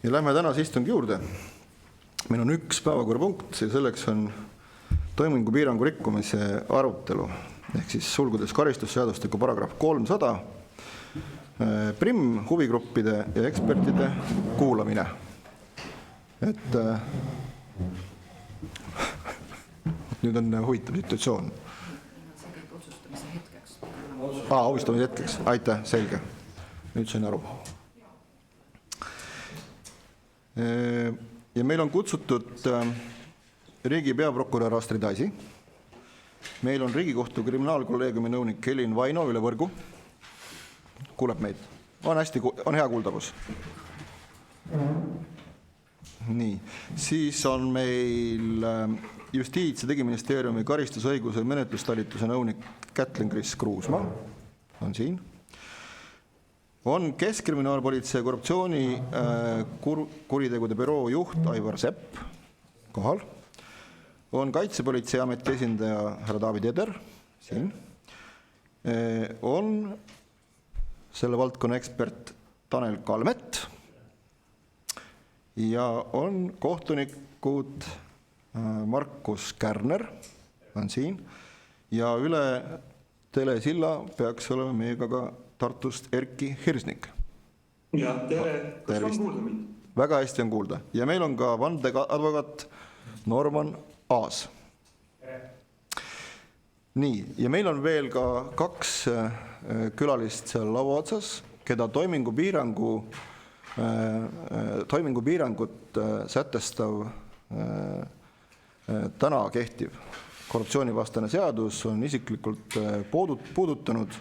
Ja lähme tänase istungi juurde. Meil on üks päevakorrapunkt ja selleks on toimingupiirangu rikkumise arutelu. Ehk siis sulgudes karistusseadustiku paragrahv 300, prim huvigruppide ja ekspertide kuulamine. Et nüüd on huvitav situatsioon. Otsustamise hetkeks. Aitäh, selge. Nüüd sain aru. Ja meil on kutsutud riigi peaprokurör Astrid Asi. Meil on Riigikohtu kriminaalkolleegiumi nõunik Helin Vaino üle võrgu. Kuuleb meid. On hea kuuldavus. Nii. Siis on meil Justiits- ja Digiministeeriumi karistusõiguse menetlustalituse nõunik Kätlin-Kris Kruusmaa. On siin. On Keskkriminaalpolitsei korruptsiooni kuritegude büroo juht Aivar Sepp kohal. On Kaitsepolitseiameti esindaja härra David Eder siin. On selle valdkonna ekspert Tanel Kalmet. Ja on kohtunikud Markus Kärner on siin. Ja üle telesilla peaks olema meiega ka Tartust Erki Hirsnik. Ja, tere. Kas on kuulda mind? Väga hästi on kuulda. Ja meil on ka vandeadvokaat Norman Aas. Nii, ja meil on veel ka kaks külalist seal laua otsas, keda toimingupiirangut sätestav täna kehtiv korruptsioonivastane seadus on isiklikult puudutanud,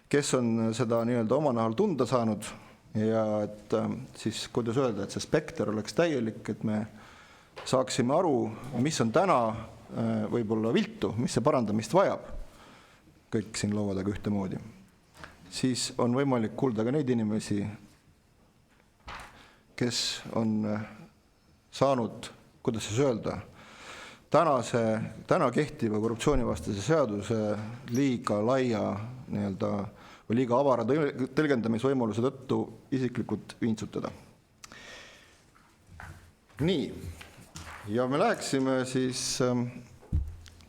kes on seda nii-öelda oma nahal tunda saanud ja et siis, kuidas öelda, et see spekter oleks täielik, et me saaksime aru, mis on täna võib-olla viltu, mis see parandamist vajab, kõik siin laua taga ühtemoodi. Siis on võimalik kuulda ka neid inimesi, kes on saanud, kuidas siis öelda, täna kehtiva korruptsioonivastase seaduse liiga laia nii-öelda või liiga avara tõlgendamisvõimaluse tõttu isiklikult vintsutada. Nii, ja me läheksime siis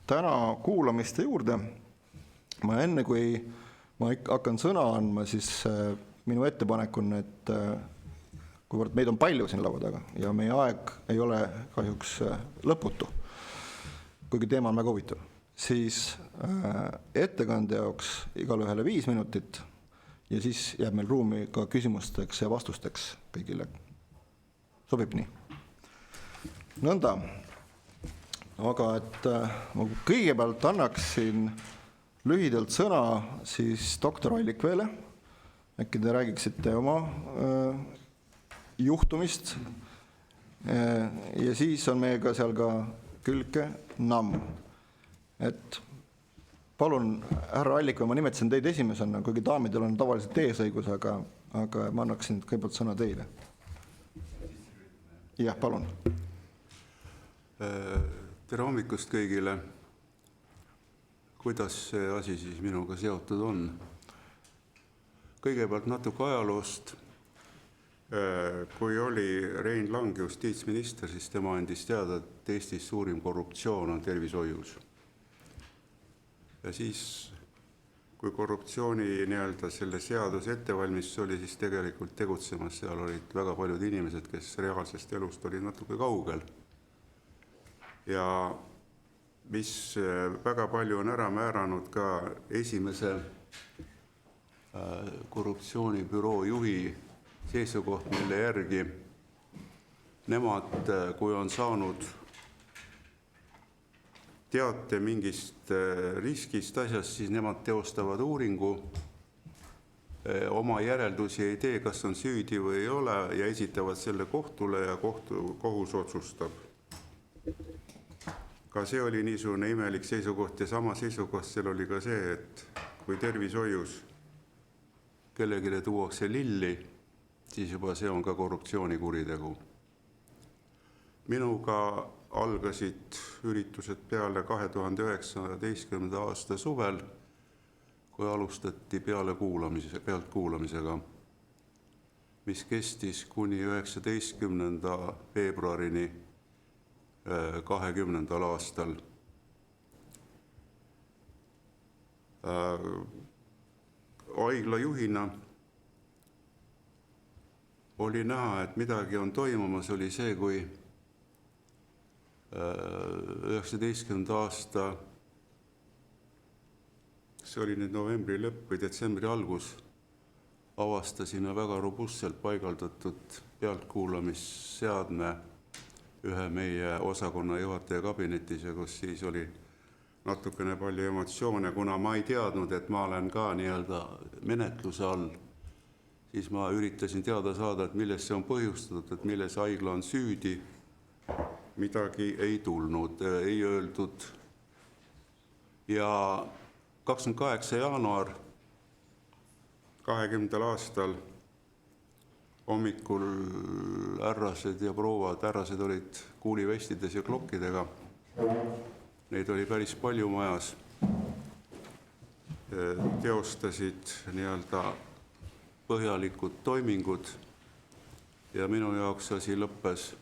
täna kuulamiste juurde. Ma enne, kui ma hakkan sõna andma, siis minu ettepanek on, et kuivõrd meid on palju siin laua taga ja meie aeg ei ole kahjuks lõputu, kuigi teema on väga huvitav, siis ettekande jaoks igale ühele 5 minutit ja siis jääb meil ruumi ka küsimusteks ja vastusteks kõigile. Sobib nii? Nõnda. Aga et ma kõigepealt annaksin lühidalt sõna siis doktor Allikveele. Äkki te räägiksite oma juhtumist ja siis on meiega seal ka Külke Namm. Et palun, härra Allikvee, ma nimetasin teid esimesena, kuigi daamidel on tavaliselt eesõigus, aga ma annaksin kõigepealt sõna teile. Jah, palun. Tere hommikust kõigile. Kuidas see asi siis minuga seotud on? Kõigepealt natuke ajaloost. Kui oli Rein Lang justiitsminister, siis tema andis teada, et Eestis suurim korruptsioon on tervishoius. Ja siis, kui korruptsiooni nii-öelda selle seaduse ettevalmistus oli, siis tegelikult tegutsemas seal olid väga paljud inimesed, kes reaalsest elust olid natuke kaugel. Ja mis väga palju on ära määranud ka esimese korruptsioonibüroo juhi seisukoht, mille järgi nemad, kui on saanud teate mingist riskist asjast, siis nemad teostavad uuringu, oma järeldusi ei tee, kas on süüdi või ei ole ja esitavad selle kohtule ja kohus otsustab. Ka see oli niisugune imelik seisukoht ja sama seisukoht seal oli ka see, et kui tervishoius kellegile tuuakse lilli, siis juba see on ka korruptsioonikuritegu. Minuga algasid üritused peale 2019. aasta suvel, kui alustati pealtkuulamisega. mis kestis kuni 19. veebruarini 2020. aastal. Haigla juhina oli näha, et midagi on toimumas, oli see, kui 19. aasta, see oli nüüd novembri lõpp või detsembri algus, avastasime väga robustselt paigaldatud pealtkuulamisseadme ühe meie osakonna juhataja kabinetis ja kus siis oli natukene palju emotsioone, kuna ma ei teadnud, et ma olen ka nii-öelda menetluse all, siis ma üritasin teada saada, et millest see on põhjustatud, et milles haigla on süüdi. Midagi ei tulnud, ei öeldud. Ja 28. jaanuar 2020. aastal hommikul härrased ja prouad, härrased olid kuulivestides ja klokkidega. Neid oli päris palju majas. Teostasid nii-öelda põhjalikud toimingud ja minu jaoks asi lõppes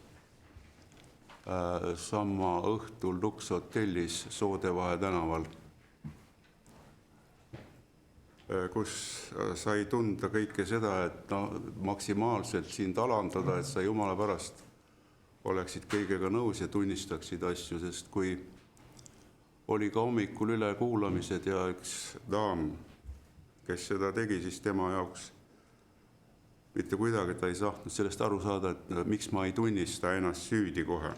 sama õhtul Lux hotellis Soodevahe tänaval, kus sai tunda kõike seda, et maksimaalselt sind alandada, et sa jumala pärast oleksid kõigega nõus ja tunnistaksid asju, sest kui oli ka hommikul ülekuulamised ja üks daam, kes seda tegi, siis tema jaoks mitte kuidagi ta ei saanud sellest aru saada, et miks ma ei tunnista ennast süüdi kohe.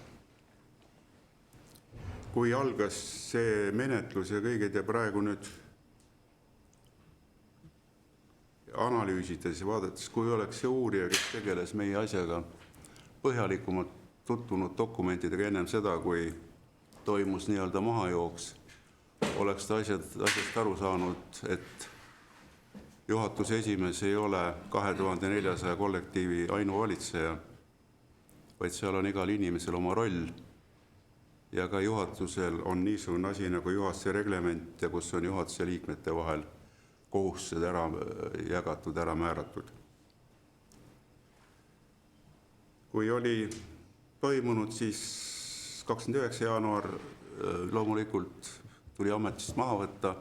Kui algas see menetlus ja kõiged ja praegu nüüd analüüsides ja vaadates, kui oleks see uurija, kes tegeles meie asjaga põhjalikumalt tutvunud dokumentidega ennem seda, kui toimus nii-öelda mahajooks, oleks ta asjast aru saanud, et juhatuse esimees ei ole 2400 kollektiivi ainuvalitseja, vaid seal on igal inimesel oma roll ja ka juhatusel on niisugune asi nagu juhatuse reglement ja kus on juhatuse liikmete vahel kohustused ära jagatud, ära määratud. Kui oli toimunud, siis 29. jaanuar loomulikult tuli ametist maha võtta.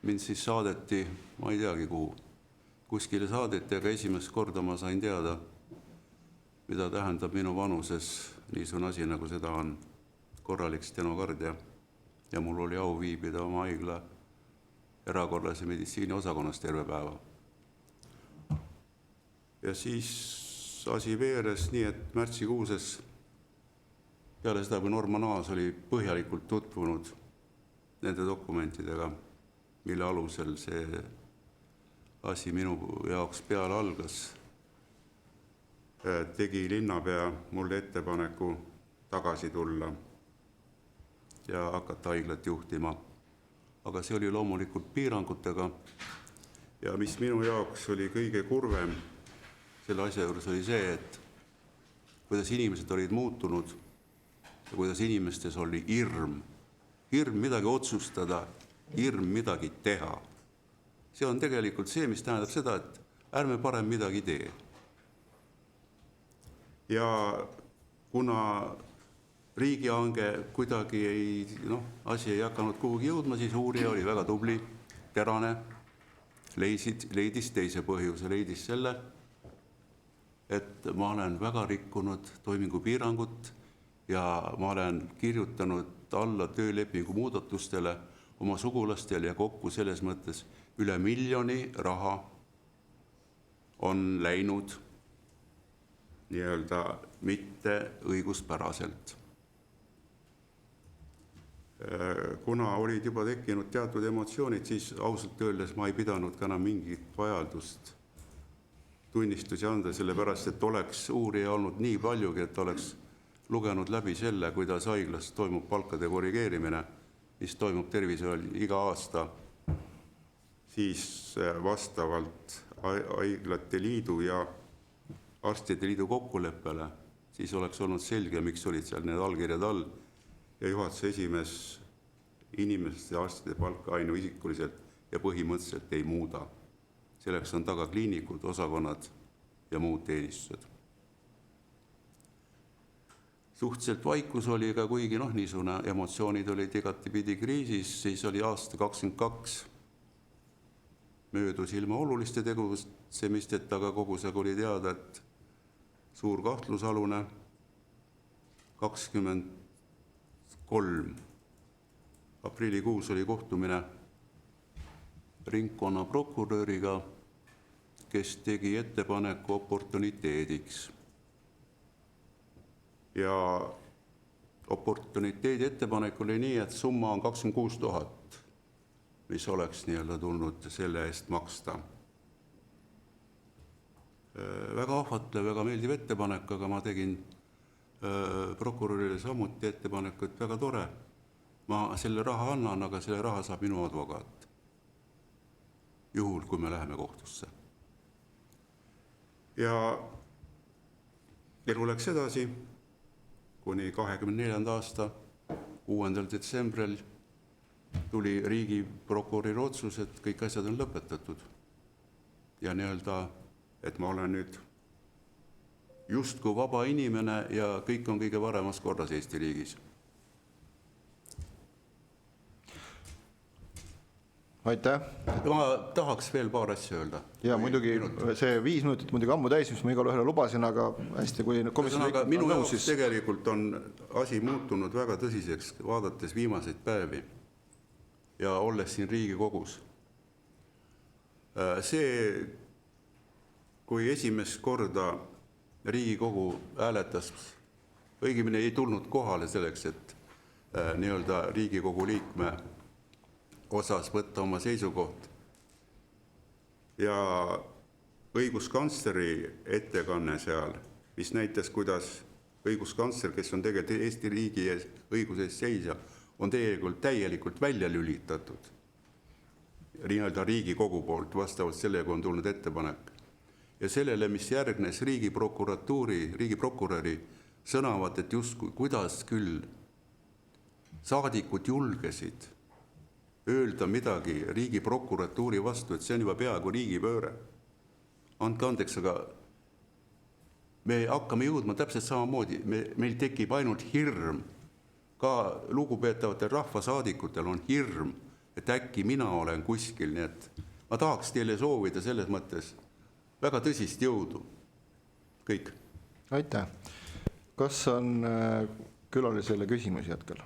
Mind siis saadeti, ma ei teagi kuhu, kuskile saadeti, aga esimest korda ma sain teada, mida tähendab minu vanuses niisugune asi, nagu seda on korralik stenokardia. Ja mul oli au viibida oma haigla erakorralise meditsiini osakonnas terve päeva. Ja siis asi veeres nii, et märtsikuuses peale seda, kui Norman Aas oli põhjalikult tutvunud nende dokumentidega, mille alusel see asi minu jaoks peale algas, tegi linnapea mulle ettepaneku tagasi tulla ja hakata haiglat juhtima. Aga see oli loomulikult piirangutega ja mis minu jaoks oli kõige kurvem selle asja juures oli see, et kuidas inimesed olid muutunud ja kuidas inimestes oli hirm midagi otsustada, hirm midagi teha. See on tegelikult see, mis tähendab seda, et ärme parem midagi tee. Ja kuna riigihange kuidagi asi ei hakanud kuhugi jõudma, siis uurija oli väga tubli, terane, leidis teise põhjuse, leidis selle, et ma olen väga rikkunud toimingupiirangut ja ma olen kirjutanud alla töölepingu muudatustele oma sugulastele ja kokku selles mõttes üle 1 miljoni raha on läinud nii-öelda mitte õiguspäraselt. Kuna olid juba tekkinud teatud emotsioonid, siis ausalt öeldes ma ei pidanud ka enam mingit vajadust tunnistusi anda, sellepärast, et oleks uurija olnud nii paljugi, et oleks lugenud läbi selle, kuidas haiglas toimub palkade korrigeerimine, mis toimub tervishoiul iga aasta, siis vastavalt haiglate liidu ja arstide liidu kokkuleppele, siis oleks olnud selge, miks olid seal need allkirjad all ja juhatuse esimees inimeste ja arstide palka ainuisikuliselt ja põhimõtteliselt ei muuda. Selleks on taga kliinikud, osakonnad ja muud teenistused. Suhteliselt vaikus oli ka, kuigi niisugune emotsioonid olid igatipidi kriisis, siis oli aasta 22 möödus ilma oluliste tegutsemisteta, aga kogu see oli teada, et suur kahtlusalune 23 aprillikuus oli kohtumine ringkonnaprokuröriga, kes tegi ettepaneku oportuniteediks. Ja oportuniteedi ettepanek oli nii, et summa on 26 000, mis oleks tulnud selle eest maksta. Väga ahvatlev, väga meeldiv ettepanek, aga ma tegin prokurörile samuti ettepaneku, et väga tore. Ma selle raha annan, aga selle raha saab minu advokaat. Juhul, kui me läheme kohtusse. Ja elu läks edasi, kuni 24. aasta 6. detsembril tuli riigiprokuröri otsus, et kõik asjad on lõpetatud. Ja et ma olen nüüd justkui vaba inimene ja kõik on kõige paremas korras Eesti riigis. Aitäh. Ma tahaks veel paar asja öelda. Ja muidugi see 5 minutit muidugi ammu täis, mis ma igale ühele lubasin, aga hästi, kui komisjoni liikmed minu on nõus, jaoks siis tegelikult on asi muutunud väga tõsiseks, vaadates viimaseid päevi ja olles siin Riigikogus. See, kui esimest korda Riigikogu hääletas, õigemini ei tulnud kohale selleks, et Riigikogu liikme osas võtta oma seisukoht. Ja õiguskantsleri ettekanne seal, mis näitas, kuidas õiguskantsler, kes on tegelikult Eesti riigi õiguse eest seisja, on täielikult välja lülitatud Riigikogu poolt, vastavalt sellega on tulnud ettepanek. Ja sellele, mis järgnes riigiprokuröri sõnavad, et justkui, kuidas küll saadikud julgesid öelda midagi riigiprokuratuuri vastu, et see on juba peaaegu riigipööre. Andke andeks, aga me hakkame jõudma täpselt samamoodi. Meil tekib ainult hirm. Ka lugupeetavatel rahvasaadikutel on hirm, et äkki mina olen kuskil. Nii et ma tahaks teile soovida selles mõttes väga tõsist jõudu. Kõik. Aitäh. Kas on külalisele küsimusi hetkel?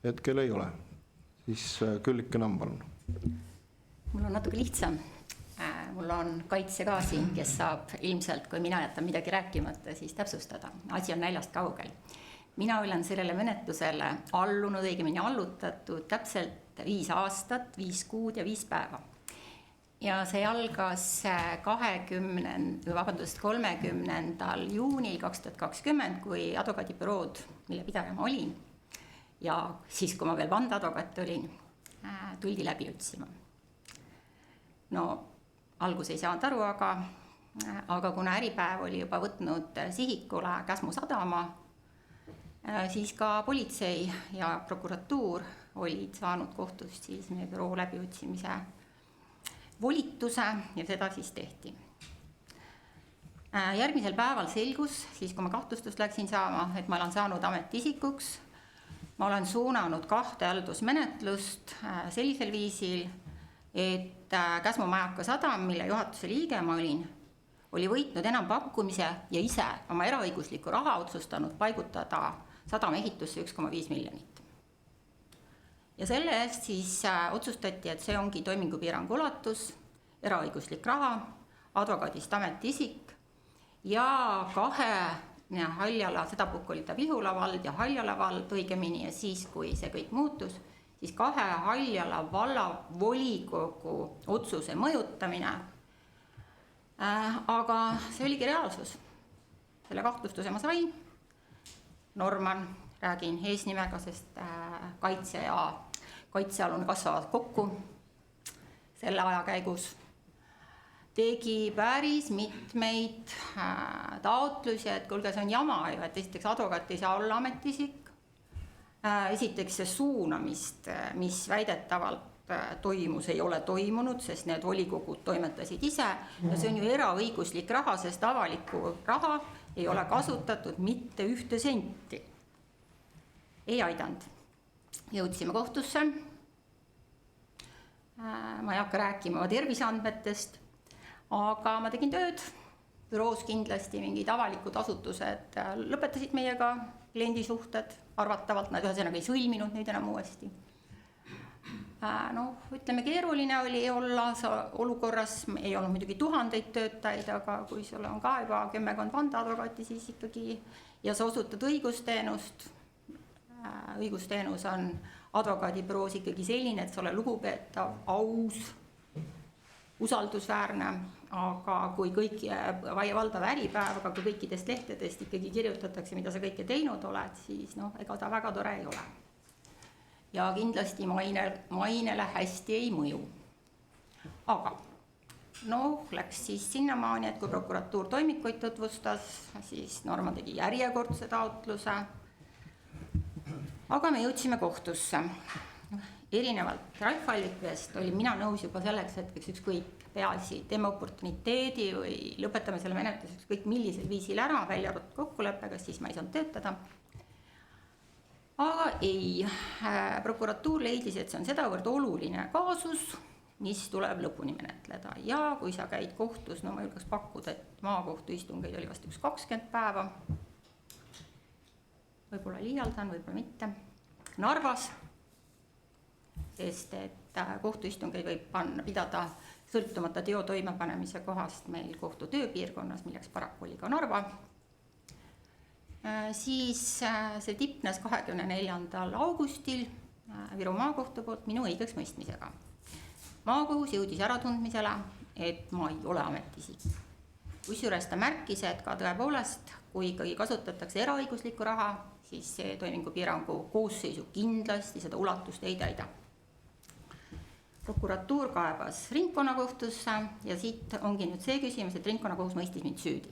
Hetkel ei ole. Siis Küllike Namm, palun. Mul on natuke lihtsam. Mul on kaitse ka siin, kes saab ilmselt, kui mina jätan midagi rääkimata, siis täpsustada. Asi on näljast kaugel. Mina olen sellele menetlusele allunud, õigemini allutatud täpselt 5 aastat, 5 kuud ja 5 päeva. Ja see algas 30. juunil 2020, kui advokaadibürood, mille pidaja ma olin, ja siis, kui ma veel vandeadvokaat olin, tuldi läbi otsima. No, algus ei saanud aru, aga kuna Äripäev oli juba võtnud sihikule Käsmu sadama, siis ka politsei ja prokuratuur olid saanud kohtust siis meie büroo läbiotsimise volituse ja seda siis tehti. Järgmisel päeval selgus, siis kui ma kahtlustust läksin saama, et ma olen saanud ametiisikuks. Ma olen suunanud 2 haldusmenetlust sellisel viisil, et Käsmu Majaka sadam, mille juhatuse liige ma olin, oli võitnud enampakkumise ja ise oma eraõiguslikku raha otsustanud paigutada sadama ehitusse 1,5 miljonit. Ja selle eest siis otsustati, et see ongi toimingupiirangu ulatus, eraõiguslik raha, advokaadist ametiisik ja 2 Haljala, sedapukk oli ta Vihula vald ja Haljala vald õigemini, ja siis, kui see kõik muutus, siis 2 Haljala valla volikogu otsuse mõjutamine. Aga see oligi reaalsus. Selle kahtlustuse ma sain. Norman, räägin eesnimega, sest kaitse ja kaitsealune kasvavad kokku selle aja käigus. Tegi päris mitmeid taotlusi, et kuulge, see on jama ju, et esiteks advokaat ei saa olla ametiisik. Esiteks see suunamist, mis väidetavalt toimus, ei ole toimunud, sest need volikogud toimetasid ise ja see on ju eraõiguslik raha, sest avalikku raha ei ole kasutatud mitte ühte senti. Ei aidanud. Jõudsime kohtusse. Ma ei hakka rääkima oma terviseandmetest, aga ma tegin tööd. Büroos kindlasti mingid avalikud asutused lõpetasid meiega kliendisuhted, arvatavalt nad ühesõnaga ei sõlminud neid enam uuesti. Ütleme, keeruline oli olla olukorras, ei olnud muidugi tuhandeid töötajaid, aga kui sul on ka juba 10 vandeadvokaati, siis ikkagi, ja sa osutad õigusteenust, õigusteenus on advokaadibüroos ikkagi selline, et sa ole lugupeetav, aus, usaldusväärne, aga kui kõik valdav äripäev, aga kui kõikidest lehtedest ikkagi kirjutatakse, mida sa kõike teinud oled, siis ega ta väga tore ei ole. Ja kindlasti mainele hästi ei mõju. Aga läks siis sinnamaani, et kui prokuratuur toimikuid tutvustas, siis Norma tegi järjekordse taotluse. Aga me jõudsime kohtusse. Erinevalt Ralf Allikvest olin mina nõus juba selleks hetkeks ükskõik peaasi teeme oportuniteedi või lõpetame selle menetluse ükskõik millisel viisil ära, välja arvatud kokkuleppega, siis ma ei saanud töötada. Aga ei, prokuratuur leidis, et see on sedavõrd oluline kaasus, mis tuleb lõpuni menetleda. Ja kui sa käid kohtus, ma julgeks pakkuda, et maakohtu istungeid oli vast 20 päeva. Võib-olla liialdan, võib-olla mitte. Narvas, sest et kohtuistungeid võib pidada sõltumata teo toimepanemise kohast meil kohtu tööpiirkonnas, milleks paraku oli ka Narva. Siis see tipnes 24. augustil Viru maakohtu poolt minu õigeks mõistmisega. Maakohus jõudis äratundmisele, et ma ei ole ametisik. Kusjuures ta märkis, et ka tõepoolest, kui ikkagi kasutatakse eraõiguslikku raha, siis see toimingupiirangu koosseisu kindlasti seda ulatust ei täida. Prokuratuur kaebas ringkonnakohtusse ja siit ongi nüüd see küsimus, et ringkonnakohus mõistis mind süüdi.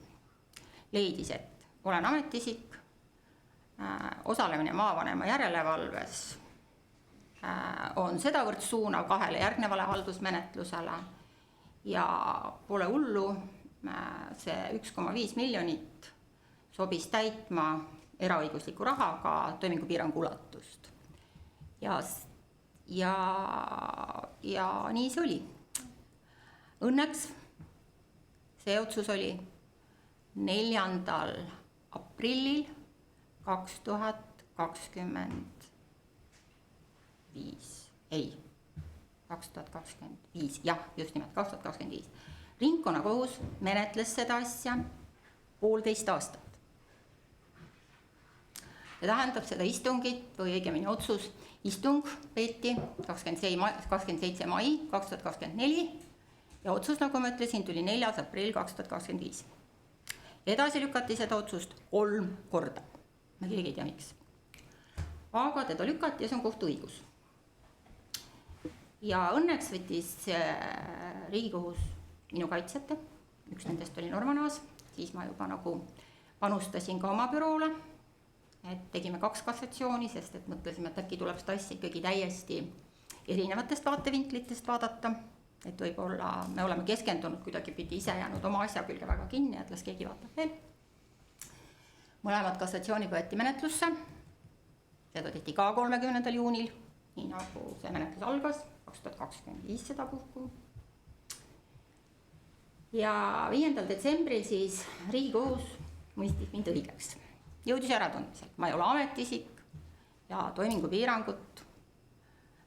Leidis, et olen ametisik, osalemine maavanema järelevalves on sedavõrd suunav 2 järgnevale haldusmenetlusele ja pole hullu, see 1,5 miljonit sobis täitma eraõigusliku rahaga toimingupiirangu ulatust. Ja nii see oli. Õnneks see otsus oli 4. aprillil 2025, jah, just nimelt 2025. Ringkonnakohus menetles seda asja 1,5 aastat. See tähendab seda istungit või õigemini otsus, istung peeti 27. mai 2024 ja otsus, nagu ma ütlesin, tuli 4. aprill 2025. Edasi lükati seda otsust 3 korda. Ma keegi ei tea miks. Aga teda lükati ja see on kohtuõigus. Ja õnneks võttis Riigikohus minu kaitsjate, üks nendest oli Norma Naas, siis ma juba nagu panustasin ka oma büroole, et tegime 2 kassatsiooni, sest et mõtlesime, et äkki tuleb seda asja ikkagi täiesti erinevatest vaatevinklitest vaadata, et võib-olla me oleme keskendunud kuidagi pidi ise jäänud oma asja külge väga kinni, et las keegi vaatab veel. Mõlemad kassatsioonid võeti menetlusse, seda tehti ka 30. juunil, nii nagu see menetlus algas, 2025 seda puhku. Ja 5. detsembril siis Riigikohus mõistis mind õigeks. Jõudis äratundmisel, ma ei ole ametisik ja toimingupiirangut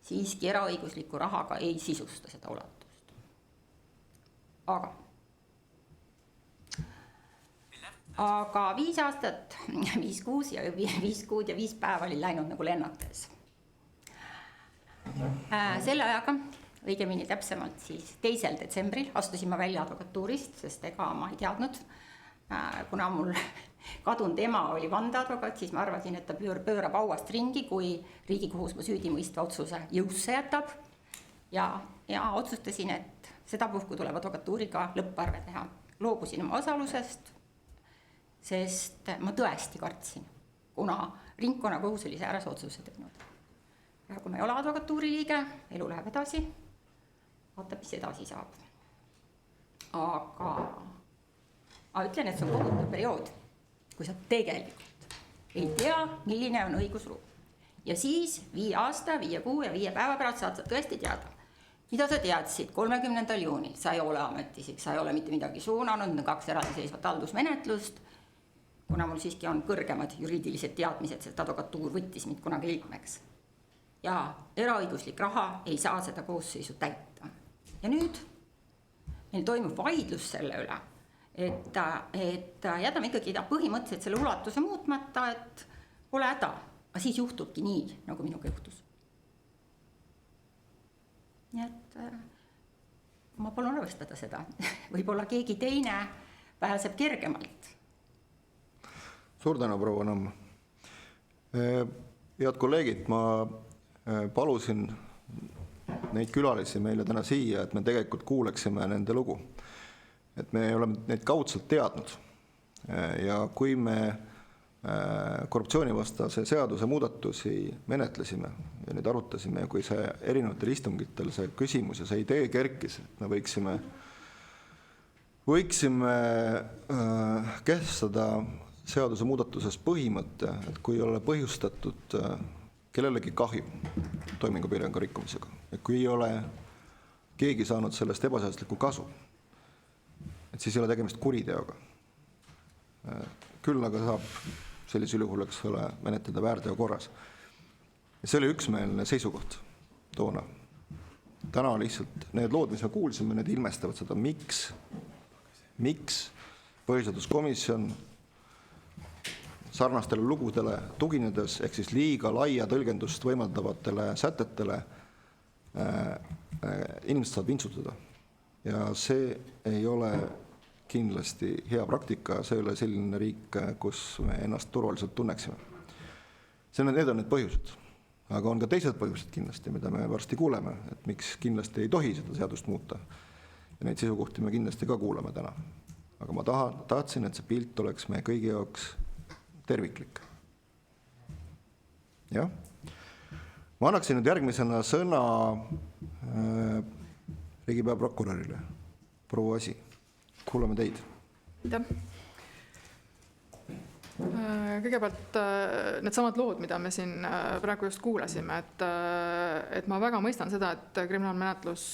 siiski eraõigusliku rahaga ei sisusta seda ulatust. Aga 5 aastat, 5 kuud ja 5 päeva oli läinud nagu lennates. Selle ajaga, õigemini täpsemalt siis 2. detsembril astusin ma välja advokatuurist, sest ega ma ei teadnud, kuna mul kadunud ema oli vandeadvokaat, siis ma arvasin, et ta pöörab auast ringi, kui Riigikohus ma süüdimõistva otsuse jõusse jätab. Ja otsustasin, et seda puhku tuleb advokatuuriga lõpparve teha. Loobusin oma osalusest, sest ma tõesti kartsin, kuna ringkonnakohus oli säärase otsuse teinud. praegu ma ei ole advokatuuri liige, elu läheb edasi, vaatab, mis edasi saab. Aga ütlen, et see on kohutav periood, kui sa tegelikult ei tea, milline on õigusruum. Ja siis 5 aasta, 5 kuu ja 5 päeva pärast saad sa tõesti teada, mida sa teadsid 30. juunil. Sa ei ole ametisik, sa ei ole mitte midagi suunanud, 2 eraldiseisvat haldusmenetlust, kuna mul siiski on kõrgemad juriidilised teadmised, sest advokatuur võttis mind kunagi liikmeks. Ja eraõiguslik raha ei saa seda koosseisu täita. Ja nüüd meil toimub vaidlus selle üle, et jätame ikkagi põhimõtteliselt selle ulatuse muutmata, et pole häda, aga siis juhtubki nii, nagu minuga juhtus. Nii et ma palun arvestada seda. Võib-olla keegi teine pääseb kergemalt. Suur tänu, proua Nõmm. Head kolleegid, ma palusin neid külalisi meile täna siia, et me tegelikult kuuleksime nende lugu. Et me oleme neid kaudselt teadnud. Ja kui me korruptsioonivastase seaduse muudatusi menetlesime ja nüüd arutasime, ja kui see erinevatel istungitel see küsimus ja see idee kerkis, et me võiksime kehtestada seaduse muudatuses põhimõtte, et kui ei ole põhjustatud kellelegi kahju toimingupiirangu rikkumisega ja kui ei ole keegi saanud sellest ebaseaduslikku kasu, et siis ei ole tegemist kuriteoga. Küll aga saab sellisel juhul, eks ole, menetleda väärteo korras. Ja see oli üksmeelne seisukoht toona. Täna lihtsalt need lood, mis me kuulsime, need ilmestavad seda, miks põhiseaduskomisjon sarnastele lugudele tuginedes, ehk siis liiga laia tõlgendust võimaldavatele sätetele inimesed saab vintsutada. Ja see ei ole kindlasti hea praktika, see ei ole selline riik, kus me ennast turvaliselt tunneksime. Need on need põhjused, aga on ka teised põhjused kindlasti, mida me varsti kuuleme, et miks kindlasti ei tohi seda seadust muuta. Ja neid seisukohti me kindlasti ka kuuleme täna. Aga ma tahtsin, et see pilt oleks meie kõigi jaoks terviklik. Jah. Ma annaksin nüüd järgmisena sõna riigi peaprokurörile. Proua Asi, kuulame teid. Kõigepealt need samad lood, mida me siin praegu just kuulasime, et ma väga mõistan seda, et kriminaalmenetlus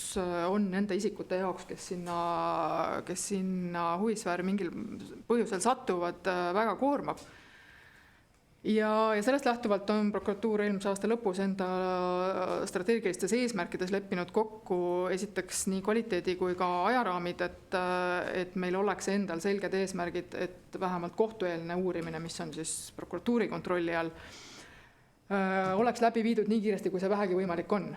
on nende isikute jaoks, kes sinna huvisfääri mingil põhjusel satuvad, väga koormav. Ja sellest lähtuvalt on prokuratuur eelmise aasta lõpus enda strateegilistes eesmärkides leppinud kokku esiteks nii kvaliteedi kui ka ajaraamid, et meil oleks endal selged eesmärgid, et vähemalt kohtueelne uurimine, mis on siis prokuratuuri kontrolli all, oleks läbi viidud nii kiiresti, kui see vähegi võimalik on.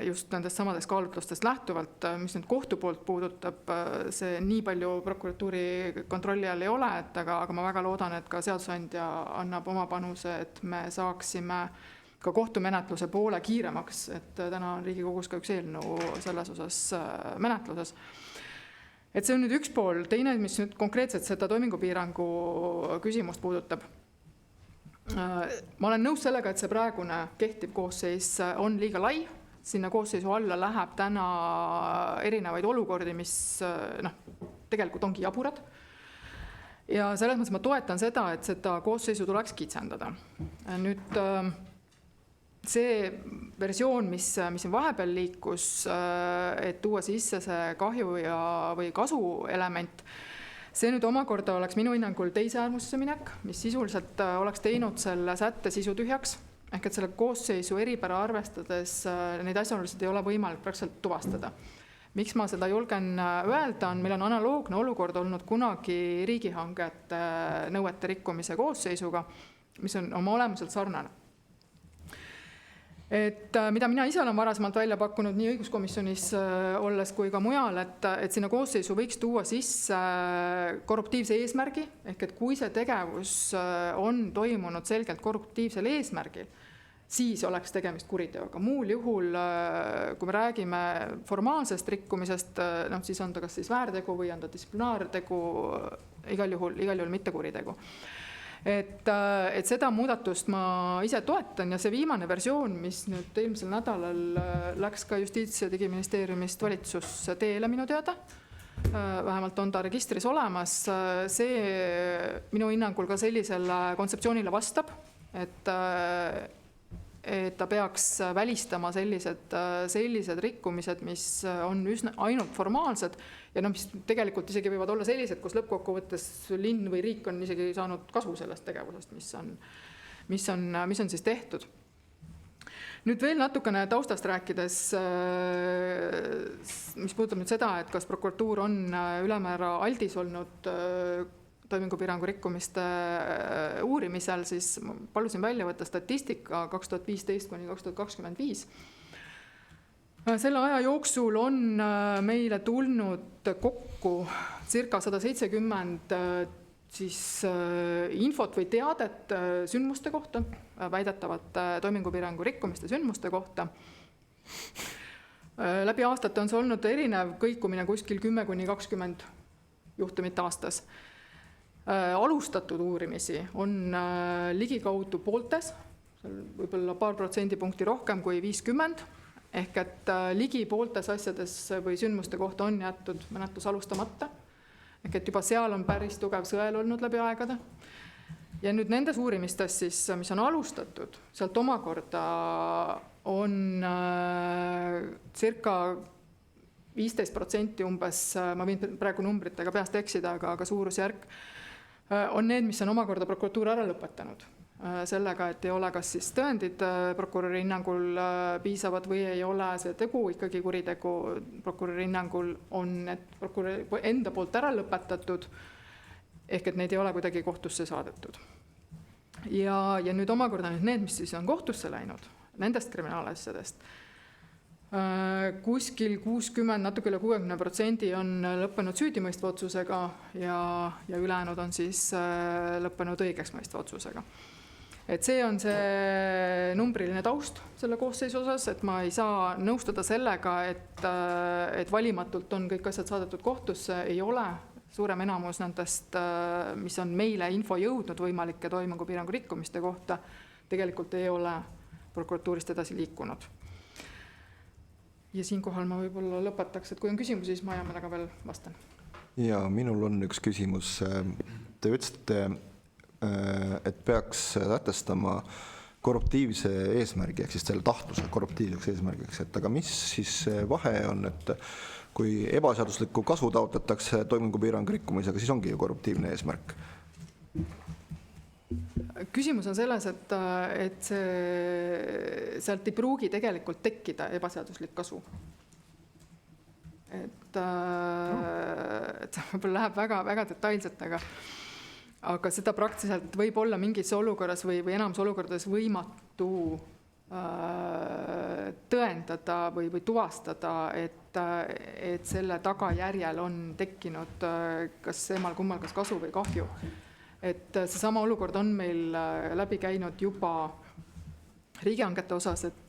Just nendest samadest kaalutlustest lähtuvalt, mis nüüd kohtu poolt puudutab, see nii palju prokuratuuri kontrolli all ei ole, aga ma väga loodan, et ka seadusandja annab oma panuse, et me saaksime ka kohtumenetluse poole kiiremaks, et täna on Riigikogus ka üks eelnõu selles osas menetluses. Et see on nüüd üks pool, teine, mis nüüd konkreetselt seda toimingupiirangu küsimust puudutab. Ma olen nõus sellega, et see praegune kehtiv koosseis on liiga lai. Sinna koosseisu alla läheb täna erinevaid olukordi, mis tegelikult ongi jaburad. Ja selles mõttes ma toetan seda, et seda koosseisu tuleks kitsendada. Nüüd see versioon, mis on vahepeal liikus, et tuua sisse see kahju või kasu element, see nüüd omakorda oleks minu hinnangul teise äärmusse minek, mis sisuliselt oleks teinud selle sätte sisu tühjaks, ehk et selle koosseisu eripära arvestades neid asjaolusid ei ole võimalik praktiliselt tuvastada. Miks ma seda julgen öelda, meil on analoogne olukord olnud kunagi riigihangete nõuete rikkumise koosseisuga, mis on oma olemuselt sarnane. Et mida mina ise olen varasemalt välja pakkunud nii õiguskomisjonis olles kui ka mujal, et sinna koosseisu võiks tuua sisse korruptiivse eesmärgi, ehk et kui see tegevus on toimunud selgelt korruptiivsel eesmärgil, siis oleks tegemist kuriteoga. Muul juhul, kui me räägime formaalsest rikkumisest, siis on ta kas siis väärtegu või on ta distsiplinaartegu, igal juhul mitte kuritegu. et seda muudatust ma ise toetan ja see viimane versioon, mis nüüd eelmisel nädalal läks ka Justiits- ja Digiministeeriumist valitsusse teele minu teada, vähemalt on ta registris olemas, see minu hinnangul ka sellisele kontseptsioonile vastab, et ta peaks välistama sellised rikkumised, mis on ainult formaalsed ja mis tegelikult isegi võivad olla sellised, kus lõppkokkuvõttes linn või riik on isegi saanud kasu sellest tegevusest, mis on siis tehtud. Nüüd veel natukene taustast rääkides, mis puudutab nüüd seda, et kas prokuratuur on ülemäära aldis olnud toimingupiirangu rikkumiste uurimisel, siis palusin välja võtta statistika 2015–2025. Selle aja jooksul on meile tulnud kokku circa 170 infot või teadet sündmuste kohta, väidetavate toimingupiirangu rikkumiste sündmuste kohta. Läbi aastate on see olnud erinev kõikumine kuskil 10–20 juhtumit aastas. Alustatud uurimisi on ligikaudu pooltes, võib-olla paar protsendipunkti rohkem kui 50, ehk et ligi pooltes asjades või sündmuste kohta on jäetud menetlus alustamata. Ehk et juba seal on päris tugev sõel olnud läbi aegade. Ja nüüd nendes uurimistes, siis, mis on alustatud, sealt omakorda on circa 15% umbes, ma võin praegu numbritega peast eksida, aga suurusjärk, on need, mis on omakorda prokuratuur ära lõpetanud. Sellega, et ei ole kas siis tõendid prokuröri hinnangul piisavad või ei ole see tegu ikkagi kuritegu prokuröri hinnangul on need prokuröri enda poolt ära lõpetatud, ehk et neid ei ole kuidagi kohtusse saadetud. Ja nüüd omakorda need, mis siis on kohtusse läinud, nendest kriminaalasjadest, kuskil 60, natuke üle 60% on lõppenud süüdimõistva otsusega ja ülejäänud on siis lõppenud õigeksmõistva otsusega. Et see on see numbriline taust selle koosseisu osas, et ma ei saa nõustuda sellega, et valimatult on kõik asjad saadetud kohtusse, ei ole. Suurem enamus nendest, mis on meile info jõudnud võimalike toimingupiirangu rikkumiste kohta, tegelikult ei ole prokuratuurist edasi liikunud. Ja siinkohal ma võib-olla lõpetaks, et kui on küsimusi, siis ma hea meelega veel vastan. Ja minul on üks küsimus. Te ütlesite, et peaks sätestama korruptiivse eesmärgi, ehk siis selle tahtluse korruptiivseks eesmärgiks, et aga mis siis vahe on, et kui ebaseaduslikku kasu taotletakse toimingupiirangu rikkumisega, siis ongi ju korruptiivne eesmärk? Küsimus on selles, et sealt ei pruugi tegelikult tekkida ebaseaduslik kasu. Et võib-olla läheb väga detailselt, aga seda praktiliselt võib olla mingis olukorras või enamus olukordades võimatu tõendada või tuvastada, et selle tagajärjel on tekkinud kas emal kummal kas kasu või kahju. Et seesama olukord on meil läbi käinud juba riigihangete osas, et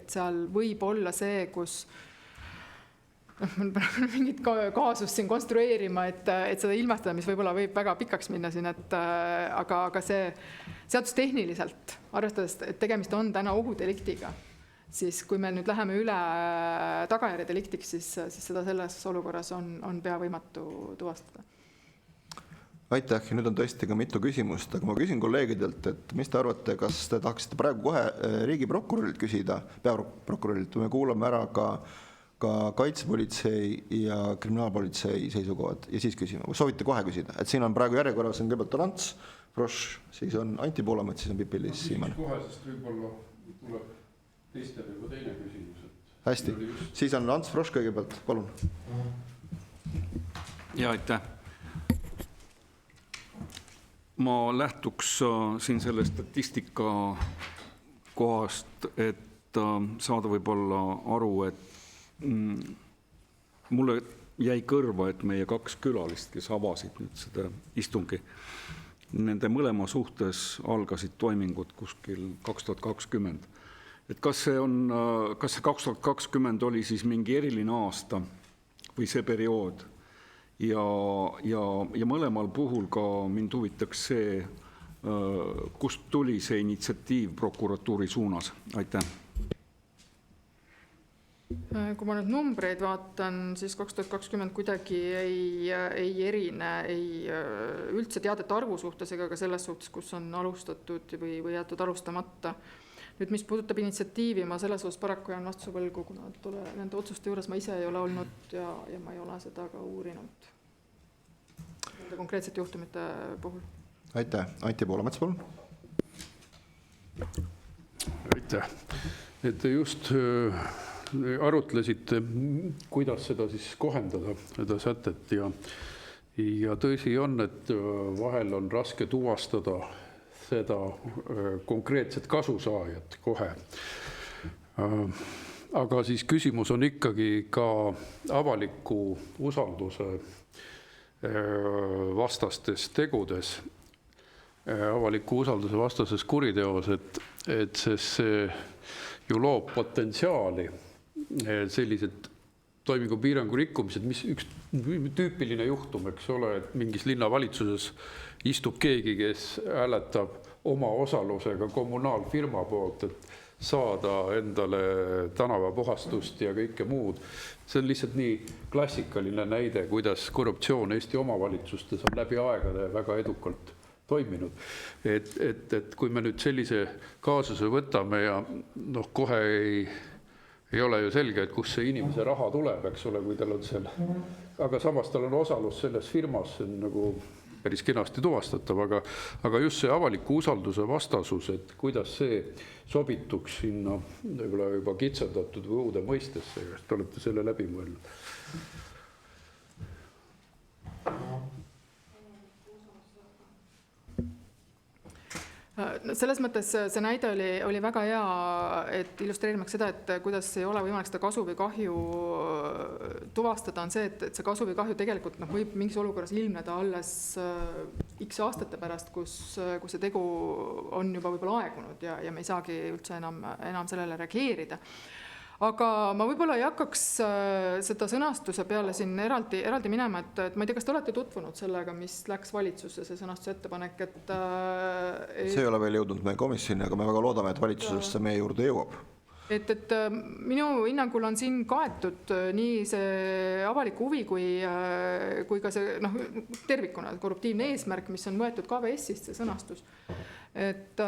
seal võib olla see, kus mingit kaasust siin konstrueerima, et seda ilmestada, mis võib-olla võib väga pikaks minna siin, aga see seadustehniliselt, arvestades, et tegemist on täna ohudeliktiga, siis kui me nüüd läheme üle tagajärje deliktiks, siis seda selles olukorras on pea võimatu tuvastada. Aitäh, ja nüüd on tõesti ka mitu küsimust, aga ma küsin kolleegidelt, et mis te arvate, kas te tahaksite praegu kohe riigiprokurörilt küsida, peaprokurörilt, või me kuulame ära ka kaitsepolitsei ja kriminaalpolitsei seisukohad ja siis küsime, või soovite kohe küsida, et siin on praegu järjekorras on kõigepealt Ants Frosch, siis on Anti Poolamets, siis on Pipi-Liis Siimann. Kohe, sest võib-olla tuleb teistel juba teine küsimus. Hästi, siis on Ants Frosch kõigepealt, palun. Ja, aitäh. Ma lähtuks siin selle statistika kohast, et saada võib-olla aru, et mulle jäi kõrva, et meie kaks külalist, kes avasid nüüd seda istungi, nende mõlema suhtes algasid toimingud kuskil 2020. Et kas see 2020 oli siis mingi eriline aasta või see periood ja mõlemal puhul ka mind huvitaks see, kust tuli see initsiatiiv prokuratuuri suunas. Aitäh. Kui ma nüüd numbreid vaatan, siis 2020 kuidagi ei erine üldse teadete arvu suhtes ega ka selles suhtes, kus on alustatud või jäetud alustamata. Nüüd, mis puudutab initsiatiivi, ma selles osas paraku jään vastuse võlgu, kuna nende otsuste juures ma ise ei ole olnud ja ma ei ole seda ka uurinud nende konkreetsete juhtumite puhul. Aitäh. Anti Poolamets, palun. Aitäh. Et te just arutlesite, kuidas seda siis kohendada, seda sätet ja tõsi on, et vahel on raske tuvastada seda konkreetset kasusaajat kohe. Aga siis küsimus on ikkagi ka avaliku usalduse vastastes tegudes, avaliku usalduse vastases kuriteos, et see ju loob potentsiaali sellised toimingupiirangu rikkumised, mis üks tüüpiline juhtum, eks ole, et mingis linnavalitsuses istub keegi, kes hääletab oma osalusega kommunaalfirma poolt, et saada endale tänavapuhastust ja kõike muud. See on lihtsalt nii klassikaline näide, kuidas korruptsioon Eesti omavalitsustes on läbi aegade väga edukalt toiminud. Et kui me nüüd sellise kaasuse võtame ja kohe ei ole ju selge, et kus see inimese raha tuleb, eks ole, kui tal on seal. Aga samas tal on osalus selles firmas, see on nagu päris kenasti tuvastatav, aga just see avaliku usalduse vastasus, et kuidas see sobituks sinna võib-olla juba kitsendatud või uude mõistesse, kas te olete selle läbi mõelnud? Selles mõttes see näide oli väga hea, et illustreerimaks seda, et kuidas ei ole võimalik seda kasu või kahju tuvastada, on see, et see kasu või kahju tegelikult võib mingis olukorras ilmneda alles X aastate pärast, kus see tegu on juba võib-olla aegunud ja me ei saagi üldse enam sellele reageerida. Aga ma võib-olla ei hakkaks seda sõnastuse peale siin eraldi minema, et ma ei tea, kas te olete tutvunud sellega, mis läks valitsusse, see sõnastuse ettepanek, et see ei ole veel jõudnud meie komisjoni, aga me väga loodame, et valitsusesse meie juurde jõuab. Et minu hinnangul on siin kaetud nii see avalik huvi kui ka see tervikuna korruptiivne eesmärk, mis on võetud KVS-ist, see sõnastus. Et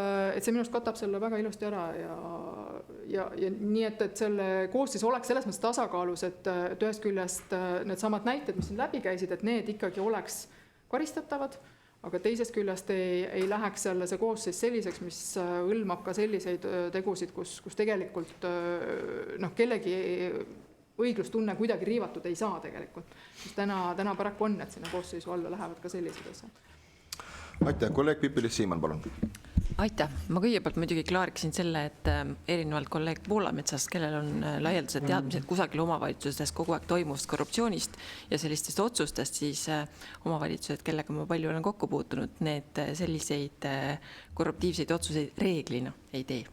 see minust katab selle väga ilusti ära ja nii, et selle koostis oleks selles mõttes tasakaalus, et ühest küljest need samad näited, mis siin läbi käisid, et need ikkagi oleks karistatavad, aga teisest küljest ei läheks jälle see koosseis selliseks, mis hõlmab ka selliseid tegusid, kus tegelikult kellegi õiglustunne kuidagi riivatud ei saa tegelikult. Mis täna paraku on, et sinna koosseisu alla lähevad ka sellised asjad. Aitäh, kolleeg Pipi-Liis Siimann, palun. Aitäh. Ma kõigepealt muidugi klaariksin selle, et erinevalt kolleeg Poolametsast, kellel on laialdased teadmised kusagil omavalitsustes kogu aeg toimuvast korruptsioonist ja sellistest otsustest, siis omavalitsused, kellega ma palju olen kokku puutunud, need selliseid korruptiivseid otsuseid reeglina ei tee.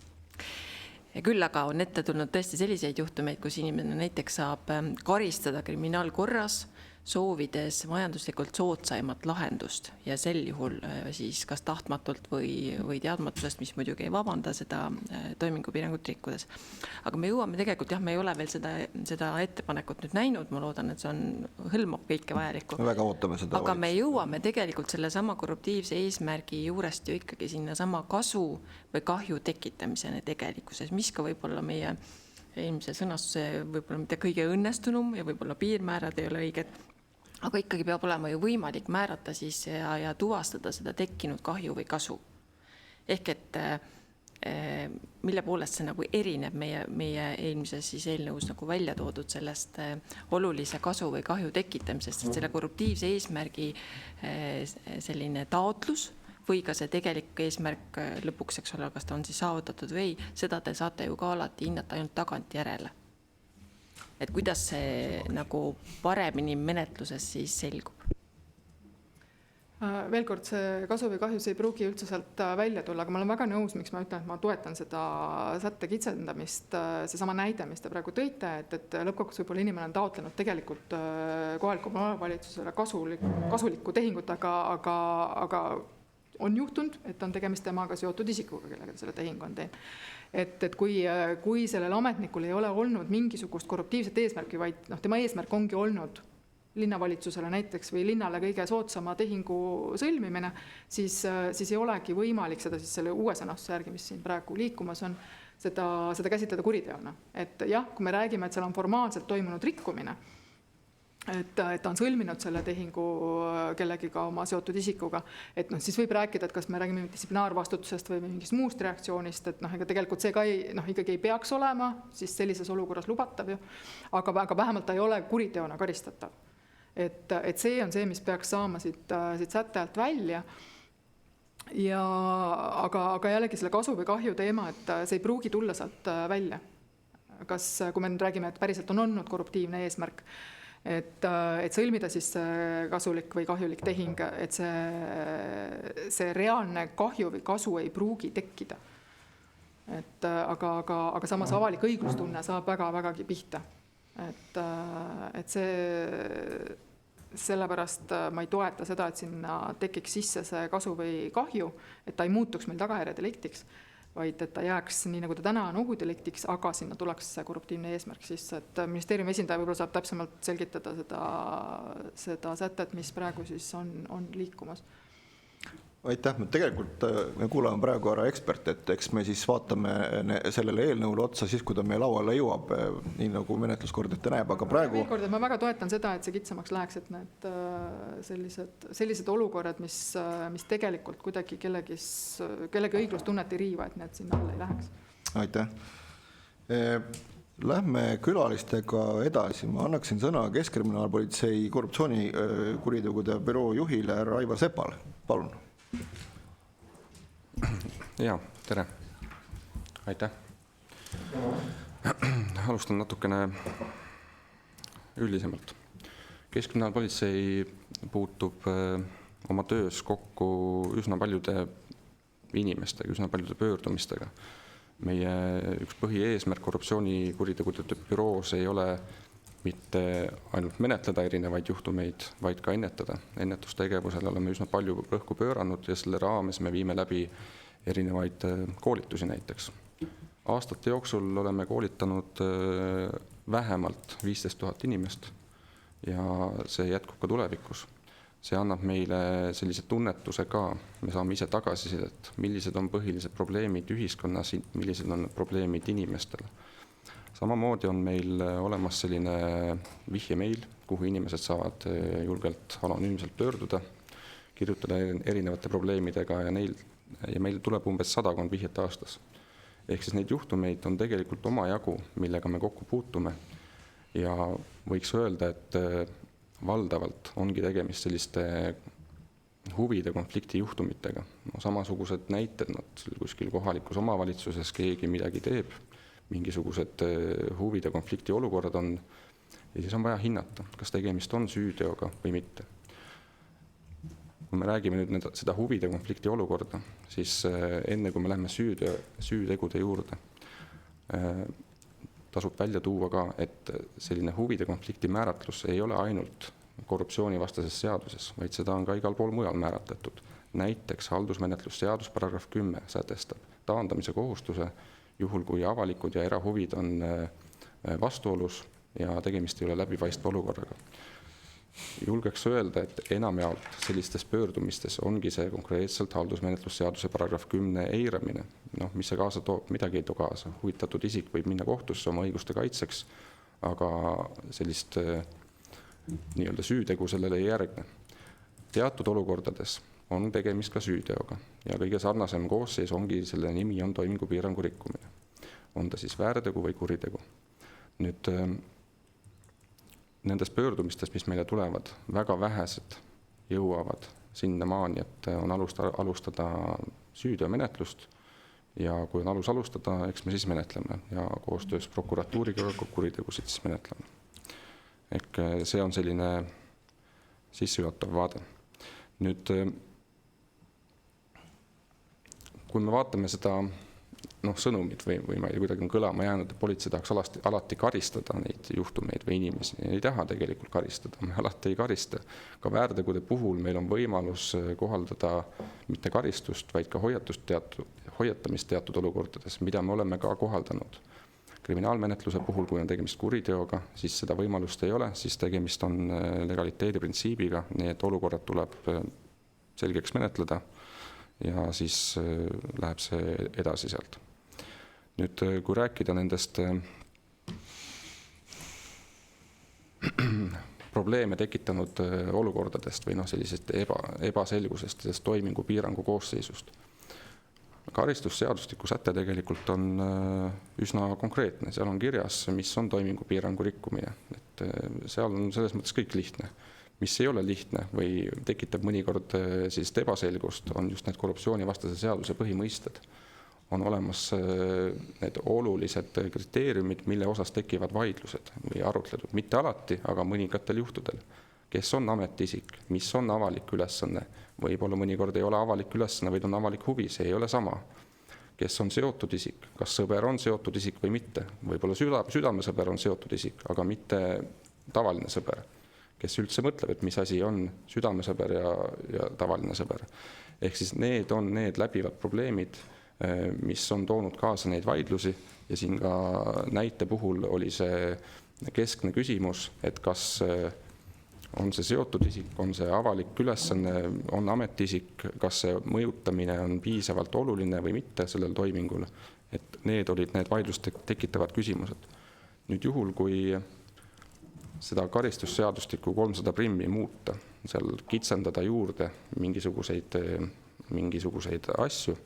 Ja küll aga on ette tulnud tõesti selliseid juhtumeid, kus inimene näiteks saab karistada kriminaalkorras, soovides majanduslikult soodsaimat lahendust ja sel juhul siis kas tahtmatult või teadmatusest, mis muidugi ei vabanda seda toimingupiirangut rikkudes. Aga me jõuame tegelikult, me ei ole veel seda ettepanekut nüüd näinud, ma loodan, et see hõlmab kõike vajalikku. Me väga ootame seda. Aga me jõuame tegelikult selle sama korruptiivse eesmärgi juurest ju ikkagi sinna sama kasu või kahju tekitamiseni tegelikkuses, mis ka võib-olla meie eelmise sõnastuse võib-olla mitte kõige õnnestunum ja võib-olla piirmäärad ei ole õiged, aga ikkagi peab olema ju võimalik määrata siis ja tuvastada seda tekkinud kahju või kasu. Ehk et mille poolest see nagu erineb meie eelmises siis eelnõus nagu välja toodud sellest olulise kasu või kahju tekitamisest, sest selle korruptiivse eesmärgi selline taotlus või ka see tegelik eesmärk lõpuks, eks ole, kas ta on siis saavutatud või ei, seda te saate ju ka alati hinnata ainult tagantjärele. Et kuidas see nagu paremini menetluses siis selgub? Veel kord, see kasu või kahju, see ei pruugi üldse sealt välja tulla, aga ma olen väga nõus, miks ma ütlen, et ma toetan seda sätte kitsendamist, seesama näide, mis te praegu tõite, et lõppkokkuvõttes võib-olla inimene on taotlenud tegelikult kohalikule omavalitsusele kasulikku tehingut, aga on juhtunud, et on tegemist temaga seotud isikuga, kellega selle tehingu on teinud. Et kui sellel ametnikul ei ole olnud mingisugust korruptiivset eesmärki, vaid tema eesmärk ongi olnud linnavalitsusele näiteks või linnale kõige soodsama tehingu sõlmimine, siis ei olegi võimalik seda siis selle uue sõnastuse järgi, mis siin praegu liikumas on, seda käsitleda kuriteona. Et jah, kui me räägime, et seal on formaalselt toimunud rikkumine, et ta on sõlminud selle tehingu kellegiga oma seotud isikuga, et siis võib rääkida, et kas me räägime distsiplinaarvastutusest või mingist muust reaktsioonist, et ega tegelikult see ka ikkagi ei peaks olema siis sellises olukorras lubatav ju, aga vähemalt ta ei ole kuriteona karistatav. Et see on see, mis peaks saama siit sätte alt välja. Aga jällegi selle kasu või kahju teema, et see ei pruugi tulla sealt välja. Kui me nüüd räägime, et päriselt on olnud korruptiivne eesmärk, et sõlmida siis kasulik või kahjulik tehing, et see reaalne kahju või kasu ei pruugi tekkida. Aga samas avalik õiglustunne saab väga-vägagi pihta. Et sellepärast ma ei toeta seda, et sinna tekiks sisse see kasu või kahju, et ta ei muutuks meil tagajärjedeliktiks, vaid et ta jääks nii, nagu ta täna on ohudeliktiks, aga sinna tuleks see korruptiivne eesmärk sisse. Et ministeeriumi esindaja võib-olla saab täpsemalt selgitada seda sätet, mis praegu siis on liikumas. Aitäh, tegelikult me kuulame praegu ära ekspert, et eks me siis vaatame sellele eelnõule otsa siis, kui ta meie lauale jõuab, nii nagu menetluskord ette näeb, aga praegu... Veel kord, et ma väga toetan seda, et see kitsamaks läheks, et need sellised olukorrad, mis tegelikult kuidagi kellegi õiglustunnet ei riiva, et need sinna alla ei läheks. Aitäh. Lähme külalistega edasi. Ma annaksin sõna Keskkriminaalpolitsei korruptsioonikuritegude büroo juhile härra Aivar Sepale. Palun. Jaa, tere. Aitäh. Alustan natukene üldisemalt. Keskkriminaalpolitsei puutub oma töös kokku üsna paljude inimestega, üsna paljude pöördumistega. Meie üks põhieesmärk korruptsioonikuritegude büroos ei ole mitte ainult menetleda erinevaid juhtumeid, vaid ka ennetada. Ennetustegevusele oleme üsna palju rõhku pööranud ja selle raames me viime läbi erinevaid koolitusi näiteks. Aastate jooksul oleme koolitanud vähemalt 15 000 inimest ja see jätkub ka tulevikus. See annab meile sellise tunnetuse ka, me saame ise tagasisidet, millised on põhilised probleemid ühiskonnas, millised on probleemid inimestele. Samamoodi on meil olemas selline vihjemeil, kuhu inimesed saavad julgelt anonüümselt pöörduda, kirjutada erinevate probleemidega ja meil tuleb umbes 100 vihjet aastas. Ehk siis neid juhtumeid on tegelikult omajagu, millega me kokku puutume ja võiks öelda, et valdavalt ongi tegemist selliste huvide konflikti juhtumitega. Samasugused näited, kuskil kohalikus omavalitsuses keegi midagi teeb, mingisugused huvide konflikti olukorrad on ja siis on vaja hinnata, kas tegemist on süüteoga või mitte. Kui me räägime nüüd seda huvide konflikti olukorda, siis enne kui me läheme süütegude juurde, tasub välja tuua ka, et selline huvide konflikti määratlus ei ole ainult korruptsioonivastases seaduses, vaid seda on ka igal pool mujal määratletud. Näiteks haldusmenetlusseadus paragrahv 10 sätestab taandamise kohustuse juhul, kui avalikud ja erahuvid on vastuolus ja tegemist ei ole läbipaistva olukorraga. Julgeks öelda, et enamjaolt sellistes pöördumistes ongi see konkreetselt haldusmenetlusseaduse paragrahv 10 eiramine. Mis see kaasa toob? Midagi ei too kaasa. Huvitatud isik võib minna kohtusse oma õiguste kaitseks, aga sellist nii-öelda süütegu sellele ei järgne. Teatud olukordades on tegemist ka süüteoga ja kõige sarnasem koosseis ongi, selle nimi on toimingupiirangu rikkumine. On ta siis väärtegu või kuritegu. Nüüd nendes pöördumistes, mis meile tulevad, väga vähesed jõuavad sinna maani, et on alustada süüteomenetlust ja kui on alus alustada, eks me siis menetleme ja koostöös prokuratuuriga kuritegusid siis menetleme. Ehk see on selline sissejuhatav vaade. Nüüd, kui me vaatame seda sõnumit või ma ei tea, kuidagi on kõlama jäänud, et politsei tahaks alati karistada neid juhtumeid või inimesi, ei taha tegelikult karistada, me alati ei karista. Ka väärtegude puhul meil on võimalus kohaldada mitte karistust, vaid ka hoiatamist teatud olukordades, mida me oleme ka kohaldanud. Kriminaalmenetluse puhul, kui on tegemist kuriteoga, siis seda võimalust ei ole, siis tegemist on legaliteedi printsiibiga, nii et olukorrad tuleb selgeks menetleda ja siis läheb see edasi sealt. Nüüd, kui rääkida nendest probleeme tekitanud olukordadest või sellisest ebaselgusest, sellest toimingupiirangu koosseisust. Karistusseadustiku säte tegelikult on üsna konkreetne, seal on kirjas, mis on toimingupiirangu rikkumine. Et seal on selles mõttes kõik lihtne. Mis ei ole lihtne või tekitab mõnikord sellist ebaselgust, on just need korruptsioonivastase seaduse põhimõisted. On olemas need olulised kriteeriumid, mille osas tekivad vaidlused või arutledud. Mitte alati, aga mõningatel juhtudel. Kes on ametiisik, mis on avalik ülesanne, võib-olla mõnikord ei ole avalik ülesanne, vaid on avalik huvi, see ei ole sama. Kes on seotud isik, kas sõber on seotud isik või mitte, võib-olla südamesõber on seotud isik, aga mitte tavaline sõber. Kes üldse mõtleb, et mis asi on südamesõber ja tavaline sõber. Ehk siis need on need läbivad probleemid, mis on toonud kaasa neid vaidlusi ja siin ka näite puhul oli see keskne küsimus, et kas on see seotud isik, on see avalik ülesanne, on ametiisik, kas see mõjutamine on piisavalt oluline või mitte sellel toimingul, et need olid need vaidlust tekitavad küsimused. Nüüd juhul, kui seda karistusseadustikku 300 muuta, seal kitsendada juurde mingisuguseid asju,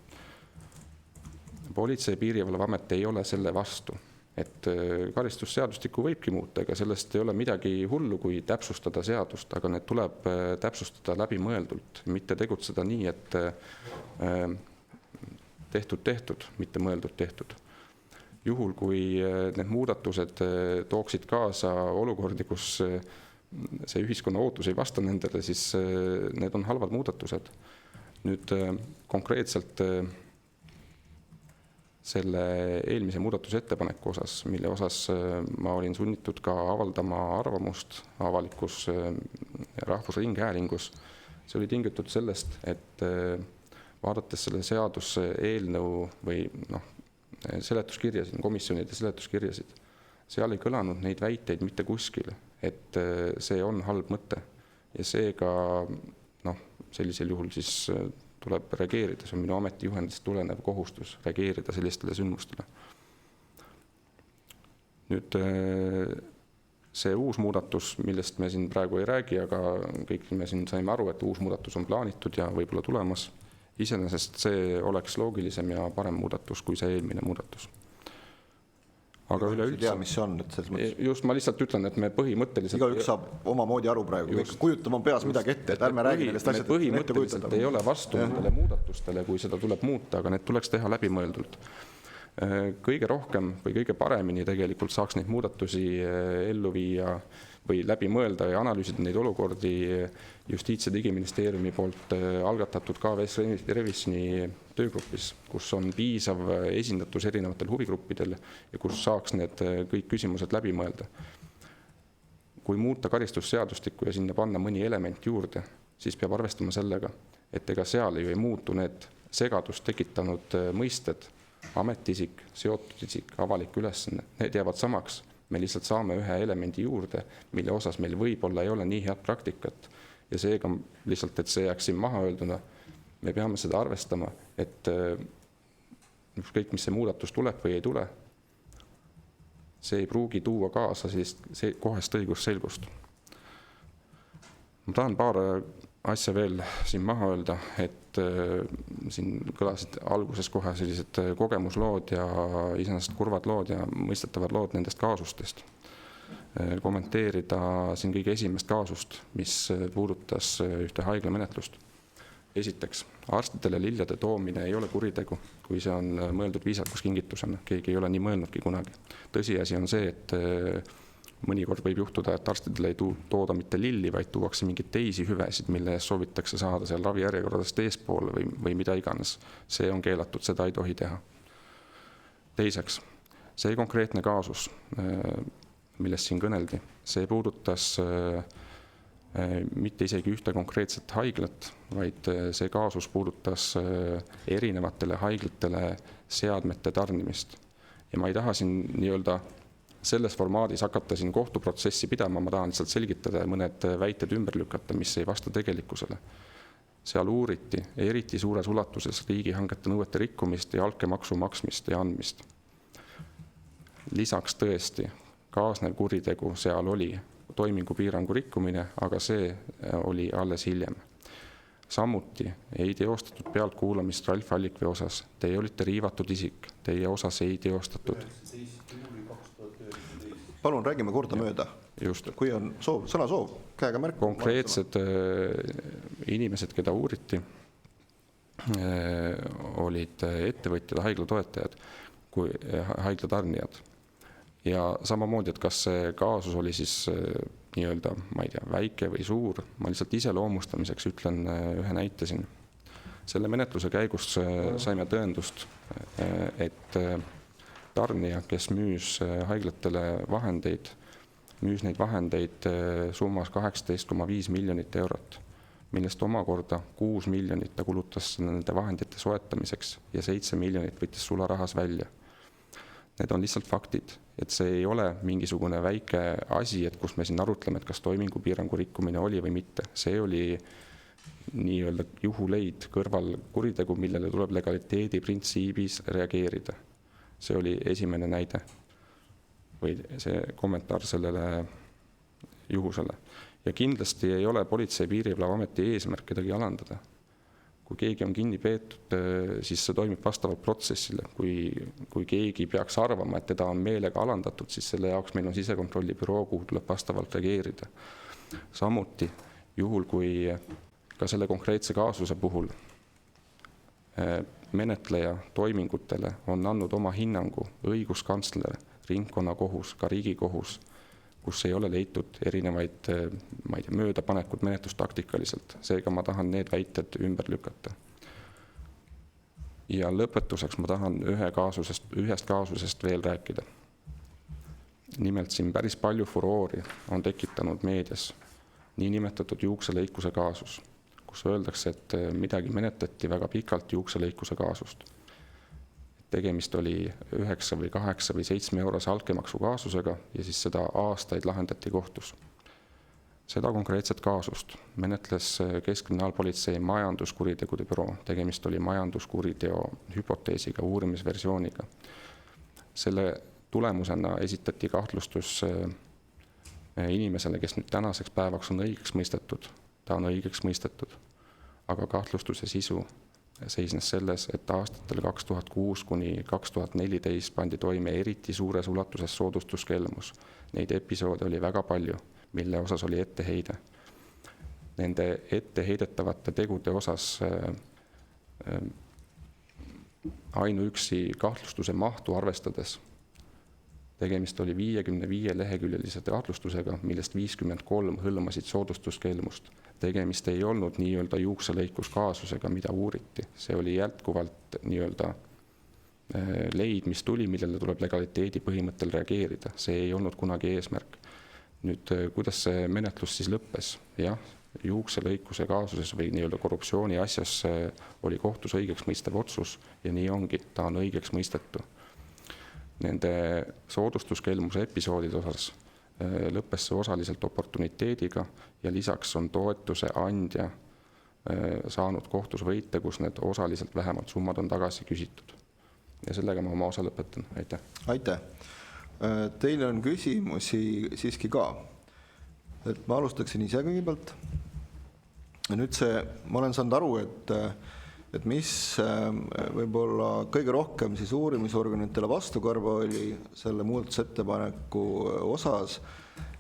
Politsei- ja Piirivalveamet ei ole selle vastu, et karistusseadustikku võibki muuta, ega sellest ei ole midagi hullu, kui täpsustada seadust, aga need tuleb täpsustada läbimõeldult, mitte tegutseda nii, et tehtud, mitte mõeldud tehtud. Juhul, kui need muudatused tooksid kaasa olukordi, kus see ühiskonna ootus ei vasta nendele, siis need on halvad muudatused. Nüüd konkreetselt selle eelmise muudatusettepaneku osas, mille osas ma olin sunnitud ka avaldama arvamust avalikus rahvusringhäälingus. See oli tingitud sellest, et vaadates selle seaduse eelnõu või seletuskirjasid, komisjonide seletuskirjasid, seal ei kõlanud neid väiteid mitte kuskil, et see on halb mõte. Ja seega sellisel juhul siis tuleb reageerida, see on minu ametijuhendist tulenev kohustus reageerida sellistele sündmustele. Nüüd see uus muudatus, millest me siin praegu ei räägi, aga kõik me siin saime aru, et uus muudatus on plaanitud ja võib-olla tulemas. Iseenesest see oleks loogilisem ja parem muudatus kui see eelmine muudatus. Aga üleüldse... Ei tea, mis see on, et selles mõttes... Just, ma lihtsalt ütlen, et me põhimõtteliselt... Igaüks saab omamoodi aru praegu, kujutama peas midagi ette, et ärme räägi nendest asjad. Põhimõtteliselt ei ole vastu nendele muudatustele, kui seda tuleb muuta, aga need tuleks teha läbimõeldult. Kõige rohkem või kõige paremini tegelikult saaks neid muudatusi ellu viia või läbi mõelda ja analüüsida neid olukordi Justiits- ja Digiministeeriumi poolt algatatud KVS Revisioni töögrupis, kus on piisav esindatus erinevatel huvigruppidel ja kus saaks need kõik küsimused läbi mõelda. Kui muuta karistusseadustikku ja sinna panna mõni element juurde, siis peab arvestama sellega, et ega seal ei muutu need segadust tekitanud mõisted, ametiisik, seotud isik, avalik ülesanne, need jäävad samaks. Me lihtsalt saame ühe elemendi juurde, mille osas meil võib-olla ei ole nii head praktikat. Ja seega lihtsalt, et see jääks siin maha öelduna, me peame seda arvestama, et ükskõik, mis see muudatus tuleb või ei tule, see ei pruugi tuua kaasa kohest õigusselgust. Ma tahan paar asja veel siin maha öelda, et siin kõlasid alguses kohe sellised kogemuslood ja iseenesest kurvad lood ja mõistetavad lood nendest kaasustest. Kommenteerida siin kõige esimest kaasust, mis puudutas ühte haiglamenetlust. Esiteks, arstidele lillede toomine ei ole kuritegu, kui see on mõeldud viisakus kingitusena. Keegi ei ole nii mõelnudki kunagi. Tõsiasi on see, et mõnikord võib juhtuda, et arstidele ei tooda mitte lilli, vaid tuuakse mingeid teisi hüvesid, mille eest soovitakse saada seal ravijärjekordadest eespoole või mida iganes. See on keelatud, seda ei tohi teha. Teiseks, see konkreetne kaasus, millest siin kõneldi, see puudutas mitte isegi ühte konkreetset haiglat, vaid see kaasus puudutas erinevatele haiglatele seadmete tarnimist. Ja ma ei taha siin nii-öelda selles formaadis hakata siin kohtuprotsessi pidama, ma tahan lihtsalt selgitada ja mõned väited ümber lükata, mis ei vasta tegelikkusele. Seal uuriti eriti suures ulatuses riigihangete nõuete rikkumist ja altkäemaksu maksmist ja andmist. Lisaks tõesti kaasnev kuritegu seal oli toimingupiirangu rikkumine, aga see oli alles hiljem. Samuti ei teostatud pealtkuulamist Ralf Allikvee osas. Teie olite riivatud isik, teie osas ei teostatud. Palun räägime kordamööda. Just. Kui on soov, sõnasoov, käega märk. Konkreetsed inimesed, keda uuriti, olid ettevõtjad, haiglatoetajad, kui haiglatarnijad. Ja samamoodi, et kas see kaasus oli siis nii-öelda, ma ei tea, väike või suur, ma lihtsalt iseloomustamiseks ütlen ühe näite siin. Selle menetluse käigus saime tõendust, et tarnija, kes müüs haiglatele vahendeid, müüs neid vahendeid summas 18,5 miljonit eurot, millest omakorda 6 miljonit ta kulutas nende vahendite soetamiseks ja 7 miljonit võttis sularahas välja. Need on lihtsalt faktid, et see ei ole mingisugune väike asi, et kus me siin arutleme, et kas toimingupiirangu rikkumine oli või mitte. See oli nii-öelda juhuleid kõrval kuritegu, millele tuleb legaliteedi printsiibis reageerida. See oli esimene näide või see kommentaar sellele juhusele. Ja kindlasti ei ole Politsei- ja Piirivalveameti eesmärk kedagi alandada. Kui keegi on kinni peetud, siis see toimib vastavalt protsessile. Kui keegi peaks arvama, et teda on meelega alandatud, siis selle jaoks meil on sisekontrollibüroo, kuhu tuleb vastavalt reageerida. Samuti juhul, kui ka selle konkreetse kaasuse puhul menetleja toimingutele on andnud oma hinnangu õiguskantsler, ringkonnakohus, ka Riigikohus, kus ei ole leitud erinevaid, ma ei tea, möödapanekud menetlustaktikaliselt. Seega ma tahan need väited ümber lükata. Ja lõpetuseks ma tahan ühest kaasusest veel rääkida. Nimelt siin päris palju furoori on tekitanud meedias niinimetatud juukselõikuse kaasus, kus öeldakse, et midagi menetleti väga pikalt juukselõikuse kaasust. Tegemist oli 9 või 8 või 7 eurose altkäemaksu kaasusega ja siis seda aastaid lahendati kohtus. Seda konkreetset kaasust menetles Keskkriminaalpolitsei majanduskuritegude büroo. Tegemist oli majanduskuriteo hüpoteesiga, uurimisversiooniga. Selle tulemusena esitati kahtlustus inimesele, kes nüüd tänaseks päevaks on õigeks mõistetud. Ta on õigeks mõistetud, aga kahtlustuse sisu seisnes selles, et aastatel 2006 kuni 2014 pandi toime eriti suures ulatuses soodustuskelmus. Neid episoode oli väga palju, mille osas oli etteheide. Nende etteheidetavate tegude osas ainuüksi kahtlustuse mahtu arvestades tegemist oli 55 leheküljelise kahtlustusega, millest 53 hõlmasid soodustuskelmust. Tegemist ei olnud nii-öelda juukselõikuskaasusega, mida uuriti. See oli jätkuvalt nii-öelda leid, mis tuli, millele tuleb legaliteedi põhimõttel reageerida. See ei olnud kunagi eesmärk. Nüüd, kuidas see menetlus siis lõppes? Jah, juukselõikuse kaasuses või nii-öelda korruptsiooni asjas oli kohtus õigeks mõistev otsus ja nii ongi, ta on õigeks mõistetu. Nende soodustuskelmuse episoodide osas lõppes see osaliselt oportuniteediga ja lisaks on toetuse andja saanud kohtus võite, kus need osaliselt vähemalt summad on tagasi küsitud. Ja sellega ma oma osa lõpetan. Aitäh. Aitäh. Teil on küsimusi siiski ka. Et ma alustaksin ise kõigepealt. Nüüd ma olen saanud aru, et mis võib-olla kõige rohkem siis uurimisorganitele vastukarva oli selle muudatusettepaneku osas,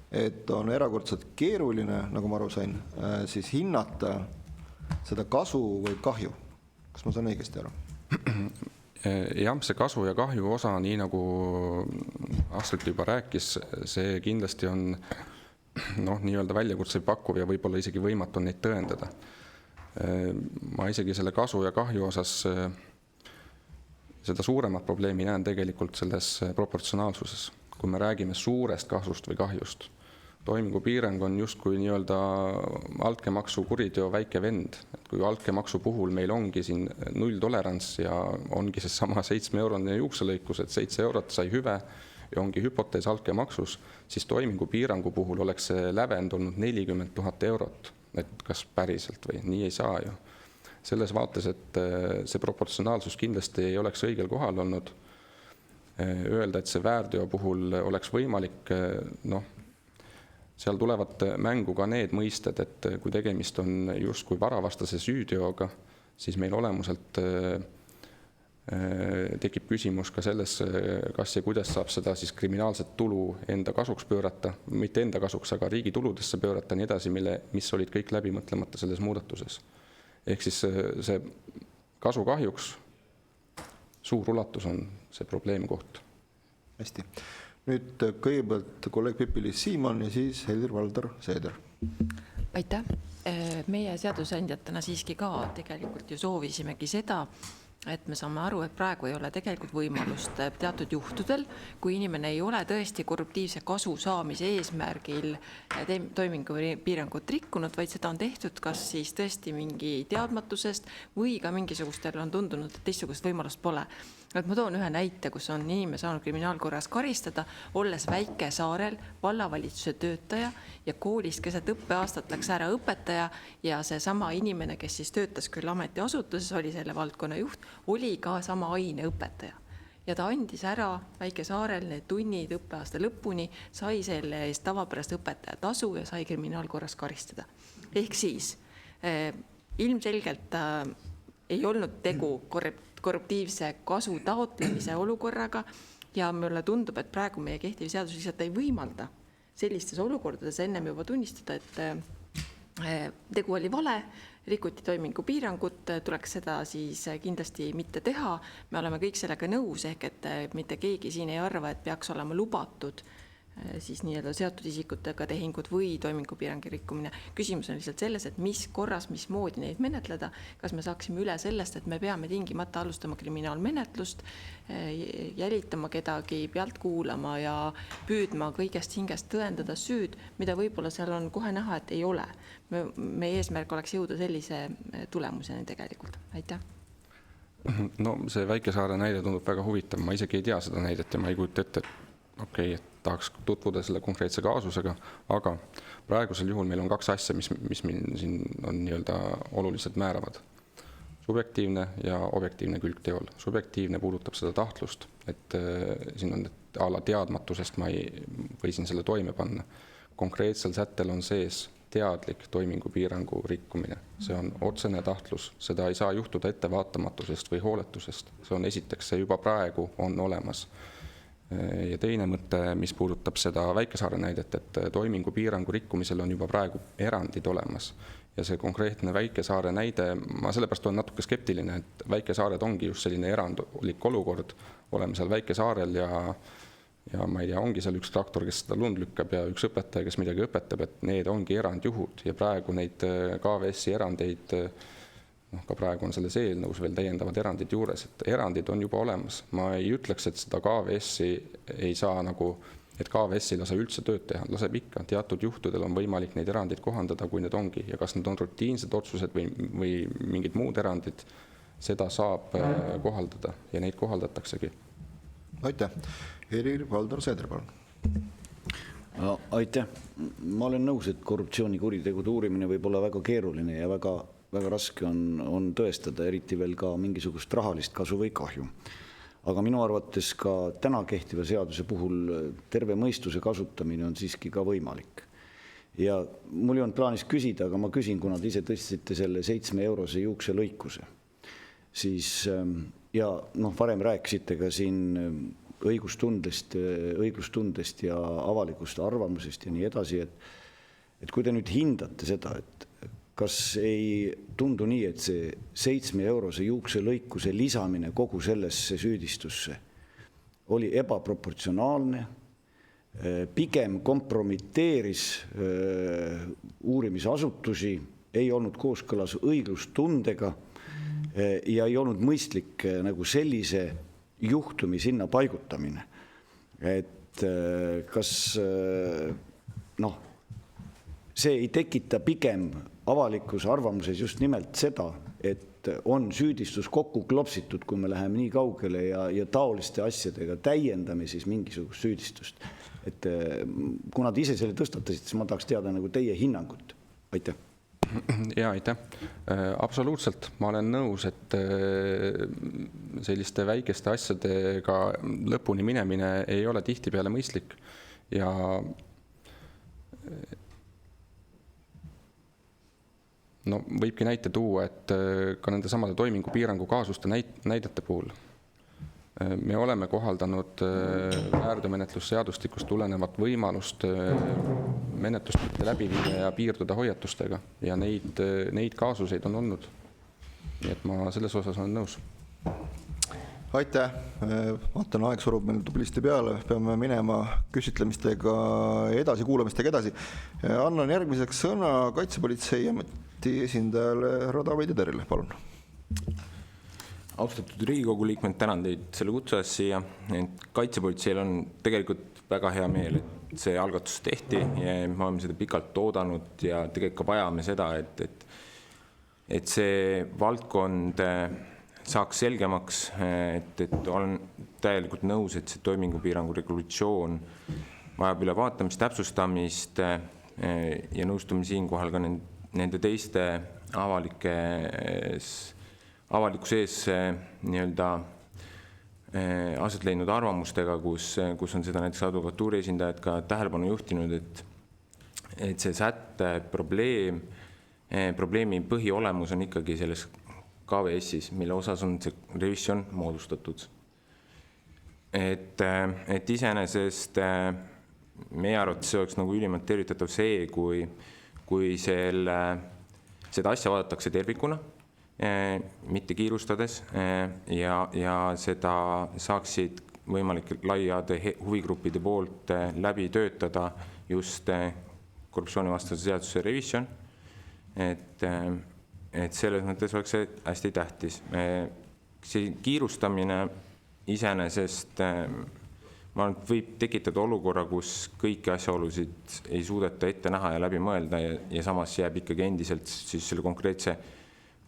et on erakordselt keeruline, nagu ma aru sain, siis hinnata seda kasu või kahju. Kas ma saan õigesti aru? jah, see kasu ja kahju osa, nii nagu Astrid juba rääkis, see kindlasti on nii-öelda väljakutseid pakkuv ja võib-olla isegi võimatu neid tõendada. Ma isegi selle kasu ja kahju osas seda suuremat probleemi näen tegelikult selles proportsionaalsuses. Kui me räägime suurest kasust või kahjust, toimingupiirang on justkui nii-öelda altkäemaksu kuriteo väike vend. Et kui altkäemaksu puhul meil ongi siin 0 tolerants ja ongi see sama 7-eurone juukselõikus, et 7 eurot sai hüve ja ongi hüpotees altkäemaksus, siis toimingupiirangu puhul oleks see lävend olnud 40 000 eurot. Et kas päriselt või nii ei saa ju. Selles vaates, et see proportsionaalsus kindlasti ei oleks õigel kohal olnud. Öelda, et see väärteo puhul oleks võimalik, seal tulevad mängu ka need mõisted, et kui tegemist on justkui varavastase süüteoga, siis meil olemuselt tekib küsimus ka selles, kas ja kuidas saab seda siis kriminaalset tulu enda kasuks pöörata, mitte enda kasuks, aga riigi tuludesse pöörata nii edasi, mis olid kõik läbi mõtlemata selles muudatuses. Ehk siis see kasu kahjuks suur ulatus on see probleemkoht. Hästi. Nüüd kõigepealt kolleeg Pipi-Liis Siimann ja siis Helir-Valdor Seeder. Aitäh. Meie seadusandjatena siiski ka tegelikult ju soovisimegi seda, et me saame aru, et praegu ei ole tegelikult võimalust teatud juhtudel, kui inimene ei ole tõesti korruptiivse kasu saamise eesmärgil toimingupiirangut rikkunud, vaid seda on tehtud kas siis tõesti mingi teadmatusest või ka mingisugustel on tundunud, et teistsugust võimalust pole. Et ma toon ühe näite, kus on inimene saanud kriminaalkorras karistada, olles Väike-Saarel vallavalitsuse töötaja ja koolist keset õppeaastat läks ära õpetaja ja see sama inimene, kes siis töötas küll ametiasutuses, oli selle valdkonna juht, oli ka sama aine õpetaja. Ja ta andis ära Väike-Saarel need tunnid õppeaasta lõpuni, sai selle eest tavapärast õpetaja tasu ja sai kriminaalkorras karistada. Ehk siis ilmselgelt ei olnud tegu korruptiivse kasu taotlemise olukorraga ja mulle tundub, et praegu meie kehtiv seadus lihtsalt ei võimalda sellistes olukordades ennem juba tunnistada, et tegu oli vale, rikuti toimingupiirangut, tuleks seda siis kindlasti mitte teha. Me oleme kõik sellega nõus, ehk et mitte keegi siin ei arva, et peaks olema lubatud siis nii-öelda seotud isikutega tehingud või toimingupiirangi rikkumine. Küsimus on lihtsalt selles, et mis korras, mismoodi neid menetleda, kas me saaksime üle sellest, et me peame tingimata alustama kriminaalmenetlust, jälitama kedagi, pealt kuulama ja püüdma kõigest hingest tõendada süüd, mida võib-olla seal on kohe näha, et ei ole. Meie eesmärk oleks jõuda sellise tulemuseni tegelikult. Aitäh. No see Väike-Saare näide tundub väga huvitav, ma isegi ei tea seda näidet ja ma ei kujuta ette, et tahaks tutvuda selle konkreetse kaasusega, aga praegusel juhul meil on 2 asja, mis meil siin on nii-öelda oluliselt määravad. Subjektiivne ja objektiivne külg teol. Subjektiivne puudutab seda tahtlust, et siin on ala teadmatusest ma võisin selle toime panna. Konkreetsel sättel on sees teadlik toimingupiirangu rikkumine. See on otsene tahtlus, seda ei saa juhtuda ettevaatamatusest või hooletusest. See on esiteks, see juba praegu on olemas. Ja teine mõte, mis puudutab seda Väike-Saare näidet, et toimingupiirangu rikkumisel on juba praegu erandid olemas. Ja see konkreetne Väike-Saare näide, ma sellepärast olen natuke skeptiline, et Väike-Saared ongi just selline erandlik olukord. Oleme seal Väike-Saarel ja ma ei tea, ongi seal üks traktor, kes seda lund lükkab ja üks õpetaja, kes midagi õpetab, et need ongi erandjuhud ja praegu neid KVS-i erandeid ka praegu on selles eelnõus veel täiendavad erandid juures, et erandid on juba olemas. Ma ei ütleks, et seda KVS-i ei saa et KVS ei lase üldse tööd teha, laseb ikka. Teatud juhtudel on võimalik neid erandid kohandada, kui need ongi. Ja kas need on rutiinsed otsused või mingid muud erandid, seda saab kohaldada ja neid kohaldataksegi. Aitäh. Helir-Valdor Seeder, palun. Aitäh. Ma olen nõus, et korruptsioonikuritegude uurimine võib olla väga keeruline ja väga raske on tõestada, eriti veel ka mingisugust rahalist kasu või kahju. Aga minu arvates ka täna kehtiva seaduse puhul terve mõistuse kasutamine on siiski ka võimalik. Ja mul ei olnud plaanis küsida, aga ma küsin, kuna te ise tõstsite selle 7-eurose juukselõikuse. Siis, ja varem rääkisite ka siin õiglustundest ja avalikust arvamusest ja nii edasi, et kui te nüüd hindate seda, et kas ei tundu nii, et see 7-eurose juukselõikuse lisamine kogu sellesse süüdistusse oli ebaproportsionaalne, pigem kompromiteeris uurimisasutusi, ei olnud kooskõlas õiglustundega ja ei olnud mõistlik nagu sellise juhtumi sinna paigutamine. Et kas see ei tekita pigem avalikus arvamuses just nimelt seda, et on süüdistus kokku klopsitud, kui me läheme nii kaugele ja taoliste asjadega täiendame siis mingisugust süüdistust. Et kuna te ise selle tõstatasid, siis ma tahaks teada nagu teie hinnangut. Aitäh. Ja aitäh. Absoluutselt, ma olen nõus, et selliste väikeste asjadega lõpuni minemine ei ole tihtipeale mõistlik ja no võibki näite tuua, et ka nende samade toimingupiirangu kaasuste näidete puhul me oleme kohaldanud väärteomenetlusseadustikust tulenevat võimalust menetlust läbi viia ja piirduda hoiatustega ja neid kaasuseid on olnud. Nii et ma selles osas olen nõus. Aitäh, vaatan aeg surub meil tublisti peale, peame minema küsitlemistega edasi, kuulamistega edasi. Annan järgmiseks sõna Kaitsepolitseiameti esindajale härra Taavi Tederile, palun. Austatud Riigikogu liikmed, tänan teid selle kutse eest siia. Kaitsepolitseil on tegelikult väga hea meel, et see algatus tehti ja me oleme seda pikalt oodanud ja tegelikult ka vajame seda, et see valdkond saaks selgemaks, et olen täielikult nõus, et see toimingupiirangu regulatsioon vajab ülevaatamist, täpsustamist ja nõustume siinkohal ka nende teiste avalikus ees nii-öelda aset leidnud arvamustega, kus on seda näiteks advokatuuri esindajad ka tähelepanu juhtinud, et see sätte probleemi põhiolemus on ikkagi selles KVS-is, mille osas on see revisjon moodustatud. Et iseenesest meie arvates see oleks nagu ülimalt tervitatav see, kui seda asja vaadatakse tervikuna, mitte kiirustades ja seda saaksid võimalik laiade huvigruppide poolt läbi töötada just korruptsioonivastase seaduse revisjon, et selles mõttes oleks see hästi tähtis. See kiirustamine iseenesest võib tekitada olukorra, kus kõiki asjaolusid ei suudeta ette näha ja läbi mõelda ja samas jääb ikkagi endiselt siis selle konkreetse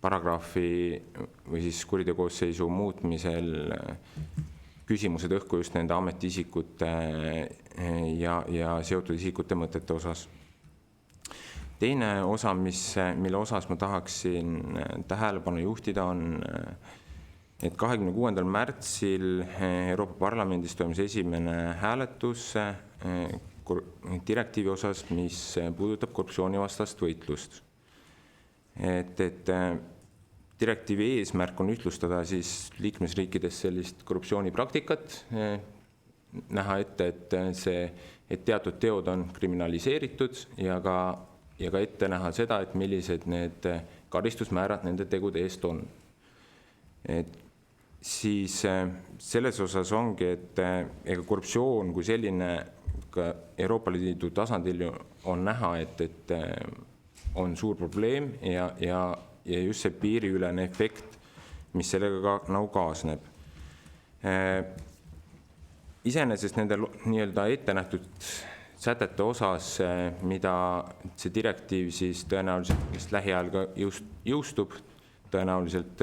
paragrahvi või siis kuriteokoosseisu muutmisel küsimused õhku just nende ametiisikute ja seotud isikute mõtete osas. Teine osa, mille osas ma tahaksin tähelepanu juhtida, on, et 26. märtsil Euroopa Parlamendis toimus esimene hääletus direktiivi osas, mis puudutab korruptsioonivastast võitlust. Et direktiivi eesmärk on ühtlustada siis liikmesriikides sellist korruptsioonipraktikat, näha ette, et teatud teod on kriminaliseeritud ja ka ette näha seda, et millised need karistusmäärad nende tegude eest on. Et siis selles osas ongi, et ega korruptsioon kui selline ka Euroopa Liidu tasandil on näha, et on suur probleem ja just see piiriülene efekt, mis sellega ka nagu kaasneb. Iseenesest nende nii-öelda ette nähtud sätete osas, mida see direktiiv siis tõenäoliselt lähiajal ka jõustub tõenäoliselt,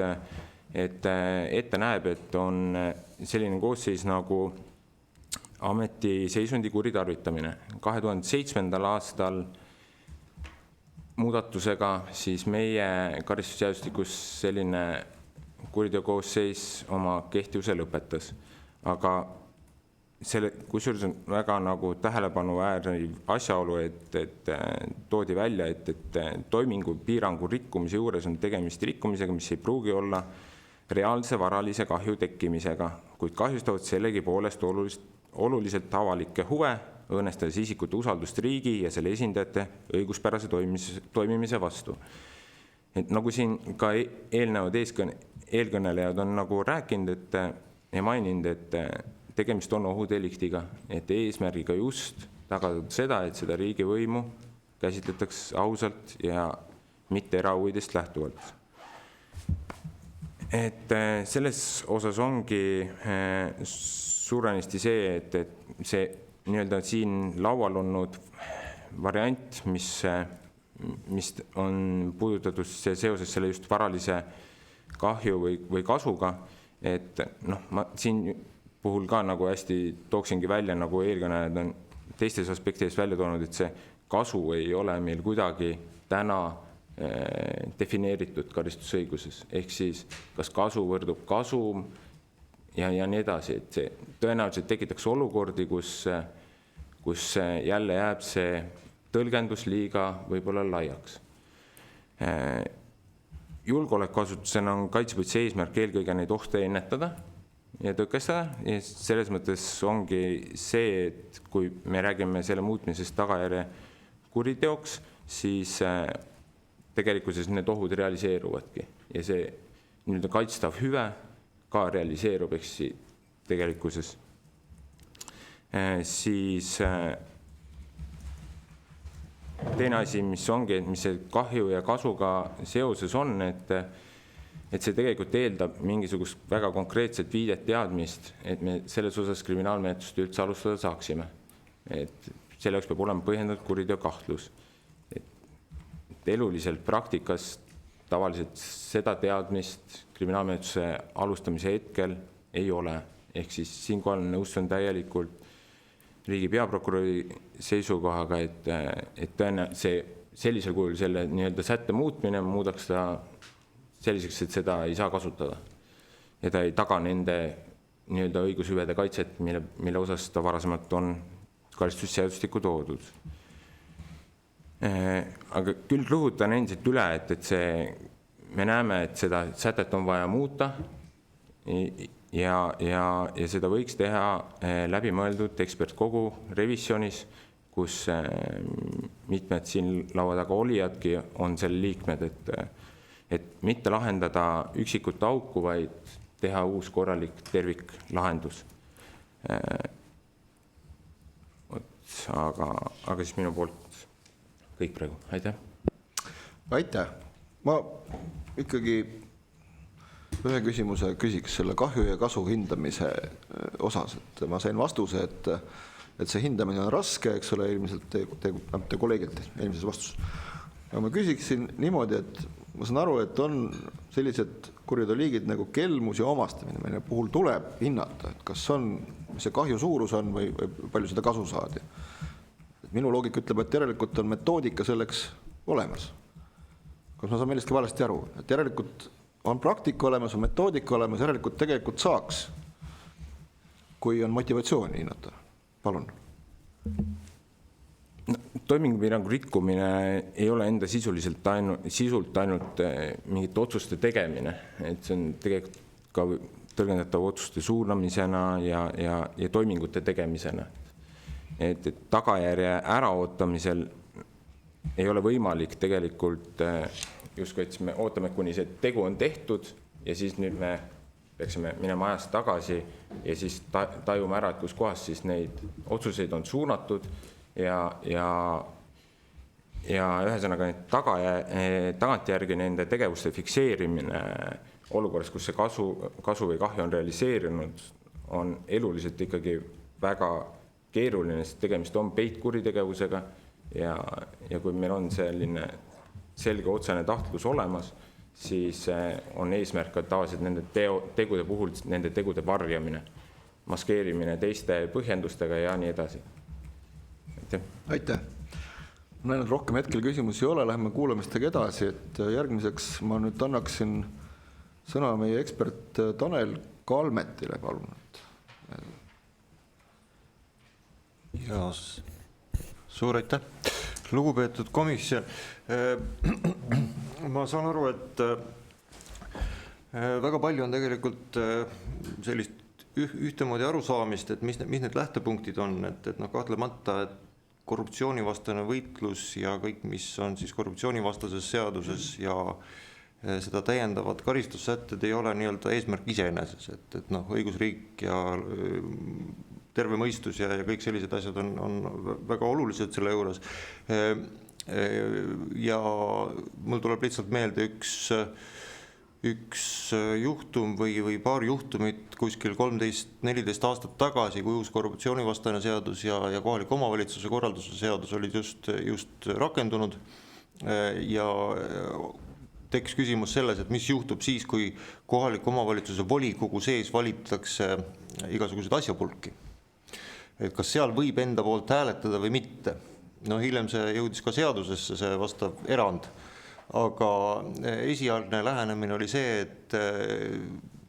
et ette näeb, et on selline koosseis nagu ametiseisundi kuritarvitamine. 2007. aastal muudatusega siis meie karistusseadustikus selline kuriteokoosseis oma kehtivuse lõpetas. Aga kusjuures on väga nagu tähelepanuväärne asjaolu, et toodi välja, et toimingupiirangu rikkumise juures on tegemist rikkumisega, mis ei pruugi olla reaalse varalise kahju tekkimisega, kuid kahjustavad sellegi poolest oluliselt avalikke huve, õõnestades isikute usaldust riigi ja selle esindajate õiguspärase toimimise vastu. et nagu siin ka eelnevad eelkõnelejad on nagu rääkinud, et ja maininud, et tegemist on ohudeliktiga, et eesmärgiga just tagada seda, et seda riigivõimu käsitletakse ausalt ja mitte erahuvidest lähtuvalt. Et selles osas ongi suuresti see, et see nii-öelda siin laual olnud variant, mis on puudutatud seoses selle just varalise kahju või kasuga, et noh, ma siin puhul ka nagu hästi tooksingi välja, nagu eelkõnelejad on teistes aspektides välja toonud, et see kasu ei ole meil kuidagi täna defineeritud karistusõiguses, ehk siis kas kasu võrdub kasum ja nii edasi, et see tõenäoliselt tekitaks olukordi, kus jälle jääb see tõlgendus liiga võib-olla laiaks. Julgeolekuasutusena on kaitsepolitsei eesmärk eelkõige neid ohte ennetada ja tõkestada, ja selles mõttes ongi see, et kui me räägime selle muutmisest tagajärje kuriteoks, siis tegelikkuses need ohud realiseeruvadki ja see nii-öelda kaitstav hüve ka realiseerub, ehk tegelikkuses. Siis teine asi, mis ongi, mis see kahju ja kasuga seoses on, et see tegelikult eeldab mingisugust väga konkreetset viidet teadmist, et me selles osas kriminaalmenetlust üldse alustada saaksime. Et selle jaoks peab olema põhjendatud kuriteo kahtlus. Eluliselt praktikas tavaliselt seda teadmist kriminaalmenetluse alustamise hetkel ei ole. Ehk siis siinkohal nõustun täielikult riigi peaprokuröri seisukohaga, et see sellisel kujul selle nii-öelda sätte muutmine muudaks ta selliseks, et seda ei saa kasutada. Ja ta ei taga nende nii-öelda õigushüvede kaitset, mille osas ta varasemalt on karistusseadustikku toodud. Aga küll rõhutan endiselt üle, et me näeme, et seda sätet on vaja muuta ja seda võiks teha läbimõeldud ekspertkogu revisjonis, kus mitmed siin laua taga olijadki on selle liikmed, et mitte lahendada üksikut auku, vaid teha uus korralik terviklahendus. Aga siis minu poolt kõik praegu. Aitäh. Aitäh. Ma ikkagi ühe küsimuse küsiks selle kahju ja kasu hindamise osas. Et ma sain vastuse, et see hindamine on raske, eks ole, ilmselt te kolleegilt eelmises vastuses. Ja ma küsiksin niimoodi, et ma saan aru, et on sellised kuriteoliigid nagu kelmus ja omastamine, mille puhul tuleb hinnata, et kas mis see kahju suurus on või palju seda kasu saadi. Minu loogika ütleb, et järelikult on metoodika selleks olemas. Kas ma saan millestki valesti aru? Et järelikult on praktika olemas, on metoodika olemas, järelikult tegelikult saaks, kui on motivatsiooni hinnata. Palun. Toimingupiirangu rikkumine ei ole enda sisult ainult mingite otsuste tegemine, et see on tegelikult ka tõlgendatav otsuste suunamisena ja toimingute tegemisena. Et tagajärje äraootamisel ei ole võimalik tegelikult justkui, et me ootame, kuni see tegu on tehtud ja siis nüüd me peaksime minema ajas tagasi ja siis tajume ära, et kus kohas siis neid otsuseid on suunatud ja ühesõnaga tagantjärgi nende tegevuste fikseerimine olukorras, kus see kasu või kahju on realiseerinud, on eluliselt ikkagi väga keeruline, sest tegemist on peitkuritegevusega ja kui meil on selline selge otsene tahtlus olemas, siis on eesmärk ka tavaliselt nende tegude puhul nende tegude varjamine, maskeerimine teiste põhjendustega ja nii edasi. Aitäh. Ma näen, et rohkem hetkel küsimusi ei ole, läheme kuulamistega edasi, et järgmiseks ma nüüd annaksin sõna meie ekspert Tanel Kalmetile, palun. Ja suur aitäh. Lugupeetud komisjon. Ma saan aru, et väga palju on tegelikult sellist ühtemoodi arusaamist, et mis need lähtepunktid on, et kahtlemata, et korruptsioonivastane võitlus ja kõik, mis on siis korruptsioonivastases seaduses ja seda täiendavad karistussätted ei ole nii-öelda eesmärk iseeneses, et noh, õigusriik ja terve mõistus ja kõik sellised asjad on väga olulised selle juures. Ja mul tuleb lihtsalt meelde üks juhtum või paar juhtumit kuskil 13-14 aastat tagasi, kui uus korruptsioonivastane seadus ja kohaliku omavalitsuse korralduse seadus olid just rakendunud ja tekkis küsimus selles, et mis juhtub siis, kui kohaliku omavalitsuse volikogu sees valitakse igasuguseid asjapulki. Et kas seal võib enda poolt hääletada või mitte. No hiljem see jõudis ka seadusesse, see vastav erand. Aga esialgne lähenemine oli see, et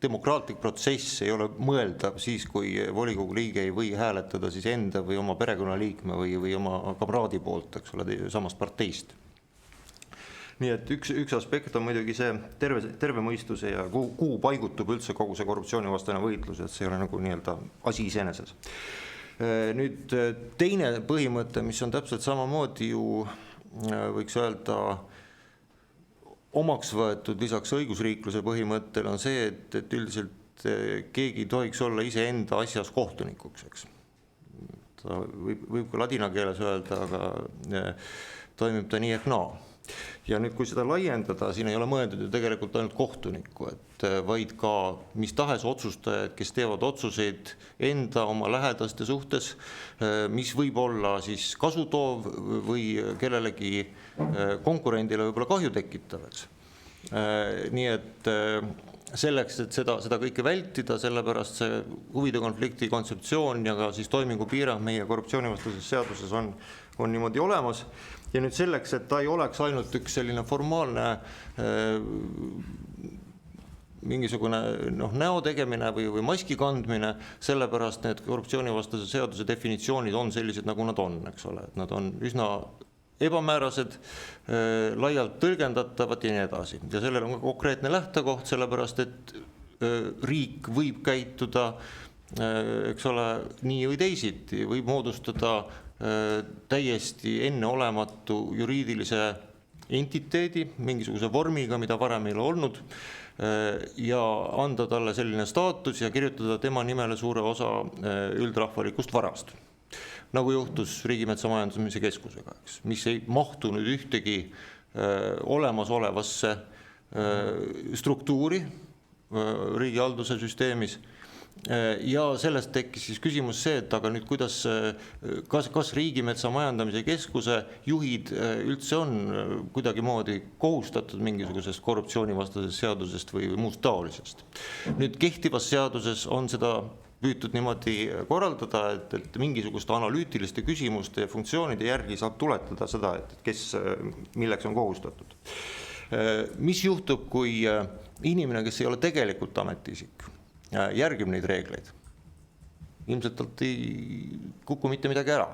demokraatlik protsess ei ole mõeldav siis, kui volikogu liige ei või hääletada siis enda või oma perekonnaliikme või oma kamraadi poolt, eks ole, samast parteist. Nii et üks aspekt on muidugi see terve mõistuse ja kuhu paigutub üldse kogu see korruptsioonivastane võitlus, et see ei ole nagu nii-öelda asi iseeneses. Nüüd teine põhimõte, mis on täpselt samamoodi ju võiks öelda omaks võetud lisaks õigusriikluse põhimõttel on see, et üldiselt keegi ei tohiks olla iseenda asjas kohtunikuks, eks. Ta võib ka ladina keeles öelda, aga toimib ta nii ehk naa. Ja nüüd, kui seda laiendada, siin ei ole mõeldud ju tegelikult ainult kohtunikku, et vaid ka mis tahes otsustajad, kes teevad otsuseid enda oma lähedaste suhtes, mis võib olla siis kasutoov või kellelegi konkurendile võib-olla kahju tekitavaks. Nii et selleks, et seda kõike vältida, sellepärast see huvide konflikti kontseptsioon ja ka siis toimingupiirang meie korruptsioonivastases seaduses on niimoodi olemas. Ja nüüd selleks, et ta ei oleks ainult üks selline formaalne mingisugune näo tegemine või maski kandmine, sellepärast need korruptsioonivastase seaduse definitsioonid on sellised, nagu nad on, eks ole. Nad on üsna ebamäärased, laialt tõlgendatavad ja nii edasi. Ja sellel on ka konkreetne lähtekoht, sellepärast, et riik võib käituda, eks ole, nii või teisiti, võib moodustada täiesti enneolematu juriidilise entiteedi, mingisuguse vormiga, mida varem ei ole olnud, ja anda talle selline staatus ja kirjutada tema nimele suure osa üldrahvalikust varast. Nagu juhtus Riigimetsa Majandamise Keskusega, mis ei mahtu nüüd ühtegi olemasolevasse struktuuri riigihalduse süsteemis. Ja sellest tekkis siis küsimus see, et aga nüüd kuidas, kas Riigimetsa Majandamise Keskuse juhid üldse on kuidagi moodi kohustatud mingisugusest korruptsioonivastasest seadusest või muust taolisest. Nüüd kehtivas seaduses on seda püütud niimoodi korraldada, et mingisugust analüütiliste küsimuste ja funktsioonide järgi saab tuletada seda, et kes milleks on kohustatud. Mis juhtub, kui inimene, kes ei ole tegelikult ametiisik, järgib neid reegleid? Ilmselt talt ei kuku mitte midagi ära.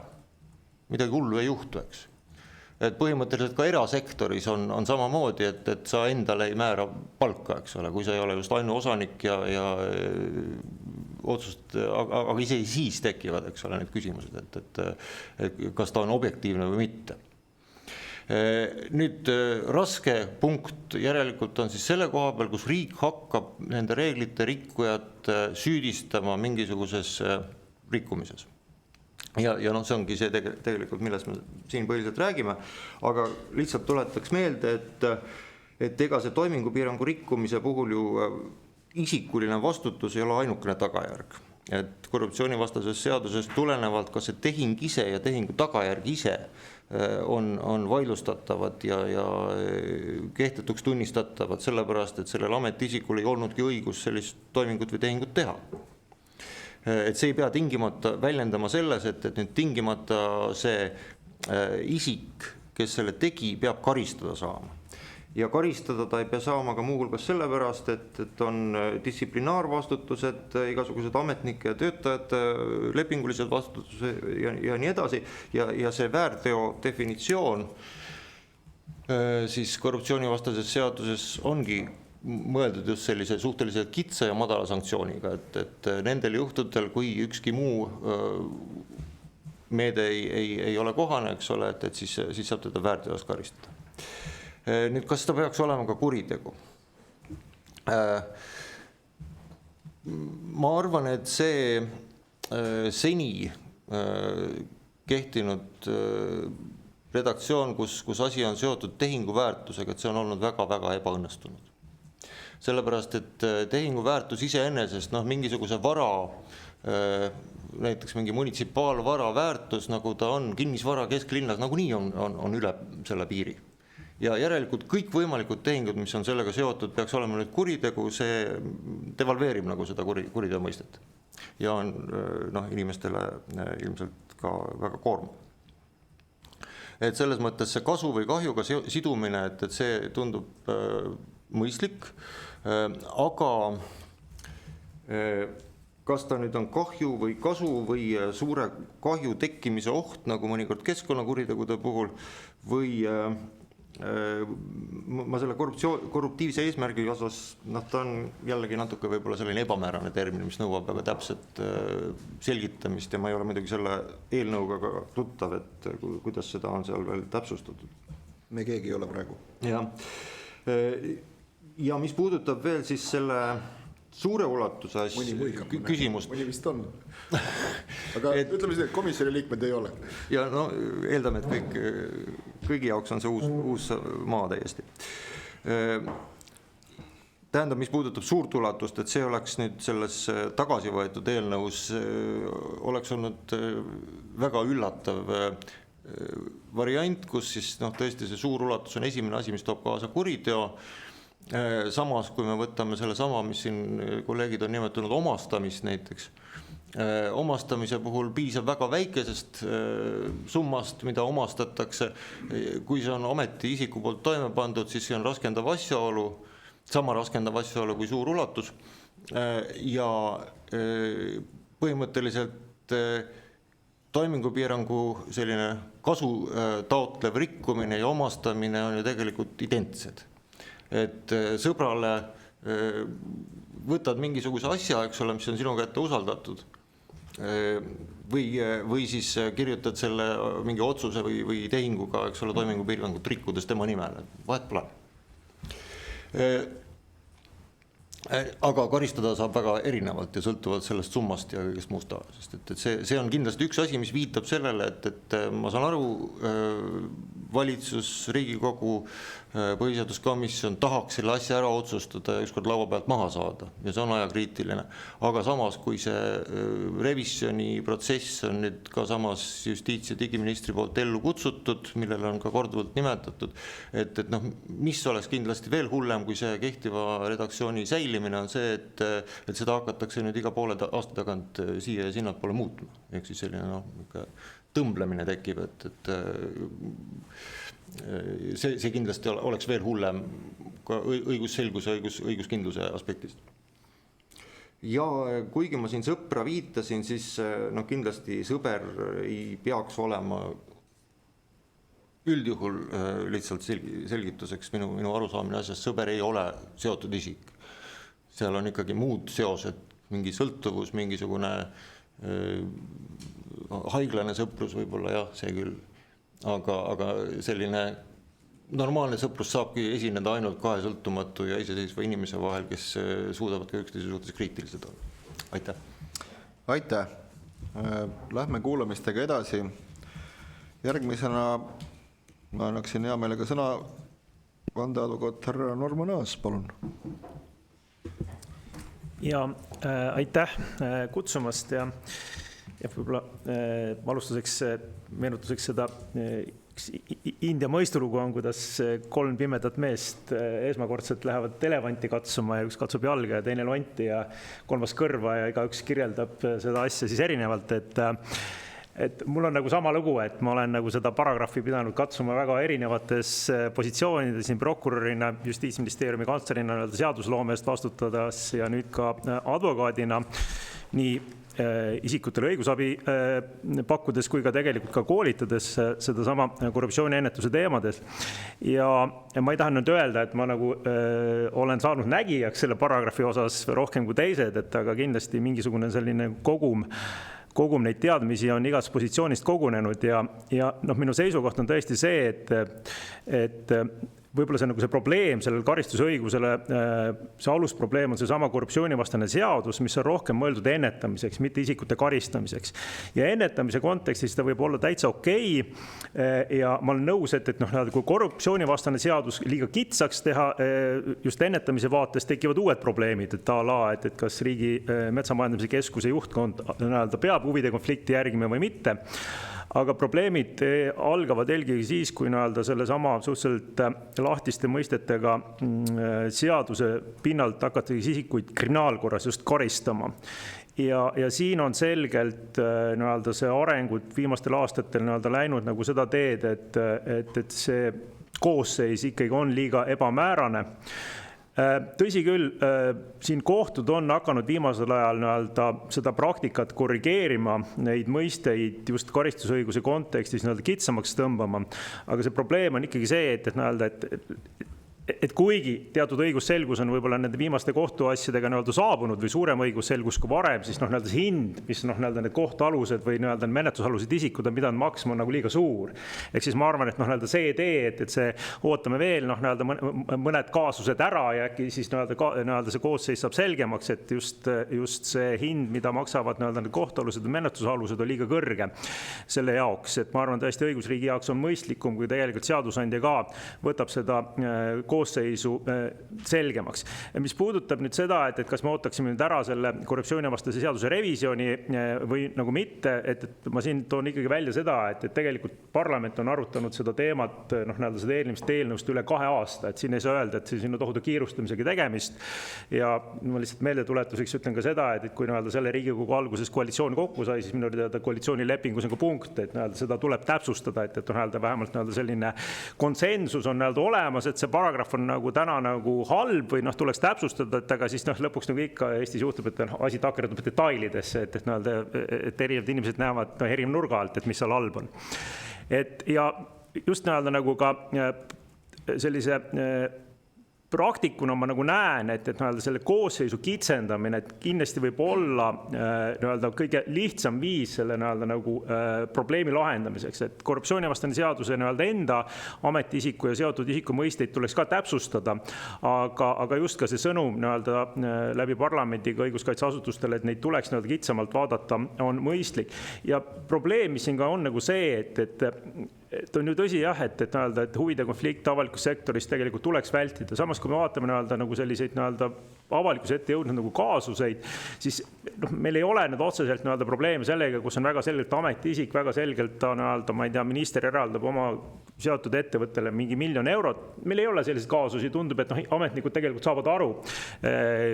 Midagi hullu ei juhtu, eks. Et põhimõtteliselt ka erasektoris on samamoodi, et sa endale ei määra palka, eks ole, kui sa ei ole just ainuosanik ja otsust, aga ise siis tekivad, eks ole, need küsimused, et kas ta on objektiivne või mitte. Nüüd raske punkt järelikult on siis selle koha peal, kus riik hakkab nende reeglite rikkujat süüdistama mingisuguses rikkumises. Ja see ongi see tegelikult, millest me siin põhiliselt räägime, aga lihtsalt tuletaks meelde, et ega see toimingupiirangu rikkumise puhul ju isikuline vastutus ei ole ainukene tagajärg. Et korruptsioonivastases seaduses tulenevalt ka see tehing ise ja tehingu tagajärg ise on vaidlustatavad ja kehtetuks tunnistatavad, sellepärast, et sellel ametiisikul ei olnudki õigus sellist toimingut või tehingut teha. Et see ei pea tingimata väljendama selles, et nüüd tingimata see isik, kes selle tegi, peab karistada saama. Ja karistada ta ei pea saama ka muuhulgas sellepärast, et on distsiplinaarvastutused, igasugused ametnike ja töötajate lepingulised vastutused ja nii edasi. Ja see väärteo definitsioon siis korruptsioonivastases seaduses ongi mõeldud just sellise suhteliselt kitsa ja madala sanktsiooniga, et nendel juhtudel, kui ükski muu meede ei ole kohane, eks ole, et siis saab teda väärteos karistada. Nüüd, kas ta peaks olema ka kuritegu? Ma arvan, et see seni kehtinud redaktsioon, kus asi on seotud tehingu väärtusega, et see on olnud väga-väga ebaõnnestunud. Sellepärast, et tehingu väärtus iseenesest, mingisuguse vara, näiteks mingi munitsipaalvara väärtus, nagu ta on kinnisvara kesklinnas, nagunii on üle selle piiri. Ja järelikult kõik võimalikud tehingud, mis on sellega seotud, peaks olema nüüd kuritegu, see devalveerib nagu seda kuriteo mõistet. Ja on inimestele ilmselt ka väga koormav. Et selles mõttes see kasu või kahjuga sidumine, et see tundub mõistlik, aga kas ta nüüd on kahju või kasu või suure kahju tekkimise oht, nagu mõnikord keskkonnakuritegude puhul, või ma selle korruptiivse eesmärgi osas, ta on jällegi natuke võib-olla selline ebamäärane termin, mis nõuab väga täpset selgitamist ja ma ei ole muidugi selle eelnõuga ka tuttav, et kuidas seda on seal veel täpsustatud. Me keegi ei ole praegu. Ja mis puudutab veel siis selle suure ulatuse küsimust. Mõni vist on. Aga ütleme seda, et komisjoni liikmed ei ole. Ja eeldame, et kõigi jaoks on see uus maa täiesti. Tähendab, mis puudutab suurt ulatust, et see oleks nüüd selles tagasi võetud eelnõus, oleks olnud väga üllatav variant, kus siis tõesti see suur ulatus on esimene asi, mis toob kaasa kuriteo. Samas, kui me võtame selle sama, mis siin kolleegid on nimetanud omastamist näiteks, omastamise puhul piisab väga väikesest summast, mida omastatakse. Kui see on ometi isiku poolt toime pandud, siis see on raskendav asjaolu, sama raskendav asjaolu kui suur ulatus. Ja põhimõtteliselt toimingupiirangu selline kasu taotlev rikkumine ja omastamine on ju tegelikult identsed. Et sõbrale võtad mingisuguse asja, eks ole, mis on sinu kätte usaldatud või siis kirjutad selle mingi otsuse või tehinguga, eks ole, toimingupiirangut rikkudes tema nimele. Vahet pole. Aga karistada saab väga erinevalt ja sõltuvalt sellest summast ja kõigest muust taolisest. Et see on kindlasti üks asi, mis viitab sellele, et ma saan aru, valitsus, Riigikogu, põhiseaduskomisjon tahaks selle asja ära otsustada ja ükskord laua pealt maha saada ja see on ajakriitiline. Aga samas, kui see revisjoni protsess on nüüd ka samas justiits- ja digiministri poolt ellu kutsutud, millele on ka korduvalt nimetatud, et mis oleks kindlasti veel hullem, kui see kehtiva redaktsiooni säilimine on see, et seda hakatakse nüüd iga poole aasta tagant siia ja sinna poole muutma. Ehk siis selline tõmblemine tekib, et see kindlasti oleks veel hullem ka õigusselguse, õiguskindluse aspektist. Ja kuigi ma siin sõpra viitasin, siis kindlasti sõber ei peaks olema üldjuhul lihtsalt selgituseks minu arusaamine asjast, sõber ei ole seotud isik. Seal on ikkagi muud seosed, mingi sõltuvus, mingisugune haiglane sõprus võib-olla, jah, see küll. Aga selline normaalne sõprus saabki esineda ainult kahe sõltumatu ja iseseisva inimese vahel, kes suudavad ka üksteise suhtes kriitilised olla. Aitäh. Aitäh. Lähme kuulamistega edasi. Järgmisena ma annaksin hea meelega sõna vandeadvokaat härra Norman Aas, palun. Ja aitäh kutsumast ja võib-olla alustuseks meenutuseks seda India mõistulugu on, kuidas 3 pimedat meest esmakordselt lähevad elevanti katsuma ja üks katsub jalga ja teine lonti ja 3. kõrva ja igaüks kirjeldab seda asja siis erinevalt, et mul on nagu sama lugu, et ma olen nagu seda paragrahvi pidanud katsuma väga erinevates positsioonides siin prokurörina, Justiitsministeeriumi kantslerina seadusloome eest vastutades ja nüüd ka advokaadina nii isikutele õigusabi pakkudes kui ka tegelikult ka koolitades seda sama korruptsiooniennetuse teemades. Ja ma ei taha nüüd öelda, et ma nagu olen saanud nägijaks selle paragrahvi osas rohkem kui teised, et aga kindlasti mingisugune selline kogum neid teadmisi on igast positsioonist kogunenud ja minu seisukoht on tõesti see, et võib-olla see, nagu see probleem sellel karistusõigusele, see alusprobleem on seesama korruptsioonivastane seadus, mis on rohkem mõeldud ennetamiseks, mitte isikute karistamiseks. Ja ennetamise kontekstis ta võib olla täitsa okei. Ja ma olen nõus, et kui korruptsioonivastane seadus liiga kitsaks teha, just ennetamise vaates tekivad uued probleemid, et et kas Riigi Metsamajandamise Keskuse juhtkond peab huvide konflikti järgima või mitte. Aga probleemid algavad eelkõige siis, kui sellesama suhteliselt lahtiste mõistetega seaduse pinnalt hakatakse isikuid kriminaalkorras just karistama. Ja siin on selgelt see arengud viimastel aastatel läinud nagu seda teed, et see koosseis ikkagi on liiga ebamäärane. Tõsi küll, siin kohtud on hakanud viimasel ajal seda praktikat korrigeerima, neid mõisteid just karistusõiguse kontekstis kitsamaks tõmbama, aga see probleem on ikkagi see, et kuigi teatud õigusselgus on võib-olla nende viimaste kohtuasjadega saabunud või suurem õigusselgus kui varem, siis see hind, mis need kohtualused või menetlusalused isikud on pidanud maksma, on nagu liiga suur. Ehk siis ma arvan, et see idee, et see ootame veel mõned kaasused ära ja äkki siis see koosseis saab selgemaks, et just see hind, mida maksavad kohtualused ja menetlusalused, on liiga kõrge selle jaoks. Et ma arvan, tõesti õigusriigi jaoks on mõistlikum, kui tegelikult seadusandja ka võtab seda koosseisu selgemaks. Mis puudutab nüüd seda, et kas me ootaksime nüüd ära selle korruptsioonivastase seaduse revisjoni või nagu mitte, et ma siin toon ikkagi välja seda, et tegelikult parlament on arutanud seda teemat, seda eelmist eelnõust üle 2 aasta, et siin ei saa öelda, et siin on tohutu kiirustamisega tegemist. Ja ma lihtsalt meeldetuletuseks ütlen ka seda, et kui selle Riigikogu alguses koalitsioon kokku sai, siis minu teada koalitsioonilepingus on ka punkt, et seda tuleb täpsustada, et vähemalt selline konsensus on olemas, et see paragrahv on nagu täna nagu halb või tuleks täpsustada, et aga siis lõpuks nagu ikka Eestis juhtub, et asi takerdub detailidesse, et erinevad inimesed näevad erineva nurga alt, et mis seal halb on. Ja just nagu ka sellise praktikuna ma nagu näen, et selle koosseisu kitsendamine kindlasti võib olla kõige lihtsam viis selle probleemi lahendamiseks, et korruptsioonivastane seaduse enda ametiisiku ja seotud isiku mõisteid tuleks ka täpsustada, aga just ka see sõnum läbi parlamendiga õiguskaitseasutustele, et neid tuleks kitsamalt vaadata, on mõistlik. Ja probleem, mis siin ka on nagu see, et on ju tõsi jah, et huvide konflikt avalikus sektoris tegelikult tuleks vältida. Samas, kui me vaatame nagu selliseid avalikkuse ette jõudnud nagu kaasuseid, siis meil ei ole otseselt probleeme sellega, kus on väga selgelt ametiisik, väga selgelt ta ma ei tea, minister eraldab oma seotud ettevõttele mingi 1 000 000 eurot. Meil ei ole selliseid kaasusi, tundub, et ametnikud tegelikult saavad aru,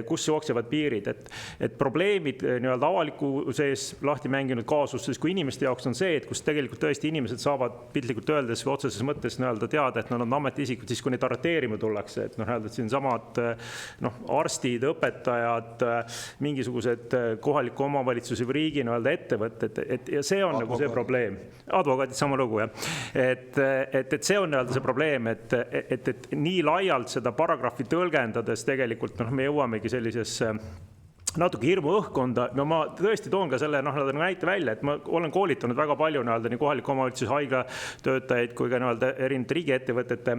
kus jooksevad piirid, et probleemid avaliku sees lahti mänginud kaasustes, kui inimeste jaoks on see, et kus tegelikult tõesti inimesed saavad piltlikult öeldes või otseses mõttes teada, et nad on ametiisikud, siis kui neid arreteerima tullakse, et siin samad arstid, õpetajad, mingisugused kohaliku omavalitsuse või riigi ettevõtted, ja see on nagu see probleem. Advokaadid sama lugu, jah. Et see on see probleem, et nii laialt seda paragrahvi tõlgendades tegelikult me jõuamegi sellisesse natuke hirmu õhkonda. No ma tõesti toon ka selle näite välja, et ma olen koolitanud väga palju nii kohaliku omavalitsuse haigla töötajaid kui ka erinevate riigiettevõtete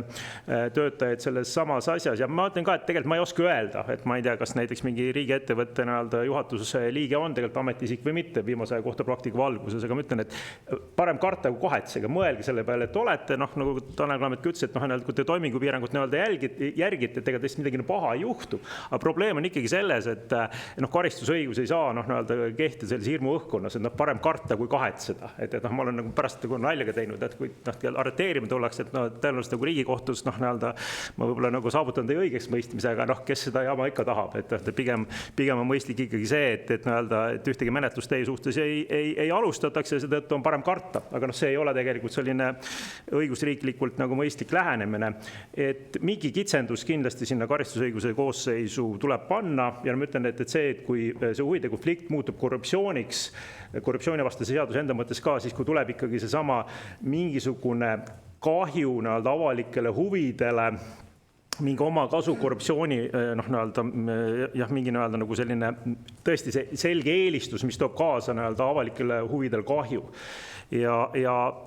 töötajaid selles samas asjas. Ja ma ütlen ka, et tegelikult ma ei oska öelda, et ma ei tea, kas näiteks mingi riigiettevõtte juhatuse liige on tegelikult ametiisik või mitte viimase kohtupraktika valguses, aga ma ütlen, et parem karta kui kahetsega, mõelge selle peale, et olete, nagu Tanel Klammet ütles, et kui te toimingupiirangut järgite, et ega teist midagi paha ei juhtu. Aga probleem on ikkagi selles, et karistusõigus ei saa kehtida sellise hirmu õhkkonnas, et parem karta kui kahetseda. Et ma olen pärast naljaga teinud, et kui arreteerima tullakse, et tõenäoliselt Riigikohtus ma võib-olla saavutan teie õigeks mõistmise, aga kes seda jama ikka tahab, et pigem on mõistlik ikkagi see, et ühtegi menetlust teie suhtes ei alustatakse ja seetõttu on parem karta. Aga see ei ole tegelikult selline õigusriiklikult mõistlik lähenemine, et mingi kitsendus kindlasti sinna karistusõiguse koosseisu tuleb panna ja ma ütlen, et see, et kui see huvide konflikt muutub korruptsiooniks, korruptsioonivastase seaduse enda mõttes ka, siis kui tuleb ikkagi seesama mingisugune kahju avalikele huvidele mingi oma kasu korruptsiooni, noh, nii-öelda jah, mingi nii-öelda nagu selline tõesti see selge eelistus, mis toob kaasa nii-öelda avalikele huvidele kahju. Ja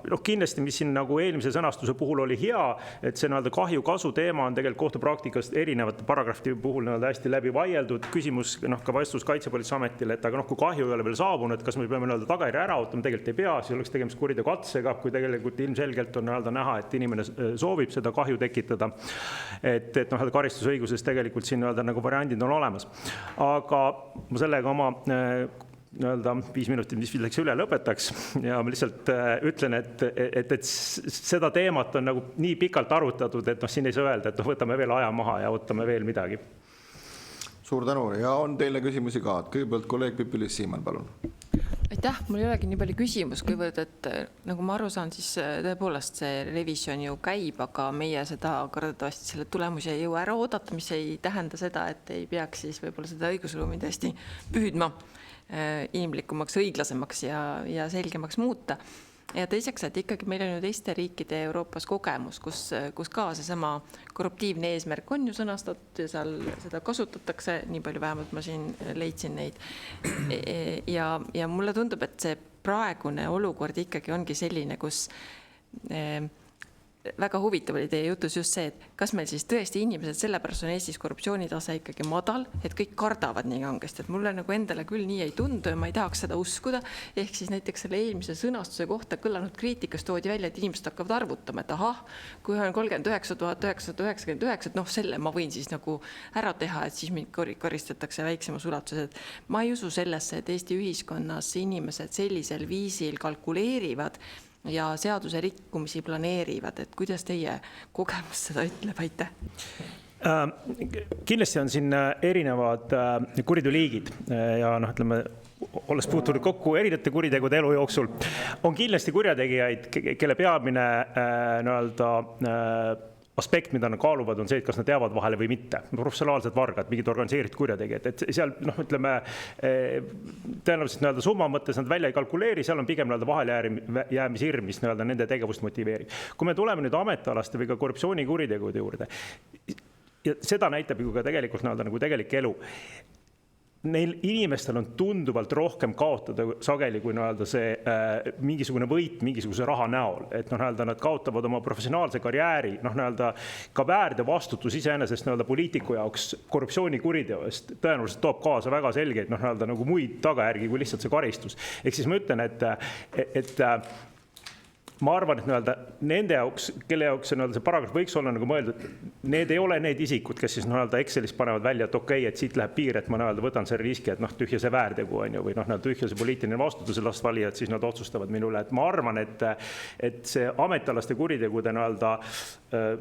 noh, kindlasti, mis siin nagu eelmise sõnastuse puhul oli hea, et see nii-öelda kahju-kasu teema on tegelikult kohtupraktikast erinevate paragrahvide puhul nii-öelda hästi läbi vaieldud. Küsimus, noh, ka vastus Kaitsepolitseiametile, et aga noh, kui kahju ei ole veel saabunud, kas me peame nii-öelda tagajärje ära ootama, tegelikult ei pea, siis oleks tegemist kuriteokatsega, kui tegelikult ilmselgelt on nii-öelda näha, et inimene soovib seda kahju tekitada. Et noh, karistusõiguses tegelikult siin nii-öelda nagu variandid on olemas. Aga ma sellega oma nii-öelda 5 minutit, mis läks üle, lõpetaks ja ma lihtsalt ütlen, et seda teemat on nagu nii pikalt arutatud, et noh, siin ei saa öelda, et noh, võtame veel aja maha ja ootame veel midagi. Suur tänu ja on teile küsimusi ka. Kõigepealt kolleeg Pipi-Liis Siemann, palun. Aitäh, mul ei olegi nii palju küsimus, kuivõrd, et nagu ma aru saan, siis tõepoolest see revisjon ju käib, aga meie seda kardetavasti selle tulemusi ei jõua ära oodata, mis ei tähenda seda, et ei peaks siis võib-olla seda õigusruumi tõesti püüdma inimlikumaks, õiglasemaks ja selgemaks muuta. Ja teiseks, et ikkagi meil on ju teiste riikide Euroopas kogemus, kus ka seesama korruptiivne eesmärk on ju sõnastatud ja seal seda kasutatakse, nii palju vähemalt ma siin leidsin neid. Ja mulle tundub, et see praegune olukord ikkagi ongi selline, kus väga huvitav oli teie jutus just see, et kas meil siis tõesti inimesed, sellepärast on Eestis korruptsioonitase ikkagi madal, et kõik kardavad nii kangesti, et mulle nagu endale küll nii ei tundu ja ma ei tahaks seda uskuda. Ehk siis näiteks selle eelmise sõnastuse kohta kõlanud kriitikas toodi välja, et inimesed hakkavad arvutama, et ahah, kui on 39 999, et noh, selle ma võin siis nagu ära teha, et siis mind karistatakse väiksemas ulatuses. Ma ei usu sellesse, et Eesti ühiskonnas inimesed sellisel viisil kalkuleerivad ja seaduse rikkumisi planeerivad, et kuidas teie kogemus seda ütleb, aitäh? Kindlasti on siin erinevad kuriteoliigid ja noh, ütleme, olles puutunud kokku erinevate kuritegude elu jooksul, on kindlasti kurjategijaid, kelle peamine nii-öelda aspekt, mida nad kaaluvad, on see, et kas nad jäävad vahele või mitte. Professionaalsed vargad, mingid organiseeritud kurjategijad. Et seal, noh, ütleme, tõenäoliselt nii-öelda summa mõttes nad välja ei kalkuleeri, seal on pigem nii-öelda vahelejäämishirm, mis nii-öelda nende tegevust motiveerib. Kui me tuleme nüüd ametialaste või ka korruptsioonikuritegude juurde, ja seda näitab ju ka tegelikult nii-öelda nagu tegelik elu, neil inimestel on tunduvalt rohkem kaotada sageli kui nii-öelda see mingisugune võit mingisuguse raha näol. Et noh, nii-öelda nad kaotavad oma professionaalse karjääri, noh, nii-öelda ka väärde vastutus iseenesest nii-öelda poliitiku jaoks korruptsioonikuriteo eest tõenäoliselt toob kaasa väga selgeid noh, nii-öelda nagu muid tagajärgi kui lihtsalt see karistus. Ehk siis ma ütlen, et ma arvan, et nii-öelda nende jaoks, kelle jaoks see paragrahv võiks olla nagu mõeldud, need ei ole need isikud, kes siis nii-öelda Excelis panevad välja, et okei, et siit läheb piir, et ma nii-öelda võtan selle riski, et noh, tühja see väärtegu on ju, või noh, tühja see poliitiline vastutus, las valijad, siis nad otsustavad minu üle. Et ma arvan, et see ametialaste kuritegude nii-öelda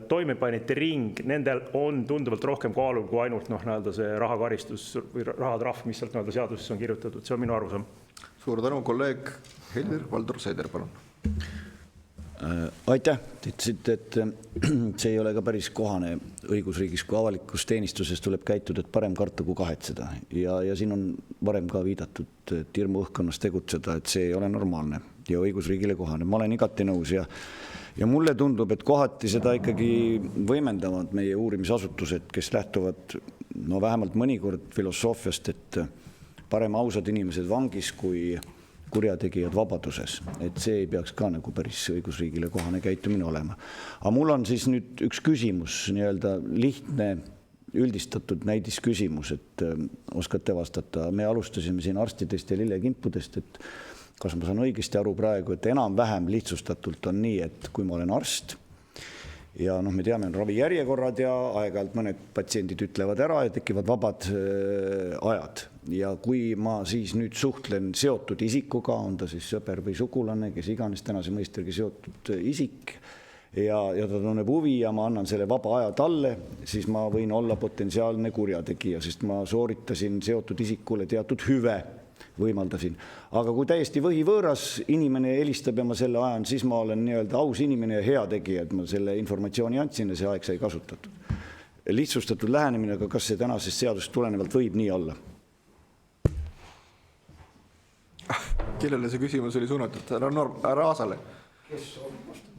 toimepanite ring, nendel on tunduvalt rohkem kaalul kui ainult noh, nii-öelda see rahakaristus või rahatrahv, mis sealt nii-öelda seadusesse on kirjutatud. See on minu arusaam. Suur tänu, kolleeg Helir-Valdor Seeder, palun. Aitäh, te ütlesite, et see ei ole ka päris kohane õigusriigis, kui avalikus teenistuses tuleb käituda, et parem karta kui kahetseda. Ja siin on varem ka viidatud, et hirmu õhkkonnas tegutseda, et see ei ole normaalne ja õigusriigile kohane. Ma olen igati nõus ja mulle tundub, et kohati seda ikkagi võimendavad meie uurimisasutused, kes lähtuvad no vähemalt mõnikord filosoofiast, et parem ausad inimesed vangis kui kurjategijad vabaduses, et see ei peaks ka nagu päris õigusriigile kohane käitumine olema. Aga mul on siis nüüd üks küsimus, nii-öelda lihtne üldistatud näidisküsimus, et oskate vastata. Me alustasime siin arstidest ja lillekimpudest, et kas ma saan õigesti aru praegu, et enam-vähem lihtsustatult on nii, et kui ma olen arst ja noh, me teame, on ravijärjekorrad ja aeg-ajalt mõned patsiendid ütlevad ära ja tekivad vabad ajad. Ja kui ma siis nüüd suhtlen seotud isikuga, on ta siis sõber või sugulane, kes iganes tänase mõistergi seotud isik ja ta tunneb huvi ja ma annan selle vaba aja talle, siis ma võin olla potentsiaalne kurjategija, sest ma sooritasin seotud isikule teatud hüve, võimaldasin. Aga kui täiesti võhivõõras inimene helistab ja ma selle ajan, siis ma olen nii-öelda aus inimene ja hea tegija, et ma selle informatsiooni andsin ja see aeg sai kasutatud. Lihtsustatud lähenemine, aga kas see tänasest seadust tulenevalt võib nii olla? Kellele see küsimus oli suunatud? Härra Aasale. Kes on vastab?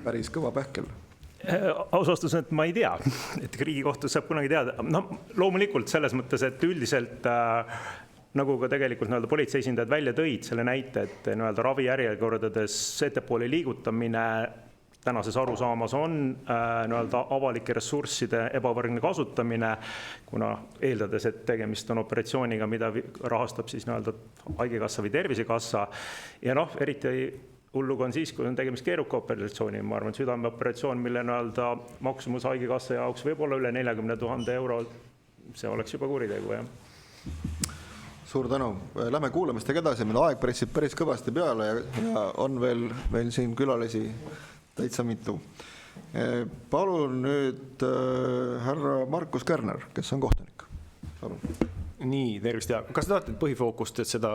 Päris kõva pähkel. aus vastus on, et ma ei tea, et Riigikohtus saab kunagi teada. No loomulikult selles mõttes, et üldiselt nagu ka tegelikult nii-öelda politsei esindajad välja tõid selle näite, et nii-öelda ravijärjekordades ettepoole liigutamine tänases arusaamas on nii-öelda avalike ressursside ebavõrdne kasutamine, kuna eeldades, et tegemist on operatsiooniga, mida rahastab siis nii-öelda haigekassa või tervisekassa. Ja noh, eriti hulluga on siis, kui on tegemist keeruka operatsiooni. Ma arvan, et südameoperatsioon, mille nii-öelda maksumus haigekassa jaoks võib olla üle 40 000 euro, see oleks juba kuritegu, jah. Suur tänu. Lähme kuulamistega edasi, meil aeg pressib päris kõvasti peale ja on veel siin külalisi täitsa mitu. Palun nüüd härra Markus Kärner, kes on kohtunik. Palun. Nii, tervist ja kas te tahate põhifookust, et seda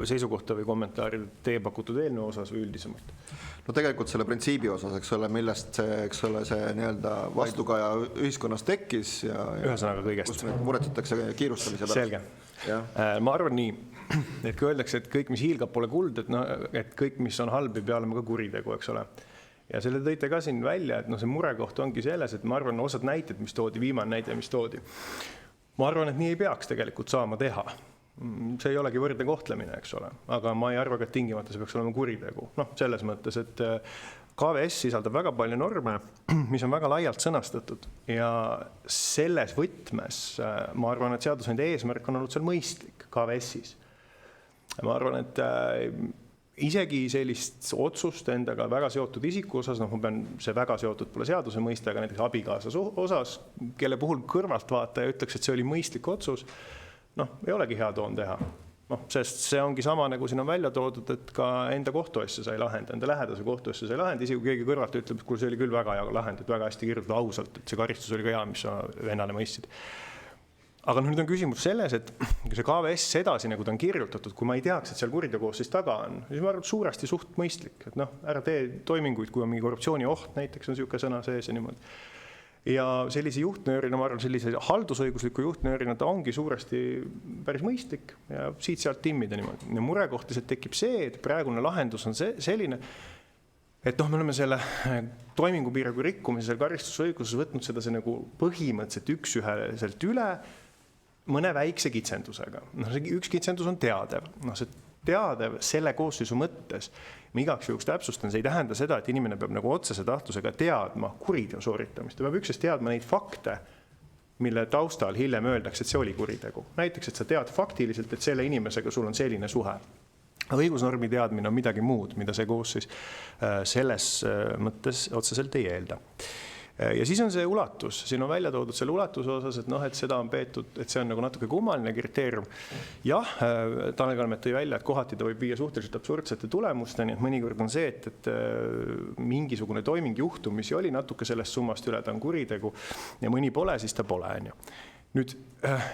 seisukohta või kommentaari teie pakutud eelnõu osas või üldisemalt? No tegelikult selle printsiibi osas, eks ole, millest see nii-öelda vastukaja ühiskonnas tekkis ja ühesõnaga kõigest. Kus muretsetakse kiirustamise pärast. Selge. Ma arvan nii, et kui öeldakse, et kõik, mis hiilgab, pole kuld, et kõik, mis on halb, ei pea olema ka kuritegu, eks ole. Ja selle tõite ka siin välja, et see murekoht ongi selles, et ma arvan, osad näited, mis toodi, viimane näide, mis toodi. Ma arvan, et nii ei peaks tegelikult saama teha. See ei olegi võrdne kohtlemine, eks ole. Aga ma ei arva, et tingimata see peaks olema kuritegu. Selles mõttes, et KVS sisaldab väga palju norme, mis on väga laialt sõnastatud. Ja selles võtmes ma arvan, et seadusandja eesmärk on olnud seal mõistlik KVS-is. Ma arvan, et isegi sellist otsust endaga väga seotud isiku osas, ma pean see väga seotud pole seaduse mõiste, aga näiteks abikaasa osas, kelle puhul kõrvaltvaataja ütleks, et see oli mõistlik otsus, ei olegi hea toon teha. Sest see ongi sama, nagu siin on välja toodud, et ka enda kohtuasja sai lahend, enda lähedase kohtuasja sai lahend, isegi kui keegi kõrvalt ütleb, et see oli küll väga hea lahend, et väga hästi kirjutatud ausalt, et see karistus oli ka hea, mis sa vennale mõistsid. Aga nüüd on küsimus selles, et see KVS edasi, nagu ta on kirjutatud, kui ma ei teaks, et seal kuriteokoosseis taga on, siis ma arvan, et suuresti suht mõistlik, et ära tee toiminguid, kui on mingi korruptsiooni oht, näiteks on niisugune sõna sees ja niimoodi. Ja sellise juhtnöörina, ma arvan, sellise haldusõigusliku juhtnöörina ta ongi suuresti päris mõistlik ja siit-sealt timmida niimoodi. Ja murekoht lihtsalt tekib see, et praegune lahendus on selline, et me oleme selle toimingupiirangu rikkumise karistusõiguses võtnud seda see nagu põhimõtteliselt üks-üheselt üle mõne väikse kitsendusega. Üks kitsendus on teadev. See teadev selle koosseisu mõttes, ma igaks juhuks täpsustan, see ei tähenda seda, et inimene peab nagu otsese tahtlusega teadma kuriteo sooritamist. Ta peab üksnes teadma neid fakte, mille taustal hiljem öeldakse, et see oli kuritegu. Näiteks, et sa tead faktiliselt, et selle inimesega sul on selline suhe. Õigusnormi teadmine on midagi muud, mida see koosseis selles mõttes otseselt ei eelda. Ja siis on see ulatus, siin on välja toodud selle ulatuse osas, et seda on peetud, et see on nagu natuke kummaline kriteerium. Jah, Tanel Kalmet tõi välja, et kohati ta võib viia suhteliselt absurdsete tulemusteni, et mõnikord on see, et mingisugune toiming juhtumisi oli natuke sellest summast üle, ta on kuritegu ja mõni pole, siis ta pole. Nüüd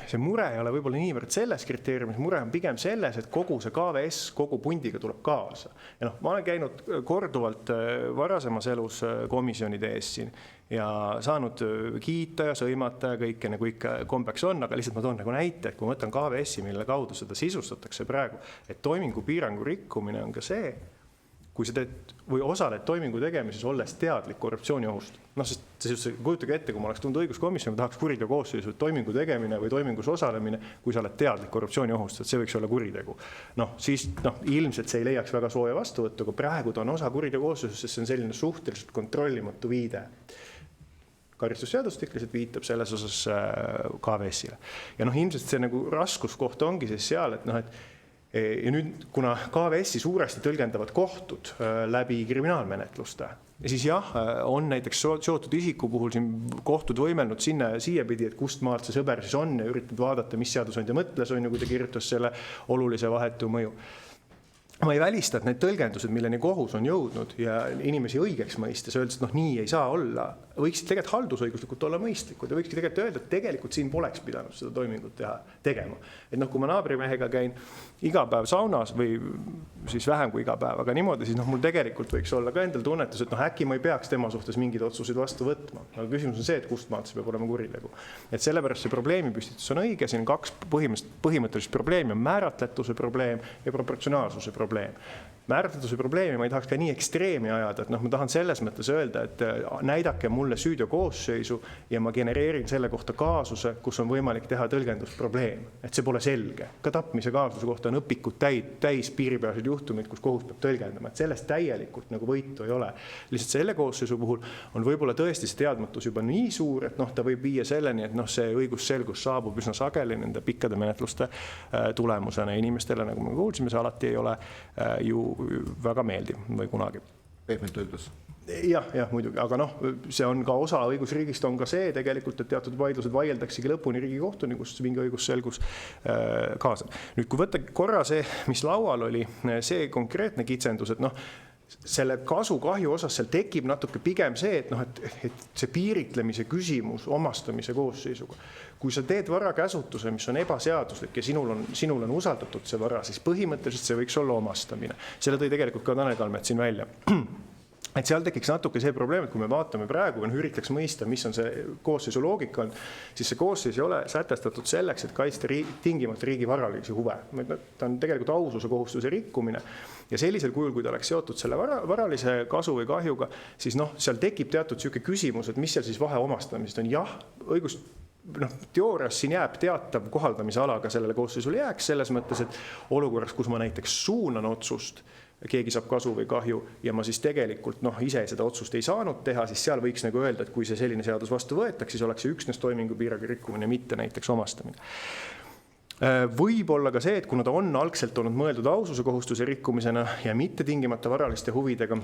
see mure ei ole võib-olla niivõrd selles kriteeriumis, mure on pigem selles, et kogu see KVS kogu pundiga tuleb kaasa. Ja ma olen käinud korduvalt varasemas elus komisjonide ees siin ja saanud kiita ja sõimata ja kõike nagu ikka kombeks on, aga lihtsalt ma toon nagu näite, et kui ma võtan KVS-i, mille kaudu seda sisustatakse praegu, et toimingu piirangu rikkumine on ka see, kui sa teed või osaled toimingu tegemises, olles teadlik korruptsiooni ohust. Sest kujutage ette, kui ma oleks tulnud õiguskomisjoni, tahaks kuriteo koosseisu, toimingu tegemine või toimingus osalemine, kui sa oled teadlik korruptsiooni ohust, et see võiks olla kuritegu. Siis ilmselt see ei leiaks väga sooja vastuvõttu, aga praegu ta on osa kuriteo koosseisust, sest see on selline suhteliselt kontrollimatu viide. Karistusseadustik lihtsalt viitab selles osas KVS-ile. Ja ilmselt see nagu raskuskoht ongi siis seal, et ja nüüd, kuna KVS-i suuresti tõlgendavad kohtud läbi kriminaalmenetluste, siis jah, on näiteks seotud isiku puhul siin kohtud võimelnud siia pidi, et kust maalt see sõber siis on ja üritad vaadata, mis seadusandja mõtles, kui ta kirjutas selle olulise vahetu mõju. Ma ei välista, et need tõlgendused, milleni kohus on jõudnud ja inimesi õigeks mõistes öeldes, et nii ei saa olla, võiksid tegelikult haldusõiguslikult olla mõistlikud ja võikski tegelikult öelda, et tegelikult siin poleks pidanud seda toimingut tegema. Et kui ma naabrimehega käin iga päev saunas või siis vähem kui iga päev, aga niimoodi, siis mul tegelikult võiks olla ka endal tunnetus, et äkki ma ei peaks tema suhtes mingeid otsuseid vastu võtma. Aga küsimus on see, et kust maalt see peab olema kuritegu. Et sellepärast see probleemipüstitus on õige, siin on kaks põhimõttelist probleemi, on määratletuse probleem ja proportsionaalsuse probleem. määratletuse probleemi ma ei tahaks ka nii ekstreemi ajada, et noh, ma tahan selles mõttes öelda, et näidake mulle süüteokoosseisu ja ma genereerin selle kohta kaasuse, kus on võimalik teha tõlgendusprobleem, et see pole selge. Ka tapmise kaasuse kohta on õpikud täis piiripealsed juhtumid, kus kohus peab tõlgendama, et sellest täielikult nagu võitu ei ole. Lihtsalt selle koosseisu puhul on võib-olla tõesti see teadmatus juba nii suur, et noh, ta võib viia selleni, et noh, see õigusselgus saabub üsna sageli nende pikkade menetluste tulemusena inimestele, nagu me kuulsime, see alati ei ole ju väga meeldiv või kunagi. Pehmelt öeldes. Jah, muidugi, aga noh, see on ka osa õigusriigist on ka see tegelikult, et teatud vaidlused vaieldakski lõpuni riigikohtunikus mingi õigusselgus kaasab. Nüüd, kui võtta korra see, mis laual oli, see konkreetne kitsendus, et noh, selle kasu-kahju osas seal tekib natuke pigem see, et noh, et see piiritlemise küsimus omastamise koosseisuga. Kui sa teed varakäsutuse, mis on ebaseaduslik ja sinul on usaldatud see vara, siis põhimõtteliselt see võiks olla omastamine. Selle tõi tegelikult ka Tanel Kalmet siin välja. Et seal tekiks natuke see probleem, et kui me vaatame praegu, üritaks mõista, mis on see koosseisu loogika on, siis see koosseis ei ole sätestatud selleks, et kaitsta tingimata riigi varalisi huve. Ta on tegelikult aususe kohustuse rikkumine ja sellisel kujul, kui ta oleks seotud selle varalise kasu või kahjuga, siis noh, seal tekib teatud selline küsimus, et mis seal siis vahe omastamist on. Jah, teoorias siin jääb teatav kohaldamise alaga sellele koosseisule jääks selles mõttes, et olukorras, kus ma näiteks suunan otsust, keegi saab kasu või kahju ja ma siis tegelikult ise seda otsust ei saanud teha, siis seal võiks nagu öelda, et kui see selline seadus vastu võetaks, siis oleks see üksnes toimingupiirangu rikkumine, mitte näiteks omastamine. Võib olla ka see, et kuna ta on algselt olnud mõeldud aususe kohustuse rikkumisena ja mitte tingimata varaliste huvidega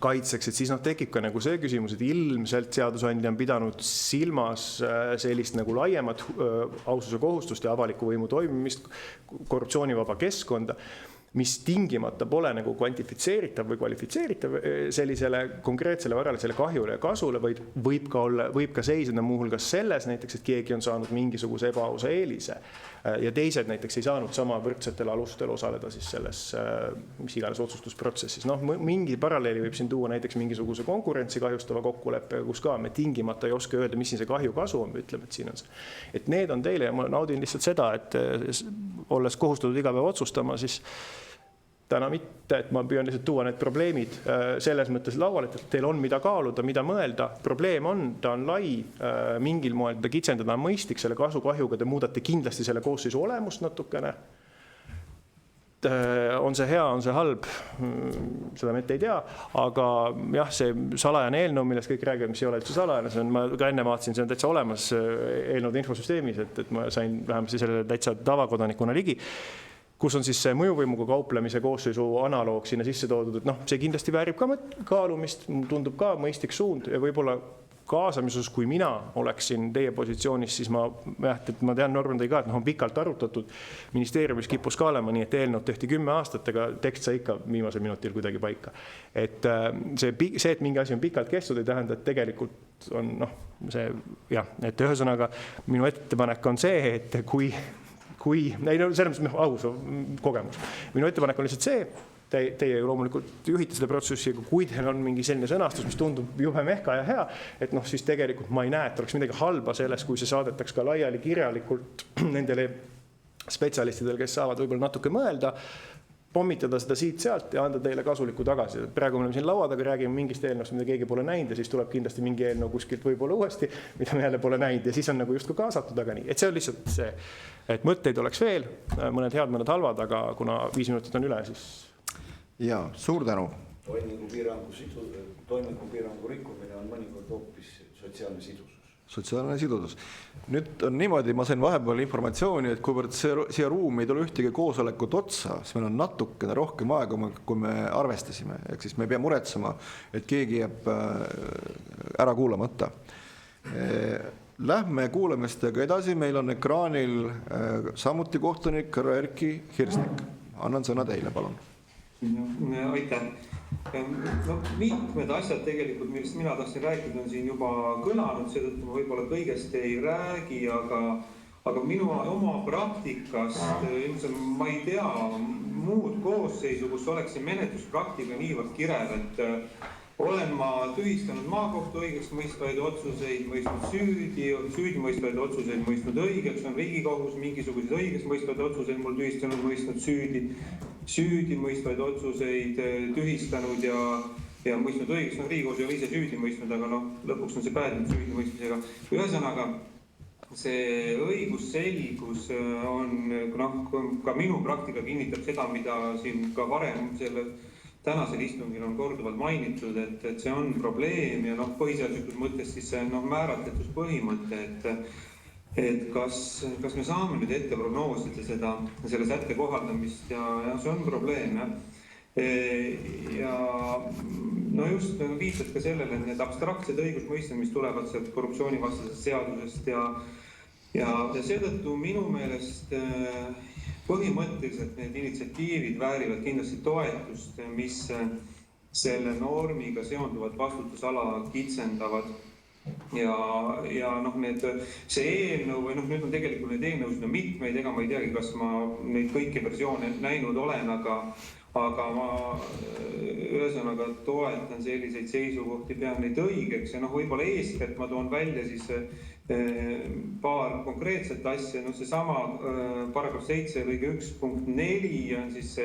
kaitseks, et siis tekib ka nagu see küsimus, et ilmselt seadusandja on pidanud silmas sellist nagu laiemat aususe kohustust ja avaliku võimu toimimist, korruptsioonivaba keskkonda, mis tingimata pole nagu kvantifitseeritav või kvalifitseeritav sellisele konkreetsele varalisele kahjule ja kasule, vaid võib ka seisneda muuhulgas selles näiteks, et keegi on saanud mingisuguse ebaausa eelise ja teised näiteks ei saanud sama võrdsetel alustel osaleda siis selles mis iganes otsustusprotsessis. Mingi paralleeli võib siin tuua näiteks mingisuguse konkurentsi kahjustava kokkuleppega, kus ka me tingimata ei oska öelda, mis siin see kahju kasu on, ütleme, et siin on see. Et need on teile ja ma naudin lihtsalt seda, et olles kohustatud iga päev otsustama, siis täna mitte, et ma püüan lihtsalt tuua need probleemid selles mõttes lauale, et teil on mida kaaluda, mida mõelda. Probleem on, ta on lai, mingil moel ta kitsendada on mõistlik, selle kasu-kahjuga te muudate kindlasti selle koosseisu olemust natukene. On see hea, on see halb, seda me ette ei tea, aga jah, see salajane eelnõu, millest kõik räägivad, mis ei ole üldse salajane, see on, ma ka enne vaatasin, see on täitsa olemas eelnõude infosüsteemis, et ma sain vähemasti sellele täitsa tavakodanikuna ligi, kus on siis see mõjuvõimuga kauplemise koosseisu analoog sinna sisse toodud, et see kindlasti väärib ka kaalumist, tundub ka mõistlik suund ja võib-olla kaasamises, kui mina oleksin teie positsioonis, siis ma tean, Norman tõi ka, et on pikalt arutatud, ministeeriumis kippus ka olema nii, et eelnõud tehti 10 aastat, ega tekst sai ikka viimasel minutil kuidagi paika. Et see, et mingi asi on pikalt kestnud, ei tähenda, et tegelikult on see, jah, et ühesõnaga minu ettepanek on see, et kui selles mõttes aus kogemus. Minu ettepanek on lihtsalt see, teie loomulikult juhite seda protsessi, kui teil on mingi selline sõnastus, mis tundub jube mehka ja hea, et siis tegelikult ma ei näe, et oleks midagi halba selles, kui see saadetaks ka laiali kirjalikult nendele spetsialistidele, kes saavad võib-olla natuke mõelda, pommitada seda siit-sealt ja anda teile kasulikku tagasi. Praegu me oleme siin laua taga, räägime mingist eelnõust, mida keegi pole näinud ja siis tuleb kindlasti mingi eelnõu kuskilt võib-olla uuesti, mida me jälle pole näinud ja siis on nagu justkui kaasatud, aga nii. Et see on lihtsalt see, et mõtteid oleks veel, mõned head, mõned halvad, aga kuna 5 minutit on üle, siis... Ja, suur tänu. Toimingupiirangu rikkumine on mõnikord hoopis sotsiaalne sidusus. Sotsiaalne sidusus. Nüüd on niimoodi, ma sain vahepeal informatsiooni, et kuivõrd siia ruumi ei tule ühtegi koosolekut otsa, siis meil on natukene rohkem aega, kui me arvestasime. Ehk siis me ei pea muretsema, et keegi jääb ära kuulamata. Lähme kuulamistega edasi, meil on ekraanil samuti kohtunik härra Erki Hirsnik. Annan sõna teile, palun. Aitäh. Mitmed asjad tegelikult, millest mina tahtsin rääkida, on siin juba kõlanud, seetõttu ma võib-olla kõigest ei räägi, aga minu oma praktikast ilmselt ma ei tea muud koosseisu, kus oleks see menetluspraktika niivõrd kirev, et olen ma tühistanud maakohtu õigeks mõistvaid otsuseid, mõistnud süüdimõistvaid otsuseid, mõistnud õigeks, on Riigikohus mingisuguseid õigeks mõistvaid otsuseid mul tühistanud, mõistnud süüdi. süüdimõistvaid otsuseid tühistanud ja mõistnud õigeks. Riigikohus ei ole ise süüdi mõistnud, aga lõpuks on see päädinud süüdimõistmisega. Ühesõnaga, see õigusselgus on, ka minu praktika kinnitab seda, mida siin ka varem tänasel istungil on korduvalt mainitud, et see on probleem ja põhiseaduslikus mõttes siis see määratletuspõhimõte, et kas me saame nüüd ette prognoosida selle sätte kohaldamist ja see on probleem, jah. Ja just viitad ka sellele, et need abstraktsed õigusmõisted, mis tulevad sealt korruptsioonivastasest seadusest ja seetõttu minu meelest põhimõtteliselt need initsiatiivid väärivad kindlasti toetust, mis selle normiga seonduvat vastutusala kitsendavad. Ja see eelnõu, või nüüd on tegelikult neid eelnõusid on mitmeid, ega ma ei teagi, kas ma neid kõiki versioone näinud olen, aga ma ühesõnaga toetan selliseid seisukohti, pean neid õigeks ja võib-olla eeskätt ma toon välja siis paar konkreetset asja, seesama paragrahv 7 lõige 1 punkt 4 on siis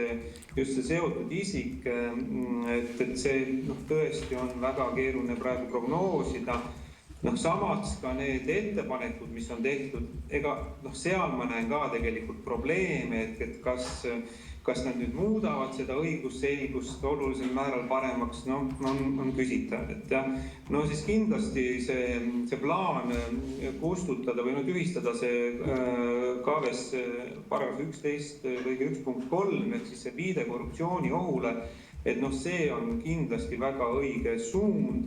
just see seotud isik, et see tõesti on väga keeruline praegu prognoosida. Samas ka need ettepanekud, mis on tehtud, ega seal ma näen ka tegelikult probleeme, et kas nad nüüd muudavad seda õigusselgust olulisel määral paremaks, on küsitav. Siis kindlasti see plaan kustutada või tühistada see KV-s paragrahv 11 lõige 1 punkt 3 ehk siis see viide korruptsiooni ohule, et see on kindlasti väga õige suund,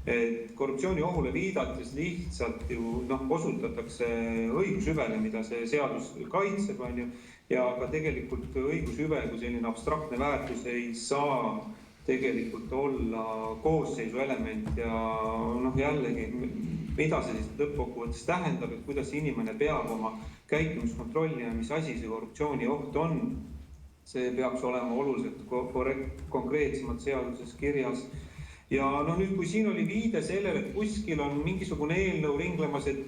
et korruptsiooni ohule viidates lihtsalt ju osutatakse õigushüvele, mida see seadus kaitseb, on ju, ja ka tegelikult õigushüve kui selline abstraktne väärtus ei saa tegelikult olla koosseisu element ja jällegi, mida see siis lõppkokkuvõttes tähendab, et kuidas inimene peab oma käitumist kontrollima, mis asi see korruptsiooni oht on. See peaks olema oluliselt konkreetsemalt seaduses kirjas. Ja nüüd, kui siin oli viide sellele, et kuskil on mingisugune eelnõu ringlemas, et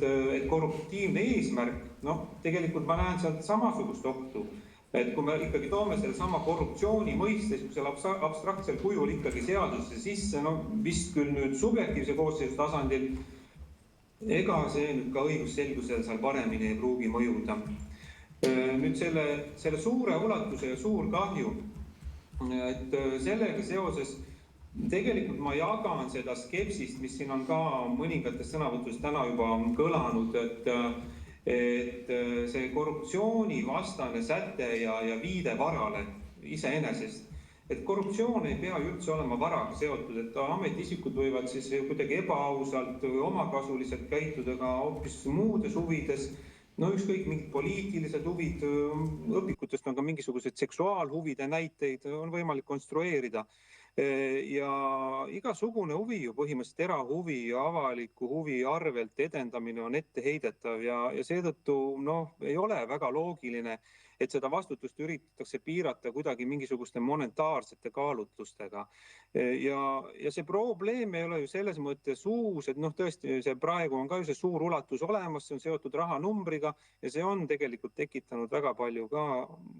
korruptiivne eesmärk, tegelikult ma näen sealt samasugust ohtu. Et kui me ikkagi toome selle sama korruptsiooni mõistes, kui selle abstraktsel kujul ikkagi seadusesse sisse, vist küll nüüd subjektiivse koosseisu tasandil, ega see nüüd ka õigusselgusel seal paremini ei pruugi mõjuda. Nüüd selle suure ulatuse ja suur kahju, et sellega seoses tegelikult ma jagan seda skepsist, mis siin on ka mõningates sõnavõtus täna juba kõlanud, et see korruptsioonivastane säte ja viide varale iseenesest, et korruptsioon ei pea üldse olema varaga seotud, et ametiisikud võivad siis kuidagi ebaausalt või omakasuliselt käituda ka hoopis muudes huvides. Ükskõik mingid poliitilised huvid, õpikutest on ka mingisugused seksuaalhuvide näiteid, on võimalik konstrueerida. Ja igasugune huvi ju põhimõtteliselt erahuvi ja avaliku huvi arvelt edendamine on etteheidetav ja seetõttu ei ole väga loogiline, et seda vastutust üritatakse piirata kuidagi mingisuguste monetaarsete kaalutlustega. Ja see probleem ei ole ju selles mõttes uus, et tõesti see praegu on ka ju see suur ulatus olemas, see on seotud rahanumbriga ja see on tegelikult tekitanud väga palju ka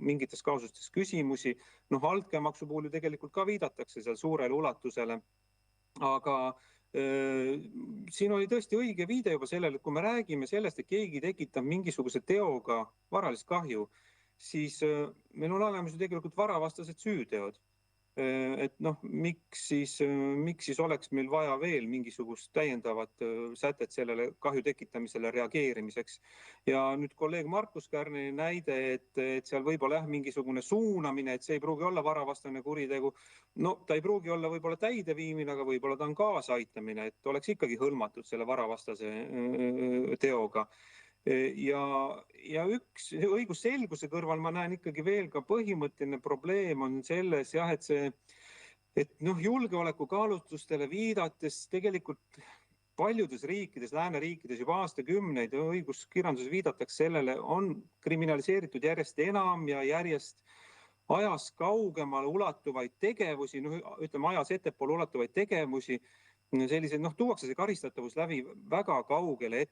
mingites kaasustes küsimusi. Altkäemaksu puhul ju tegelikult ka viidatakse seal suurele ulatusele, aga siin oli tõesti õige viide juba sellele, et kui me räägime sellest, et keegi tekitab mingisuguse teoga varalist kahju, siis meil on olemas ju tegelikult varavastased süüteod. Et miks siis oleks meil vaja veel mingisugust täiendavat sätet sellele kahju tekitamisele reageerimiseks. Ja nüüd kolleeg Markus Kärneni näide, et seal võib-olla mingisugune suunamine, et see ei pruugi olla varavastane kuritegu. Ta ei pruugi olla võib-olla täideviimine, aga võib-olla ta on kaasaitamine, et oleks ikkagi hõlmatud selle varavastase teoga. Ja üks õigusselguse kõrval ma näen ikkagi veel ka põhimõtteline probleem on selles, et julgeoleku kaalutlustele viidates tegelikult paljudes riikides, lääneriikides juba aastakümneid õiguskirjanduses viidatakse sellele, on kriminaliseeritud järjest enam ja järjest ajas kaugemale ulatuvaid tegevusi, ütleme ajas ettepoole ulatuvaid tegevusi, sellised, tuuakse see karistatavus läbi väga kaugele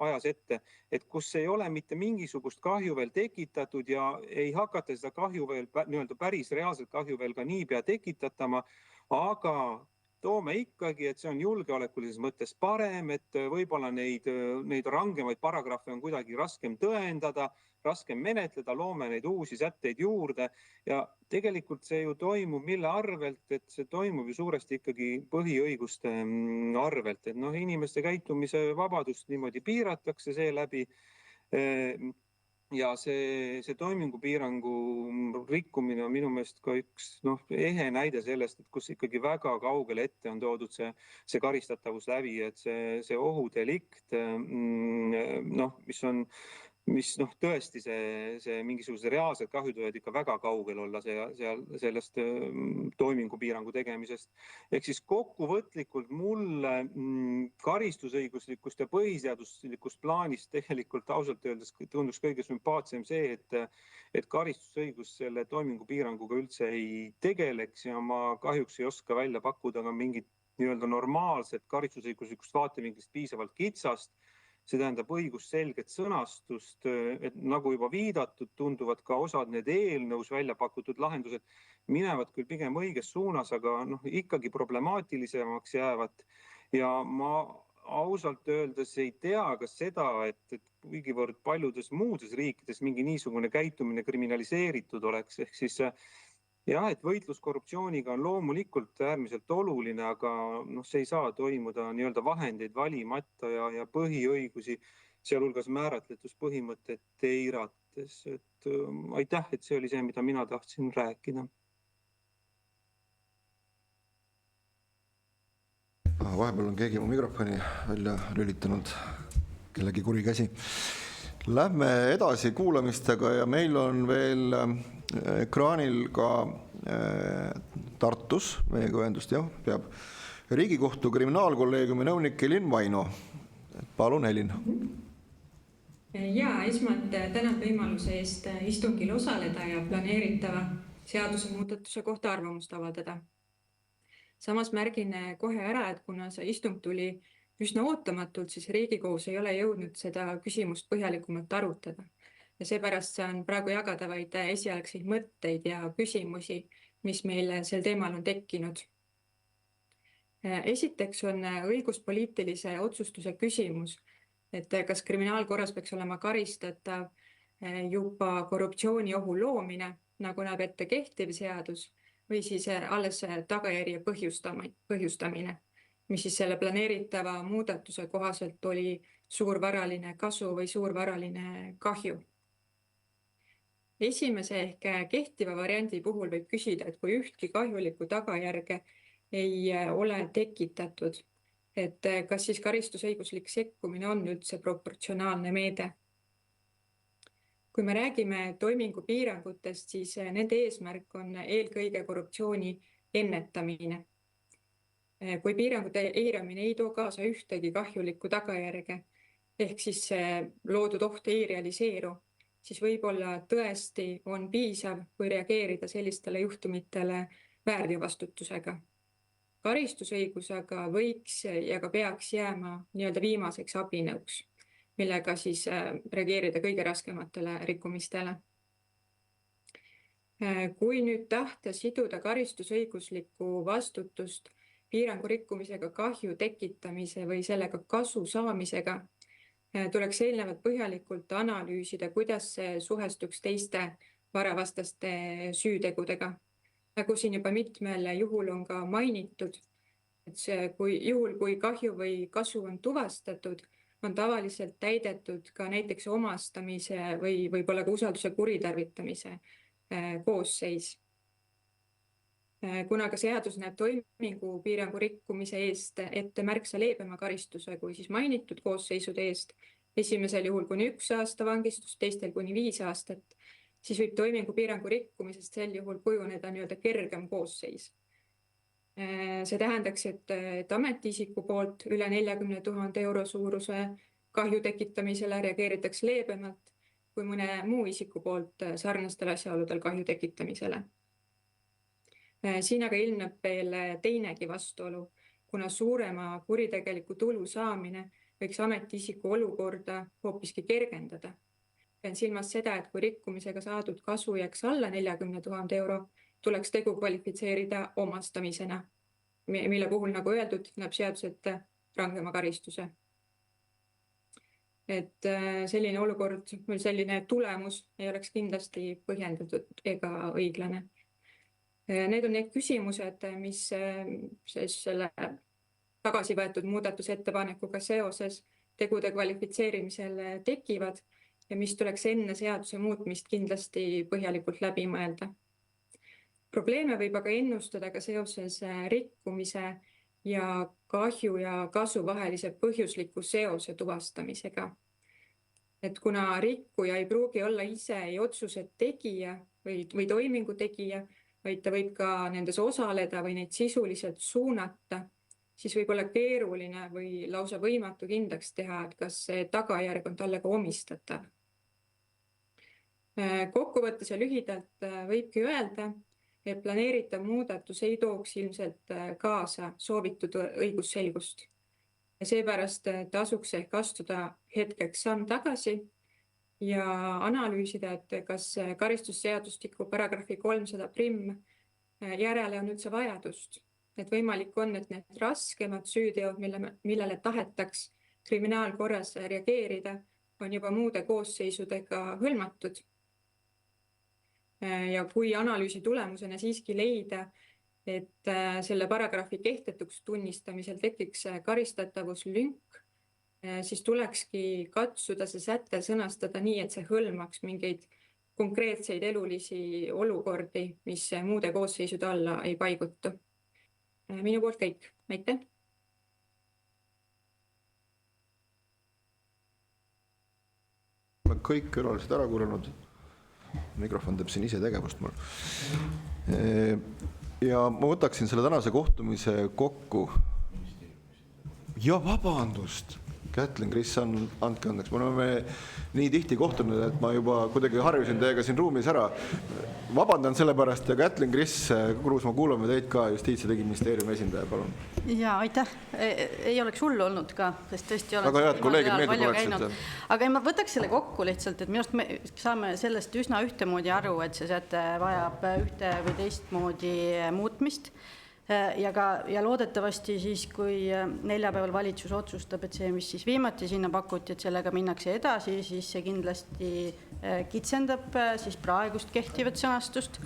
ajas ette, et kus ei ole mitte mingisugust kahju veel tekitatud ja ei hakata seda kahju veel, nii-öelda päris reaalset kahju veel ka niipea tekitatama, aga toome ikkagi, et see on julgeolekulises mõttes parem, et võib-olla neid rangemaid paragrahve on kuidagi raskem tõendada, raskem menetleda, loome neid uusi sätteid juurde ja tegelikult see ju toimub mille arvelt, et see toimub ju suuresti ikkagi põhiõiguste arvelt, et inimeste käitumise vabadust niimoodi piiratakse seeläbi ja see toimingupiirangu rikkumine on minu meelest ka üks ehe näide sellest, et kus ikkagi väga kaugele ette on toodud see karistatavus läbi, et see ohudelikt, mis tõesti see mingisugused reaalsed kahjud võivad ikka väga kaugel olla sellest toimingupiirangu tegemisest. Ehk siis kokkuvõtlikult mulle karistusõiguslikust ja põhiseaduslikust plaanist tegelikult ausalt öeldes tundus kõige sümpaatsem see, et karistusõigus selle toimingupiiranguga üldse ei tegeleks ja ma kahjuks ei oska välja pakkuda ka mingit nii-öelda normaalset karistusõiguslikust vaatevinklist piisavalt kitsast. See tähendab õigusselget sõnastust, et nagu juba viidatud, tunduvad ka osad need eelnõus välja pakutud lahendused minevad küll pigem õiges suunas, aga ikkagi problemaatilisemaks jäävad. Ja ma ausalt öeldes ei tea ka seda, et kuigivõrd paljudes muudes riikides mingi niisugune käitumine kriminaliseeritud oleks, ehk siis jah, et võitlus korruptsiooniga on loomulikult äärmiselt oluline, aga see ei saa toimuda nii-öelda vahendeid valimata ja põhiõigusi, sealhulgas määratletuspõhimõtet eirates. Et aitäh, et see oli see, mida mina tahtsin rääkida. Vahepeal on keegi mu mikrofoni välja lülitanud, kellegi kuri käsi. Lähme edasi kuulamistega ja meil on veel ekraanil ka Tartus, meiega ühendust peab Riigikohtu kriminaalkolleegiumi nõunik Helin Vaino. Palun, Helin. Ja esmalt tänan võimaluse eest istungil osaleda ja planeeritava seadusemuudatuse kohta arvamust avaldada. Samas märgin kohe ära, et kuna see istung tuli üsna ootamatult, siis Riigikohus ei ole jõudnud seda küsimust põhjalikumalt arutada. Ja seepärast saan praegu jagada vaid esialgseid mõtteid ja küsimusi, mis meil sel teemal on tekkinud. Esiteks on õiguspoliitilise otsustuse küsimus, et kas kriminaalkorras peaks olema karistatav juba korruptsiooniohu loomine, nagu näeb ette kehtiv seadus, või siis alles tagajärje põhjustamine, mis siis selle planeeritava muudatuse kohaselt oli suur varaline kasu või suur varaline kahju. Esimese ehk kehtiva variandi puhul võib küsida, et kui ühtki kahjulikku tagajärge ei ole tekitatud, et kas siis karistusõiguslik sekkumine on üldse proportsionaalne meede. Kui me räägime toimingupiirangutest, siis nende eesmärk on eelkõige korruptsiooni ennetamine. Kui piirangute eiramine ei too kaasa ühtegi kahjulikku tagajärge, ehk siis loodud oht ei realiseeru, siis võib-olla tõesti on piisav, kui reageerida sellistele juhtumitele väärteovastutusega. Karistusõigus aga võiks ja ka peaks jääma nii-öelda viimaseks abinõuks, millega siis reageerida kõige raskematele rikkumistele. Kui nüüd tahta siduda karistusõiguslikku vastutust piirangu rikkumisega kahju tekitamise või sellega kasu saamisega, tuleks eelnevalt põhjalikult analüüsida, kuidas see suhestuks teiste varavastaste süütegudega. Nagu siin juba mitmel juhul on ka mainitud, et kui kahju või kasu on tuvastatud, on tavaliselt täidetud ka näiteks omastamise või võib-olla ka usalduse kuritarvitamise koosseis. Kuna ka seadus näeb toimingupiirangu rikkumise eest ette märksa leebema karistuse kui siis mainitud koosseisude eest, esimesel juhul kuni 1 aasta vangistust, teistel kuni 5 aastat, siis võib toimingupiirangu rikkumisest sel juhul kujuneda nii-öelda kergem koosseis. See tähendaks, et ametiisiku poolt üle 40 000 euro suuruse kahju tekitamisele reageeritakse leebemalt kui mõne muu isiku poolt sarnastel asjaoludel kahju tekitamisele. Siin aga ilmneb veel teinegi vastuolu, kuna suurema kuritegeliku tulu saamine võiks ametiisiku olukorda hoopiski kergendada. Pean silmas seda, et kui rikkumisega saadud kasu jääks alla 40 000 euro, tuleks tegu kvalifitseerida omastamisena, mille puhul, nagu öeldud, näeb seadus ette rangema karistuse. Et selline olukord või selline tulemus ei oleks kindlasti põhjendatud ega õiglane. Need on need küsimused, mis selle tagasi võetud muudatusettepanekuga seoses tegude kvalifitseerimisel tekivad ja mis tuleks enne seaduse muutmist kindlasti põhjalikult läbi mõelda. Probleeme võib aga ennustada ka seoses rikkumise ja kahju ja kasu vahelise põhjusliku seose tuvastamisega. Et kuna rikkuja ei pruugi olla ise ei otsuse tegija või toimingu tegija, vaid ta võib ka nendes osaleda või neid sisuliselt suunata, siis võib olla keeruline või lausa võimatu kindlaks teha, et kas see tagajärg on talle ka omistatav. Kokkuvõttes ja lühidalt võibki öelda, et planeeritav muudatus ei tooks ilmselt kaasa soovitud õigusselgust. Ja seepärast tasuks ehk astuda hetkeks samm tagasi ja analüüsida, et kas karistusseadustiku paragrahvi 300 järele on üldse vajadust. Et võimalik on, et need raskemad süüteod, millele tahetaks kriminaalkorras reageerida, on juba muude koosseisudega hõlmatud. Ja kui analüüsi tulemusena siiski leida, et selle paragrahvi kehtetuks tunnistamisel tekiks karistatavaslünk, siis tulekski katsuda see säte sõnastada nii, et see hõlmaks mingeid konkreetseid elulisi olukordi, mis muude koosseisude alla ei paigutu. Minu poolt kõik. Aitäh! Kõik külalised ära kuulanud. Mikrofon teeb siin ise tegevust mul. Ja ma võtaksin selle tänase kohtumise kokku. Ja vabandust! Kätlin, Kris, andke andeks. Me oleme nii tihti kohtunud, et ma juba kuidagi harjusin teiega siin ruumis ära. Vabandan selle pärast ja Kätlin, Kris, Kruusmaa, kuulame teid ka, Justiits- ja Digiministeeriumi esindaja, palun. Ja aitäh. Ei oleks hullu olnud ka, sest tõesti olen väga head kolleegid meeldib oleksid. Aga ma võtaks selle kokku lihtsalt, et minust me saame sellest üsna ühtemoodi aru, et see säte vajab ühte või teistmoodi muutmist. Ja loodetavasti siis, kui neljapäeval valitsus otsustab, et see, mis siis viimati sinna pakuti, et sellega minnakse edasi, siis see kindlasti kitsendab siis praegust kehtivat sõnastust.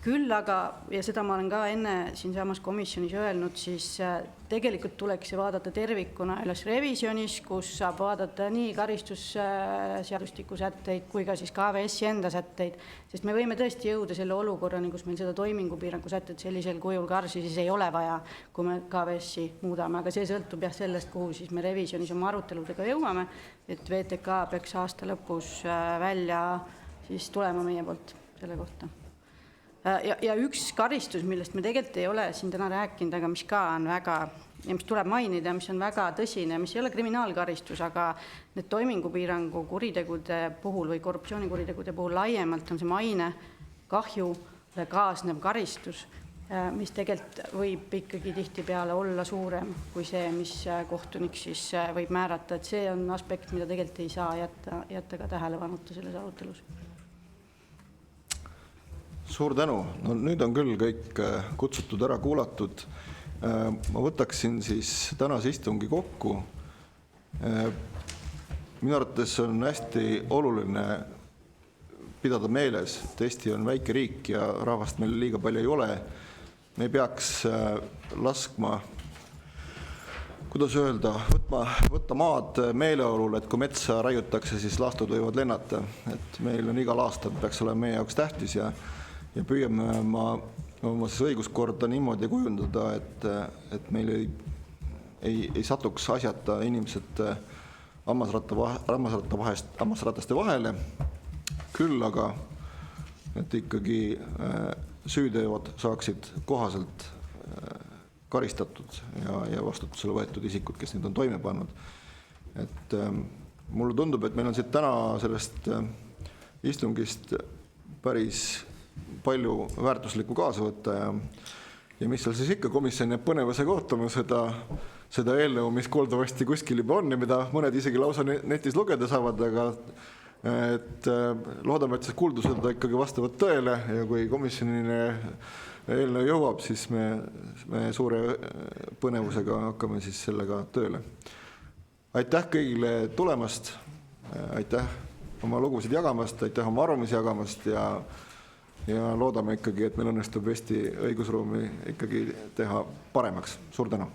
Küll aga, ja seda ma olen ka enne siinsamas komisjonis öelnud, siis tegelikult tuleks vaadata tervikuna üles revisjonis, kus saab vaadata nii karistusseadustiku sätteid kui ka siis KVS-i enda sätteid, sest me võime tõesti jõuda selle olukorrani, kus meil seda toimingupiirangu sätted sellisel kujul karsi siis ei ole vaja, kui me KVS-i muudame, aga see sõltub jah sellest, kuhu siis me revisjonis oma aruteludega jõuame, et VTK peaks aasta lõpus välja siis tulema meie poolt selle kohta. Ja üks karistus, millest me tegelikult ei ole siin täna rääkinud, aga mis ka on väga, ja mis tuleb mainida, mis on väga tõsine, mis ei ole kriminaalkaristus, aga need toimingupiirangu kuritegude puhul või korruptsioonikuritegude puhul laiemalt on see maine, kahju, kaasnev karistus, mis tegelikult võib ikkagi tihtipeale olla suurem kui see, mis kohtunik siis võib määrata, et see on aspekt, mida tegelikult ei saa jätta ka tähelepanuta selles arutelus. Suur tänu. No nüüd on küll kõik kutsutud ära kuulatud. Ma võtaksin siis tänase istungi kokku. Minu arvates on hästi oluline pidada meeles, et Eesti on väike riik ja rahvast meil liiga palju ei ole. Me ei peaks laskma, kuidas öelda, võtta maad meeleolul, et kui metsa raiutakse, siis laastud võivad lennata. Et meil on igal aastal, peaks olema meie jaoks tähtis ja püüame oma õiguskorda niimoodi kujundada, et meil ei satuks asjata inimesed hammasrataste vahele. Küll aga, et ikkagi süüteod saaksid kohaselt karistatud ja vastutusele võetud isikud, kes neid on toime pannud. Et mulle tundub, et meil on siit täna sellest istungist päris palju väärtuslikku kaasa võtta ja mis seal siis ikka, komisjon jääb põnevusega ootama seda eelnõu, mis kuuldavasti kuskil juba on ja mida mõned isegi lausa netis lugeda saavad, aga et loodame, et see kuuldused ikkagi vastavad tõele ja kui komisjonine eelnõu jõuab, siis me suure põnevusega hakkame siis sellega tööle. Aitäh kõigile tulemast, aitäh oma lugusid jagamast, aitäh oma arvamusi jagamast ja loodame ikkagi, et meil õnnestub Eesti õigusruumi ikkagi teha paremaks. Suur tänu!